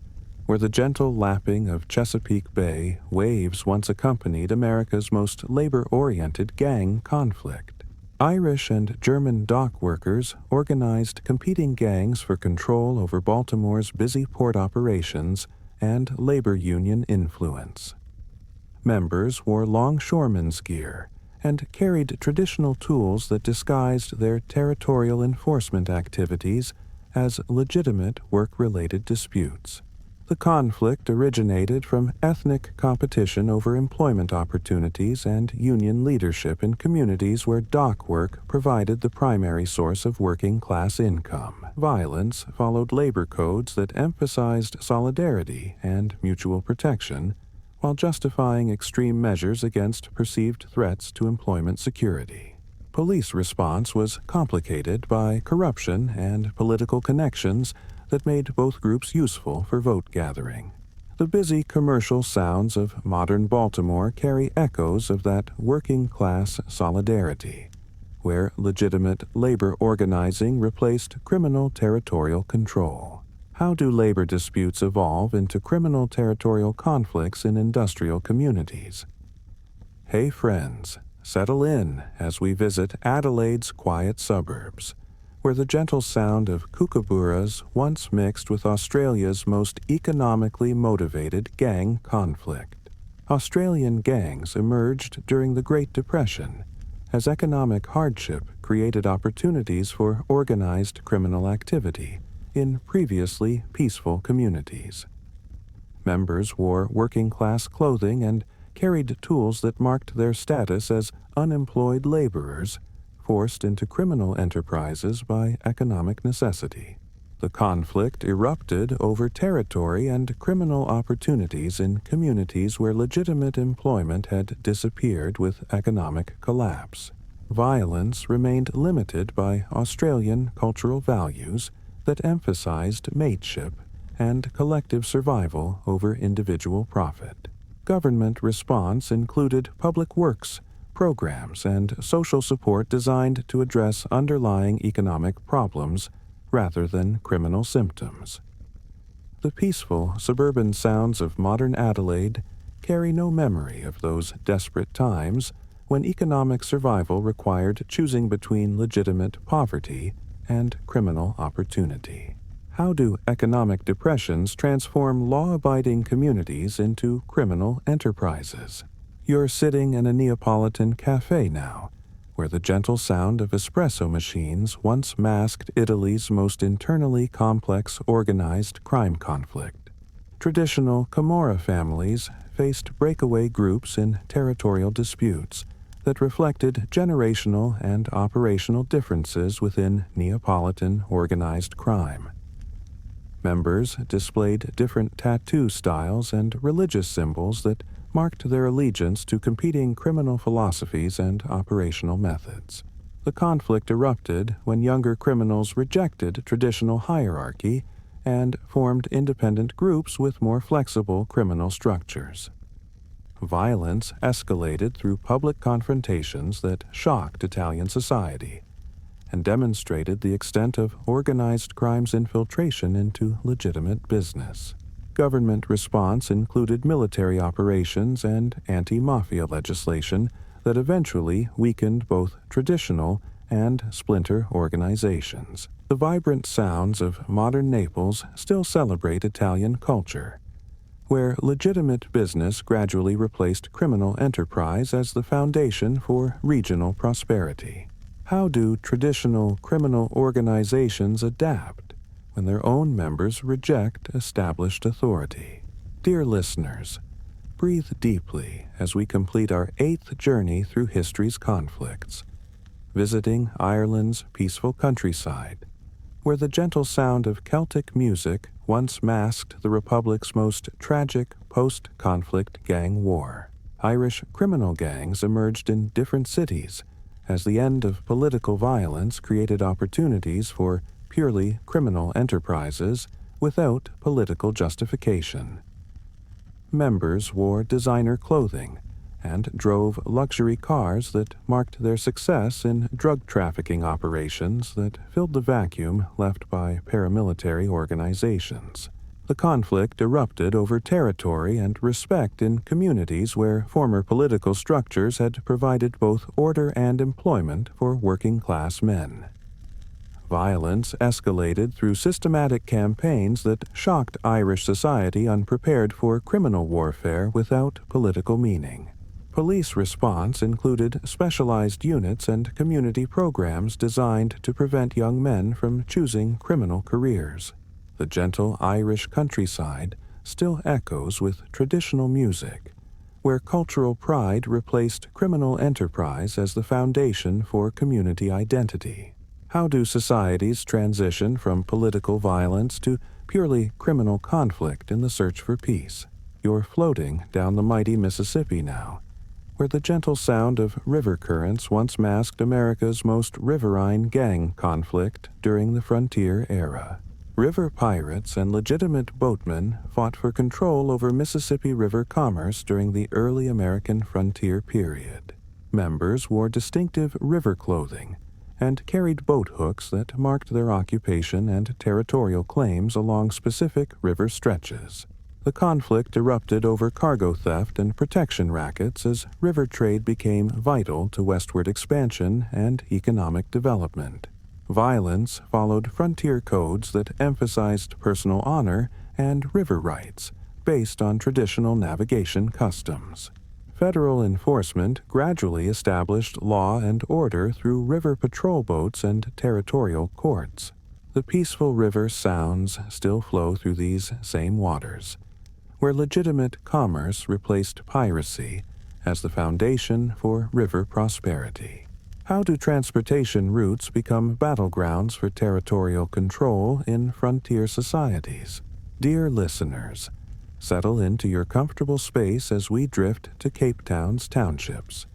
where the gentle lapping of Chesapeake Bay waves once accompanied America's most labor-oriented gang conflict. Irish and German dock workers organized competing gangs for control over Baltimore's busy port operations and labor union influence. Members wore longshoremen's gear and carried traditional tools that disguised their territorial enforcement activities as legitimate work-related disputes. The conflict originated from ethnic competition over employment opportunities and union leadership in communities where dock work provided the primary source of working-class income. Violence followed labor codes that emphasized solidarity and mutual protection, while justifying extreme measures against perceived threats to employment security. Police response was complicated by corruption and political connections that made both groups useful for vote gathering. The busy commercial sounds of modern Baltimore carry echoes of that working-class solidarity, where legitimate labor organizing replaced criminal territorial control. How do labor disputes evolve into criminal territorial conflicts in industrial communities? Hey friends, settle in as we visit Adelaide's quiet suburbs, where the gentle sound of kookaburras once mixed with Australia's most economically motivated gang conflict. Australian gangs emerged during the Great Depression, as economic hardship created opportunities for organized criminal activity in previously peaceful communities. Members wore working-class clothing and carried tools that marked their status as unemployed laborers forced into criminal enterprises by economic necessity. The conflict erupted over territory and criminal opportunities in communities where legitimate employment had disappeared with economic collapse. Violence remained limited by Australian cultural values that emphasized mateship and collective survival over individual profit. Government response included public works programs and social support designed to address underlying economic problems rather than criminal symptoms. The peaceful suburban sounds of modern Adelaide carry no memory of those desperate times when economic survival required choosing between legitimate poverty and criminal opportunity. How do economic depressions transform law-abiding communities into criminal enterprises? You're sitting in a Neapolitan cafe now, where the gentle sound of espresso machines once masked Italy's most internally complex organized crime conflict. Traditional Camorra families faced breakaway groups in territorial disputes that reflected generational and operational differences within Neapolitan organized crime. Members displayed different tattoo styles and religious symbols that marked their allegiance to competing criminal philosophies and operational methods. The conflict erupted when younger criminals rejected traditional hierarchy and formed independent groups with more flexible criminal structures. Violence escalated through public confrontations that shocked Italian society and demonstrated the extent of organized crime's infiltration into legitimate business. Government response included military operations and anti-mafia legislation that eventually weakened both traditional and splinter organizations. The vibrant sounds of modern Naples still celebrate Italian culture, where legitimate business gradually replaced criminal enterprise as the foundation for regional prosperity. How do traditional criminal organizations adapt when their own members reject established authority? Dear listeners, breathe deeply as we complete our 8th journey through history's conflicts, visiting Ireland's peaceful countryside, where the gentle sound of Celtic music once masked the Republic's most tragic post-conflict gang war. Irish criminal gangs emerged in different cities as the end of political violence created opportunities for purely criminal enterprises without political justification. Members wore designer clothing and drove luxury cars that marked their success in drug trafficking operations that filled the vacuum left by paramilitary organizations. The conflict erupted over territory and respect in communities where former political structures had provided both order and employment for working-class men. Violence escalated through systematic campaigns that shocked Irish society unprepared for criminal warfare without political meaning. Police response included specialized units and community programs designed to prevent young men from choosing criminal careers. The gentle Irish countryside still echoes with traditional music, where cultural pride replaced criminal enterprise as the foundation for community identity. How do societies transition from political violence to purely criminal conflict in the search for peace? You're floating down the mighty Mississippi now, where the gentle sound of river currents once masked America's most riverine gang conflict during the frontier era. River pirates and legitimate boatmen fought for control over Mississippi River commerce during the early American frontier period. Members wore distinctive river clothing and carried boat hooks that marked their occupation and territorial claims along specific river stretches. The conflict erupted over cargo theft and protection rackets as river trade became vital to westward expansion and economic development. Violence followed frontier codes that emphasized personal honor and river rights based on traditional navigation customs. Federal enforcement gradually established law and order through river patrol boats and territorial courts. The peaceful river sounds still flow through these same waters, where legitimate commerce replaced piracy as the foundation for river prosperity. How do transportation routes become battlegrounds for territorial control in frontier societies? Dear listeners, settle into your comfortable space as we drift to Cape Town's townships,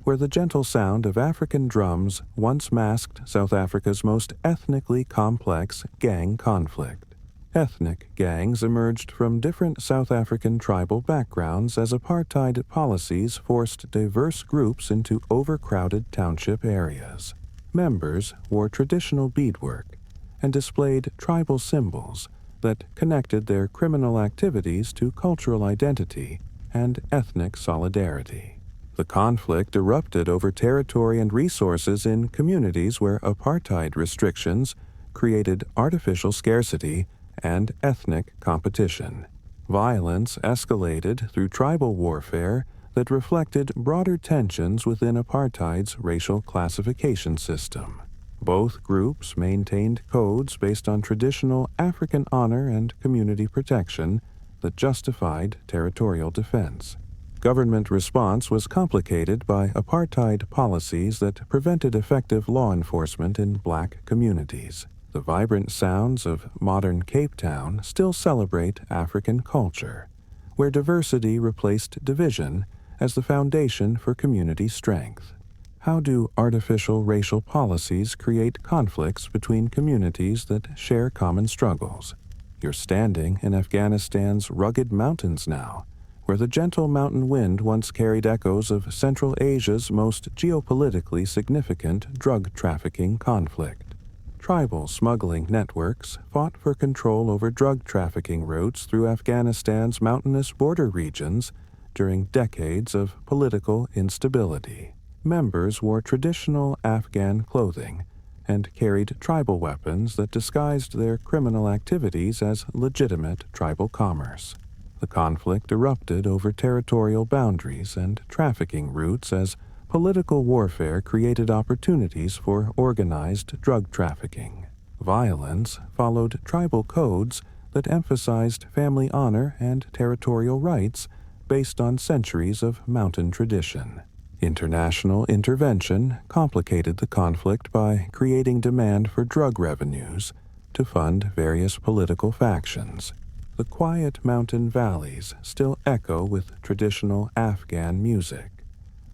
where the gentle sound of African drums once masked South Africa's most ethnically complex gang conflict. Ethnic gangs emerged from different South African tribal backgrounds as apartheid policies forced diverse groups into overcrowded township areas. Members wore traditional beadwork and displayed tribal symbols that connected their criminal activities to cultural identity and ethnic solidarity. The conflict erupted over territory and resources in communities where apartheid restrictions created artificial scarcity and ethnic competition. Violence escalated through tribal warfare that reflected broader tensions within apartheid's racial classification system. Both groups maintained codes based on traditional African honor and community protection that justified territorial defense. Government response was complicated by apartheid policies that prevented effective law enforcement in black communities. The vibrant sounds of modern Cape Town still celebrate African culture, where diversity replaced division as the foundation for community strength. How do artificial racial policies create conflicts between communities that share common struggles? You're standing in Afghanistan's rugged mountains now, where the gentle mountain wind once carried echoes of Central Asia's most geopolitically significant drug trafficking conflict. Tribal smuggling networks fought for control over drug trafficking routes through Afghanistan's mountainous border regions during decades of political instability. Members wore traditional Afghan clothing and carried tribal weapons that disguised their criminal activities as legitimate tribal commerce. The conflict erupted over territorial boundaries and trafficking routes as political warfare created opportunities for organized drug trafficking. Violence followed tribal codes that emphasized family honor and territorial rights based on centuries of mountain tradition. International intervention complicated the conflict by creating demand for drug revenues to fund various political factions. The quiet mountain valleys still echo with traditional Afghan music,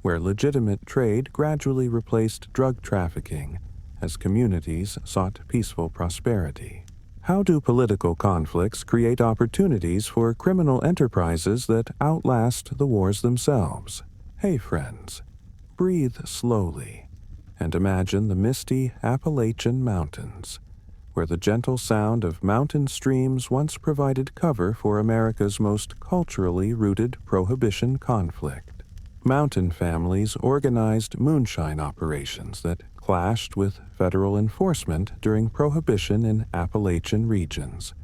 where legitimate trade gradually replaced drug trafficking as communities sought peaceful prosperity. How do political conflicts create opportunities for criminal enterprises that outlast the wars themselves? Hey friends, breathe slowly and imagine the misty Appalachian Mountains, where the gentle sound of mountain streams once provided cover for America's most culturally rooted prohibition conflict. Mountain families organized moonshine operations that clashed with federal enforcement during Prohibition in Appalachian regions,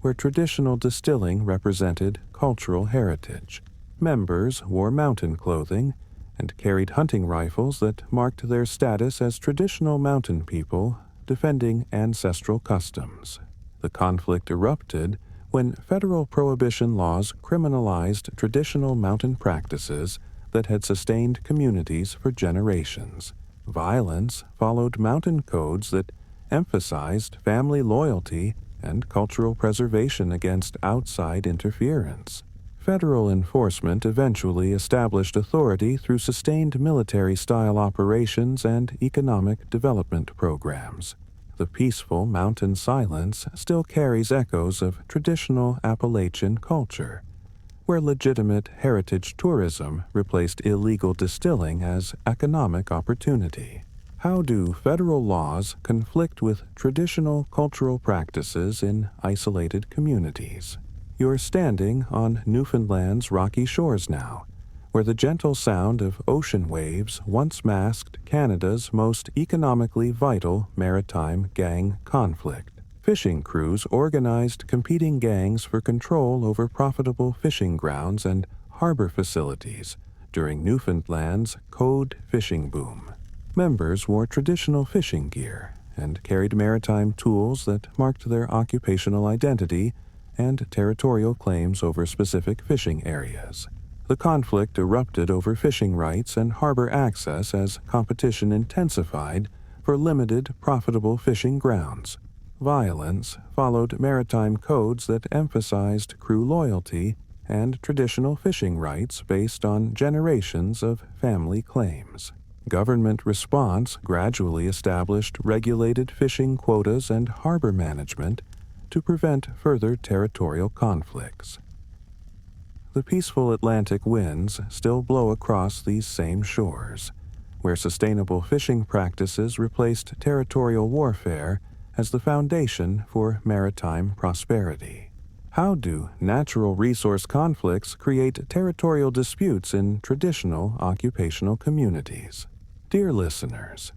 where traditional distilling represented cultural heritage. Members wore mountain clothing and carried hunting rifles that marked their status as traditional mountain people defending ancestral customs. The conflict erupted when federal prohibition laws criminalized traditional mountain practices that had sustained communities for generations. Violence followed mountain codes that emphasized family loyalty and cultural preservation against outside interference. Federal enforcement eventually established authority through sustained military-style operations and economic development programs. The peaceful mountain silence still carries echoes of traditional Appalachian culture, where legitimate heritage tourism replaced illegal distilling as economic opportunity. How do federal laws conflict with traditional cultural practices in isolated communities? You're standing on Newfoundland's rocky shores now, where the gentle sound of ocean waves once masked Canada's most economically vital maritime gang conflict. Fishing crews organized competing gangs for control over profitable fishing grounds and harbor facilities during Newfoundland's code fishing boom. Members wore traditional fishing gear and carried maritime tools that marked their occupational identity and territorial claims over specific fishing areas. The conflict erupted over fishing rights and harbor access as competition intensified for limited, profitable fishing grounds. Violence followed maritime codes that emphasized crew loyalty and traditional fishing rights based on generations of family claims. Government response gradually established regulated fishing quotas and harbor management to prevent further territorial conflicts. The peaceful Atlantic winds still blow across these same shores, where sustainable fishing practices replaced territorial warfare as the foundation for maritime prosperity. How do natural resource conflicts create territorial disputes in traditional occupational communities? Dear listeners,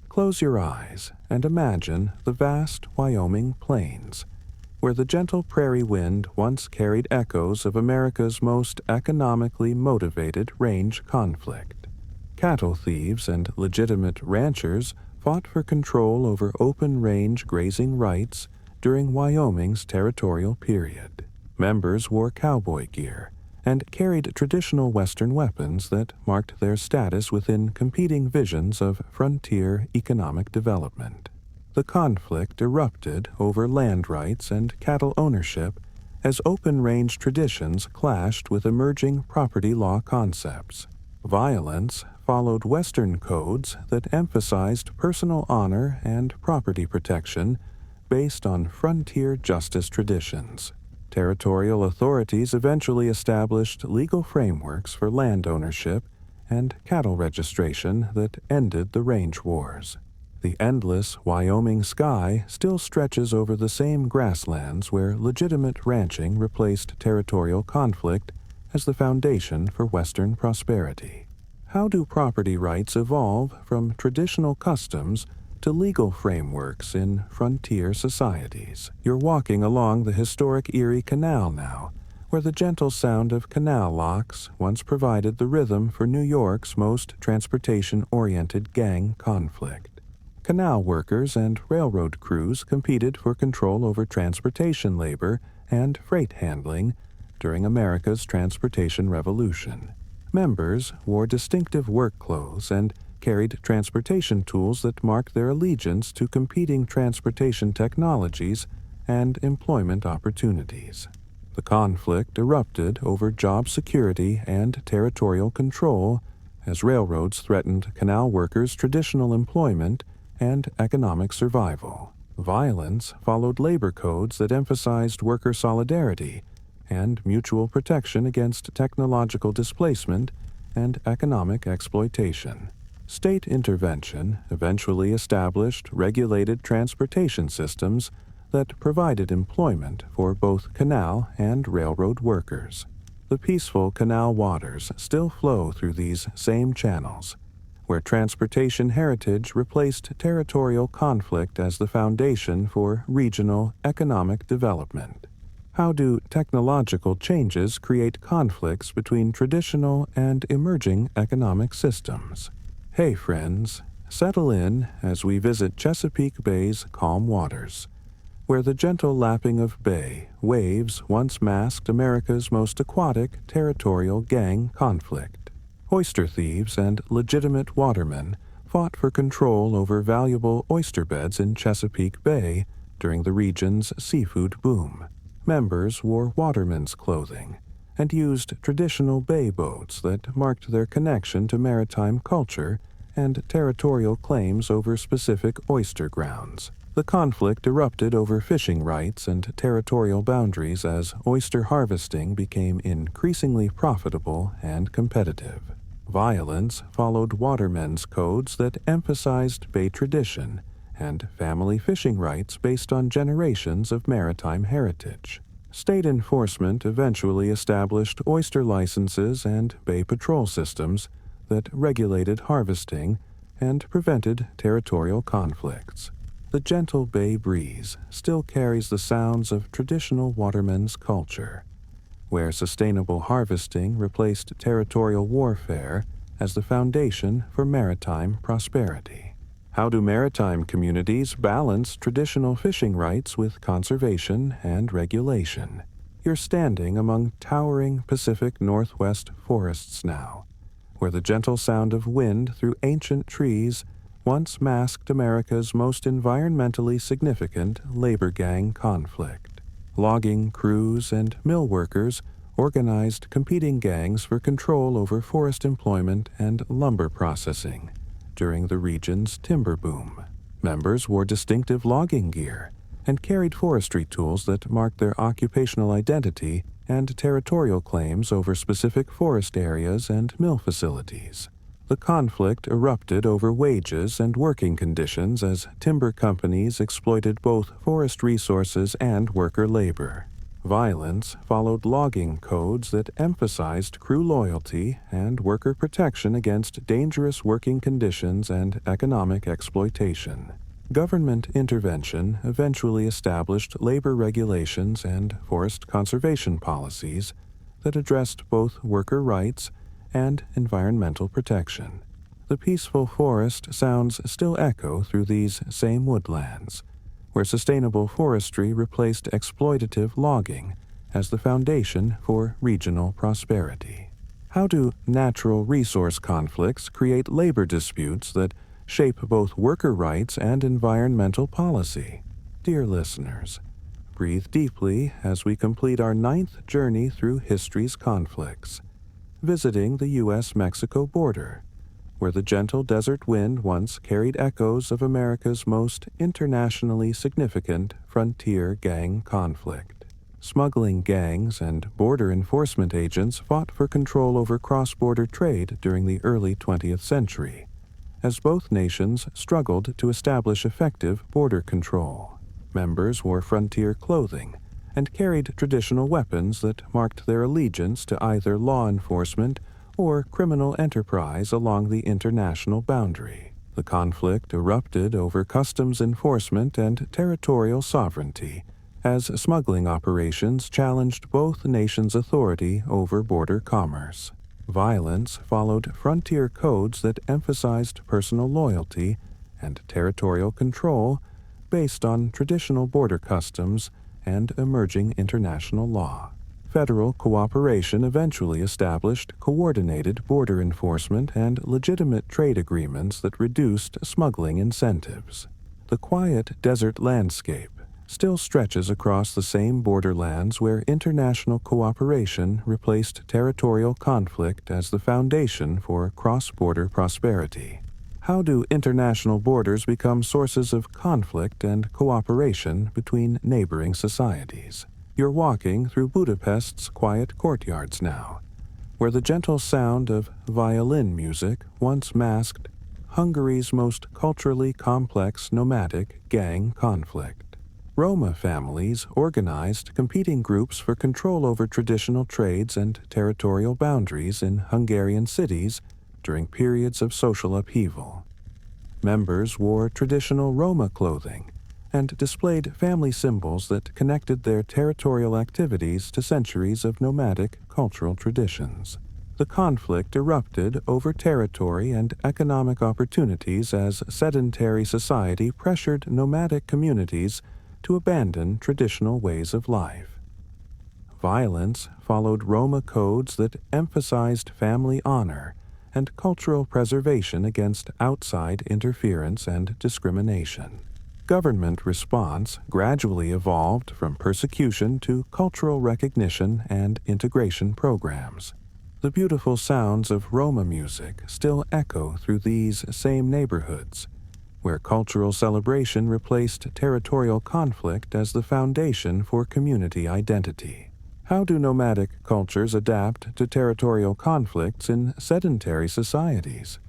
close your eyes and imagine the vast Wyoming plains, where the gentle prairie wind once carried echoes of America's most economically motivated range conflict. Cattle thieves and legitimate ranchers fought for control over open-range grazing rights during Wyoming's territorial period. Members wore cowboy gear and carried traditional Western weapons that marked their status within competing visions of frontier economic development. The conflict erupted over land rights and cattle ownership as open-range traditions clashed with emerging property law concepts. Violence followed Western codes that emphasized personal honor and property protection based on frontier justice traditions. Territorial authorities eventually established legal frameworks for land ownership and cattle registration that ended the range wars. The endless Wyoming sky still stretches over the same grasslands where legitimate ranching replaced territorial conflict as the foundation for Western prosperity. How do property rights evolve from traditional customs to legal frameworks in frontier societies? You're walking along the historic Erie Canal now, where the gentle sound of canal locks once provided the rhythm for New York's most transportation-oriented gang conflict. Canal workers and railroad crews competed for control over transportation labor and freight handling during America's transportation revolution. Members wore distinctive work clothes and carried transportation tools that marked their allegiance to competing transportation technologies and employment opportunities. The conflict erupted over job security and territorial control as railroads threatened canal workers' traditional employment and economic survival. Violence followed labor codes that emphasized worker solidarity and mutual protection against technological displacement and economic exploitation. State intervention eventually established regulated transportation systems that provided employment for both canal and railroad workers. The peaceful canal waters still flow through these same channels, where transportation heritage replaced territorial conflict as the foundation for regional economic development. How do technological changes create conflicts between traditional and emerging economic systems? Hey friends, settle in as we visit Chesapeake Bay's calm waters, where the gentle lapping of bay waves once masked America's most aquatic territorial gang conflict. Oyster thieves and legitimate watermen fought for control over valuable oyster beds in Chesapeake Bay during the region's seafood boom. Members wore watermen's clothing and used traditional bay boats that marked their connection to maritime culture and territorial claims over specific oyster grounds. The conflict erupted over fishing rights and territorial boundaries as oyster harvesting became increasingly profitable and competitive. Violence followed watermen's codes that emphasized bay tradition and family fishing rights based on generations of maritime heritage. State enforcement eventually established oyster licenses and bay patrol systems that regulated harvesting and prevented territorial conflicts. The gentle bay breeze still carries the sounds of traditional watermen's culture, where sustainable harvesting replaced territorial warfare as the foundation for maritime prosperity. How do maritime communities balance traditional fishing rights with conservation and regulation? You're standing among towering Pacific Northwest forests now, where the gentle sound of wind through ancient trees once masked America's most environmentally significant labor gang conflict. Logging crews and mill workers organized competing gangs for control over forest employment and lumber processing during the region's timber boom. Members wore distinctive logging gear and carried forestry tools that marked their occupational identity and territorial claims over specific forest areas and mill facilities. The conflict erupted over wages and working conditions as timber companies exploited both forest resources and worker labor. Violence followed logging codes that emphasized crew loyalty and worker protection against dangerous working conditions and economic exploitation. Government intervention eventually established labor regulations and forest conservation policies that addressed both worker rights and environmental protection. The peaceful forest sounds still echo through these same woodlands, where sustainable forestry replaced exploitative logging as the foundation for regional prosperity. How do natural resource conflicts create labor disputes that shape both worker rights and environmental policy? Dear listeners, breathe deeply as we complete our 9th journey through history's conflicts, visiting the U.S.-Mexico border, where the gentle desert wind once carried echoes of America's most internationally significant frontier gang conflict. Smuggling gangs and border enforcement agents fought for control over cross-border trade during the early 20th century, as both nations struggled to establish effective border control. Members wore frontier clothing and carried traditional weapons that marked their allegiance to either law enforcement or criminal enterprise along the international boundary. The conflict erupted over customs enforcement and territorial sovereignty, as smuggling operations challenged both nations' authority over border commerce. Violence followed frontier codes that emphasized personal loyalty and territorial control based on traditional border customs and emerging international law. Federal cooperation eventually established coordinated border enforcement and legitimate trade agreements that reduced smuggling incentives. The quiet desert landscape still stretches across the same borderlands where international cooperation replaced territorial conflict as the foundation for cross-border prosperity. How do international borders become sources of conflict and cooperation between neighboring societies? You're walking through Budapest's quiet courtyards now, where the gentle sound of violin music once masked Hungary's most culturally complex nomadic gang conflict. Roma families organized competing groups for control over traditional trades and territorial boundaries in Hungarian cities during periods of social upheaval. Members wore traditional Roma clothing and displayed family symbols that connected their territorial activities to centuries of nomadic cultural traditions. The conflict erupted over territory and economic opportunities as sedentary society pressured nomadic communities to abandon traditional ways of life. Violence followed Roma codes that emphasized family honor and cultural preservation against outside interference and discrimination. Government response gradually evolved from persecution to cultural recognition and integration programs. The beautiful sounds of Roma music still echo through these same neighborhoods, where cultural celebration replaced territorial conflict as the foundation for community identity. How do nomadic cultures adapt to territorial conflicts in sedentary societies?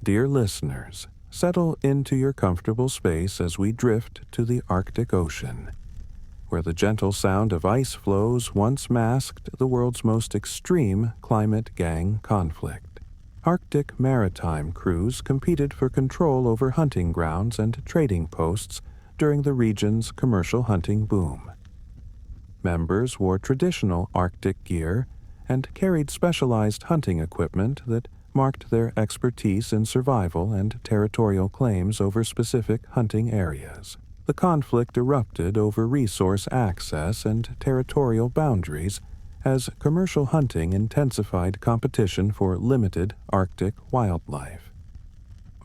Dear listeners, settle into your comfortable space as we drift to the Arctic Ocean, where the gentle sound of ice floes once masked the world's most extreme climate gang conflict. Arctic maritime crews competed for control over hunting grounds and trading posts during the region's commercial hunting boom. Members wore traditional Arctic gear and carried specialized hunting equipment that marked their expertise in survival and territorial claims over specific hunting areas. The conflict erupted over resource access and territorial boundaries as commercial hunting intensified competition for limited Arctic wildlife.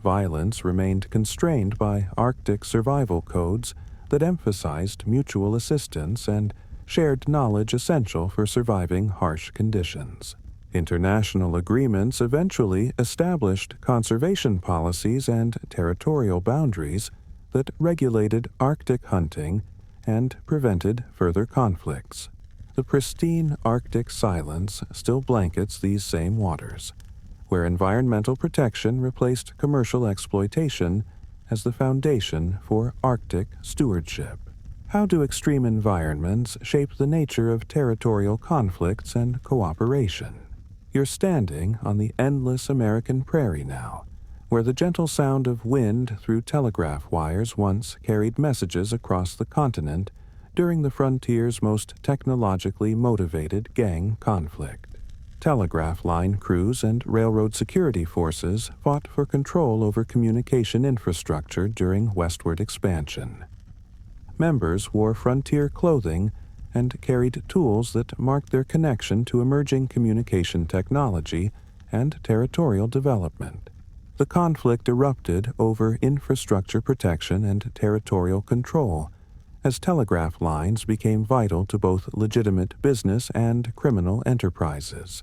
Violence remained constrained by Arctic survival codes that emphasized mutual assistance and shared knowledge essential for surviving harsh conditions. International agreements eventually established conservation policies and territorial boundaries that regulated Arctic hunting and prevented further conflicts. The pristine Arctic silence still blankets these same waters, where environmental protection replaced commercial exploitation as the foundation for Arctic stewardship. How do extreme environments shape the nature of territorial conflicts and cooperation? You're standing on the endless American prairie now, where the gentle sound of wind through telegraph wires once carried messages across the continent during the frontier's most technologically motivated gang conflict. Telegraph line crews and railroad security forces fought for control over communication infrastructure during westward expansion. Members wore frontier clothing and carried tools that marked their connection to emerging communication technology and territorial development. The conflict erupted over infrastructure protection and territorial control, as telegraph lines became vital to both legitimate business and criminal enterprises.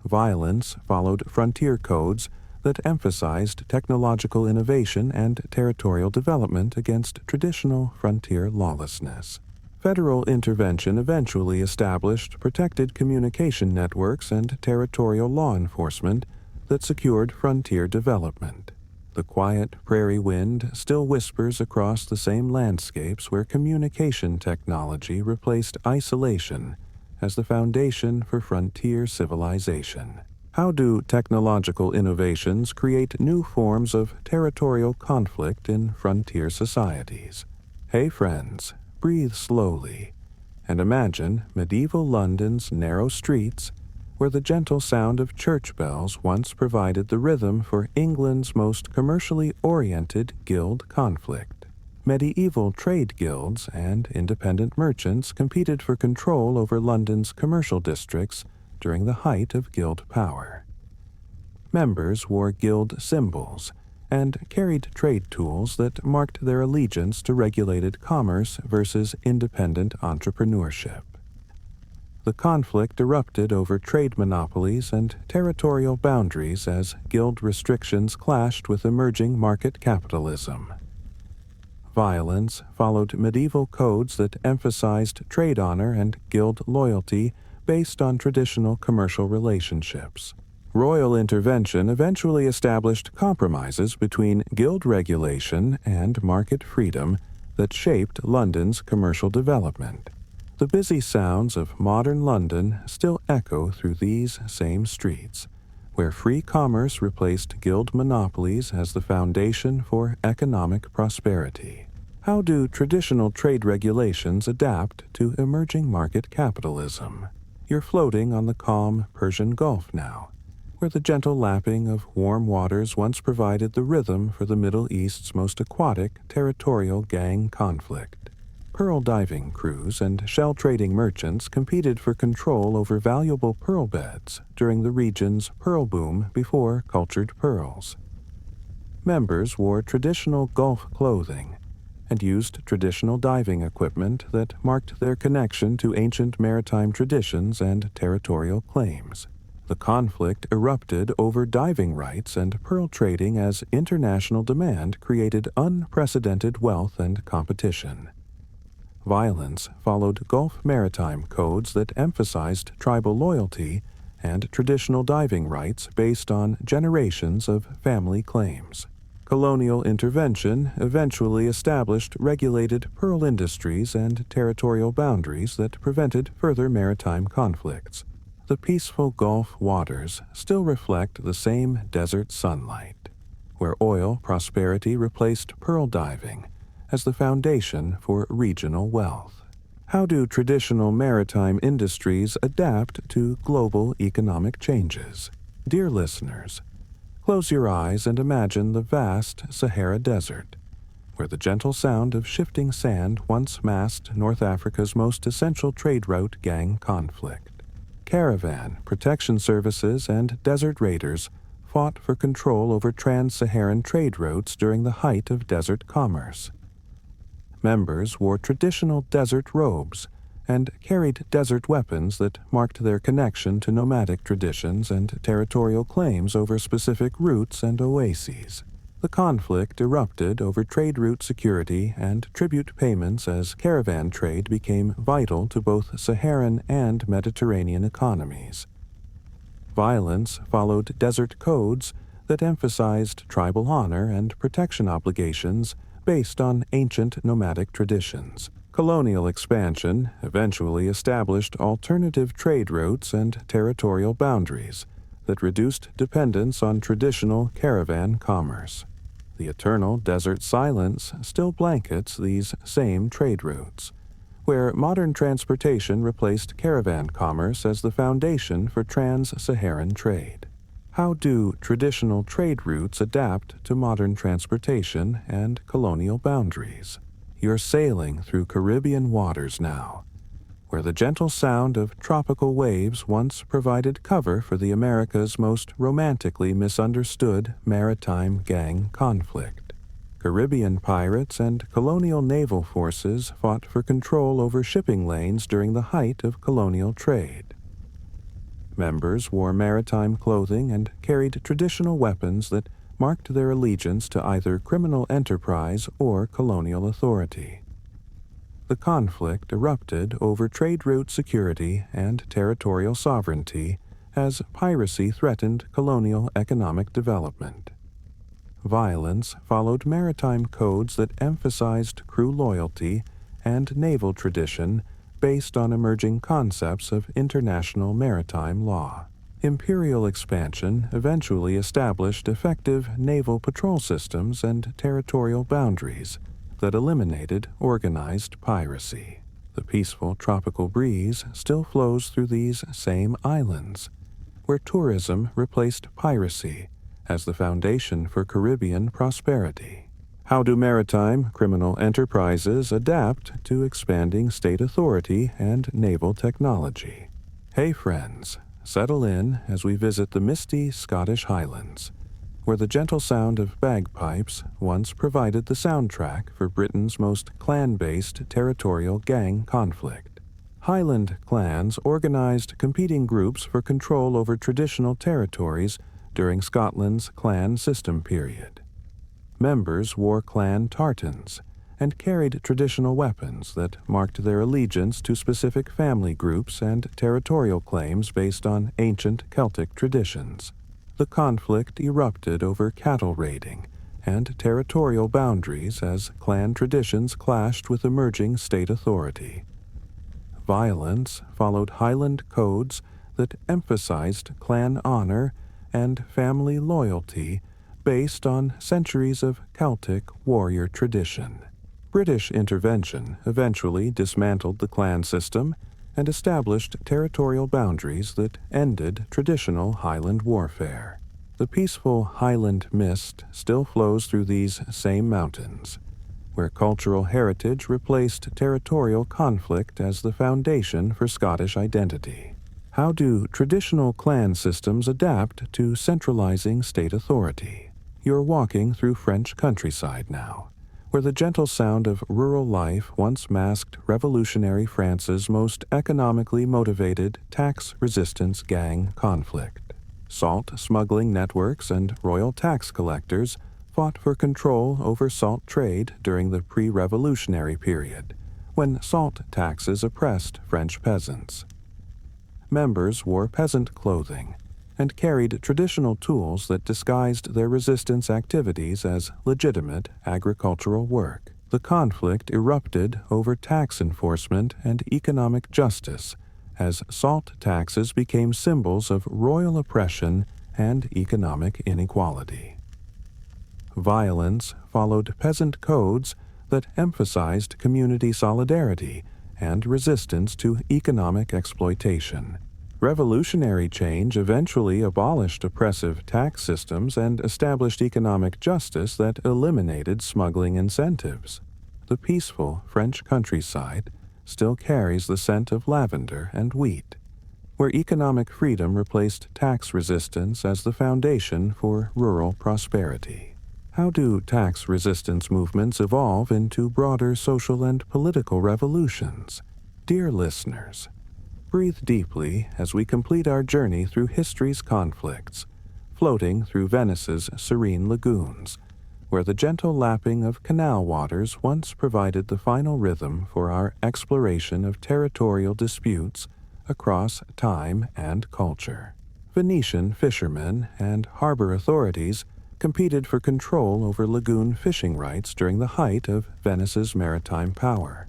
Violence followed frontier codes that emphasized technological innovation and territorial development against traditional frontier lawlessness. Federal intervention eventually established protected communication networks and territorial law enforcement that secured frontier development. The quiet prairie wind still whispers across the same landscapes where communication technology replaced isolation as the foundation for frontier civilization. How do technological innovations create new forms of territorial conflict in frontier societies? Hey friends, breathe slowly and imagine medieval London's narrow streets where the gentle sound of church bells once provided the rhythm for England's most commercially oriented guild conflict. Medieval trade guilds and independent merchants competed for control over London's commercial districts during the height of guild power. Members wore guild symbols and carried trade tools that marked their allegiance to regulated commerce versus independent entrepreneurship. The conflict erupted over trade monopolies and territorial boundaries as guild restrictions clashed with emerging market capitalism. Violence followed medieval codes that emphasized trade honor and guild loyalty based on traditional commercial relationships. Royal intervention eventually established compromises between guild regulation and market freedom that shaped London's commercial development. The busy sounds of modern London still echo through these same streets, where free commerce replaced guild monopolies as the foundation for economic prosperity. How do traditional trade regulations adapt to emerging market capitalism? You're floating on the calm Persian Gulf now, where the gentle lapping of warm waters once provided the rhythm for the Middle East's most aquatic territorial gang conflict. Pearl diving crews and shell trading merchants competed for control over valuable pearl beds during the region's pearl boom before cultured pearls. Members wore traditional Gulf clothing and used traditional diving equipment that marked their connection to ancient maritime traditions and territorial claims. The conflict erupted over diving rights and pearl trading as international demand created unprecedented wealth and competition. Violence followed Gulf maritime codes that emphasized tribal loyalty and traditional diving rights based on generations of family claims. Colonial intervention eventually established regulated pearl industries and territorial boundaries that prevented further maritime conflicts. The peaceful Gulf waters still reflect the same desert sunlight, where oil prosperity replaced pearl diving as the foundation for regional wealth. How do traditional maritime industries adapt to global economic changes? Dear listeners, close your eyes and imagine the vast Sahara Desert, where the gentle sound of shifting sand once masked North Africa's most essential trade route gang conflict. Caravan, protection services, and desert raiders fought for control over trans-Saharan trade routes during the height of desert commerce. Members wore traditional desert robes and carried desert weapons that marked their connection to nomadic traditions and territorial claims over specific routes and oases. The conflict erupted over trade route security and tribute payments as caravan trade became vital to both Saharan and Mediterranean economies. Violence followed desert codes that emphasized tribal honor and protection obligations based on ancient nomadic traditions. Colonial expansion eventually established alternative trade routes and territorial boundaries that reduced dependence on traditional caravan commerce. The eternal desert silence still blankets these same trade routes, where modern transportation replaced caravan commerce as the foundation for trans-Saharan trade. How do traditional trade routes adapt to modern transportation and colonial boundaries? You're sailing through Caribbean waters now, where the gentle sound of tropical waves once provided cover for the America's most romantically misunderstood maritime gang conflict. Caribbean pirates and colonial naval forces fought for control over shipping lanes during the height of colonial trade. Members wore maritime clothing and carried traditional weapons that marked their allegiance to either criminal enterprise or colonial authority. The conflict erupted over trade route security and territorial sovereignty as piracy threatened colonial economic development. Violence followed maritime codes that emphasized crew loyalty and naval tradition based on emerging concepts of international maritime law. Imperial expansion eventually established effective naval patrol systems and territorial boundaries that eliminated organized piracy. The peaceful tropical breeze still flows through these same islands, where tourism replaced piracy as the foundation for Caribbean prosperity. How do maritime criminal enterprises adapt to expanding state authority and naval technology? Hey friends, settle in as we visit the misty Scottish Highlands, where the gentle sound of bagpipes once provided the soundtrack for Britain's most clan-based territorial gang conflict. Highland clans organized competing groups for control over traditional territories during Scotland's clan system period. Members wore clan tartans and carried traditional weapons that marked their allegiance to specific family groups and territorial claims based on ancient Celtic traditions. The conflict erupted over cattle raiding and territorial boundaries as clan traditions clashed with emerging state authority. Violence followed Highland codes that emphasized clan honor and family loyalty based on centuries of Celtic warrior tradition. British intervention eventually dismantled the clan system and established territorial boundaries that ended traditional Highland warfare. The peaceful Highland mist still flows through these same mountains, where cultural heritage replaced territorial conflict as the foundation for Scottish identity. How do traditional clan systems adapt to centralizing state authority? You're walking through French countryside now, where the gentle sound of rural life once masked revolutionary France's most economically motivated tax-resistance gang conflict. Salt smuggling networks and royal tax collectors fought for control over salt trade during the pre-revolutionary period, when salt taxes oppressed French peasants. Members wore peasant clothing and carried traditional tools that disguised their resistance activities as legitimate agricultural work. The conflict erupted over tax enforcement and economic justice as salt taxes became symbols of royal oppression and economic inequality. Violence followed peasant codes that emphasized community solidarity and resistance to economic exploitation. Revolutionary change eventually abolished oppressive tax systems and established economic justice that eliminated smuggling incentives. The peaceful French countryside still carries the scent of lavender and wheat, where economic freedom replaced tax resistance as the foundation for rural prosperity. How do tax resistance movements evolve into broader social and political revolutions? Dear listeners, breathe deeply as we complete our journey through history's conflicts, floating through Venice's serene lagoons, where the gentle lapping of canal waters once provided the final rhythm for our exploration of territorial disputes across time and culture. Venetian fishermen and harbor authorities competed for control over lagoon fishing rights during the height of Venice's maritime power.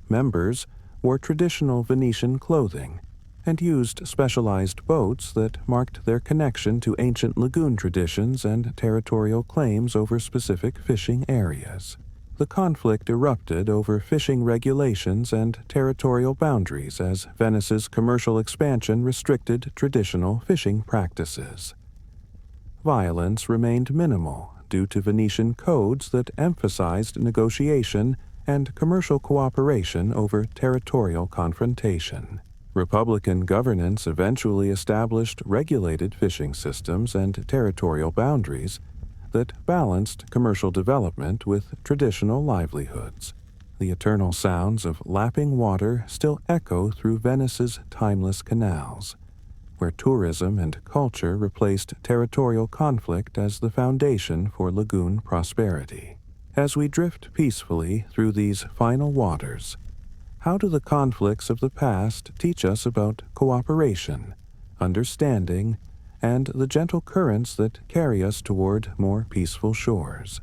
Members wore traditional Venetian clothing and used specialized boats that marked their connection to ancient lagoon traditions and territorial claims over specific fishing areas. The conflict erupted over fishing regulations and territorial boundaries as Venice's commercial expansion restricted traditional fishing practices. Violence remained minimal due to Venetian codes that emphasized negotiation and commercial cooperation over territorial confrontation. Republican governance eventually established regulated fishing systems and territorial boundaries that balanced commercial development with traditional livelihoods. The eternal sounds of lapping water still echo through Venice's timeless canals, where tourism and culture replaced territorial conflict as the foundation for lagoon prosperity. As we drift peacefully through these final waters, how do the conflicts of the past teach us about cooperation, understanding, and the gentle currents that carry us toward more peaceful shores?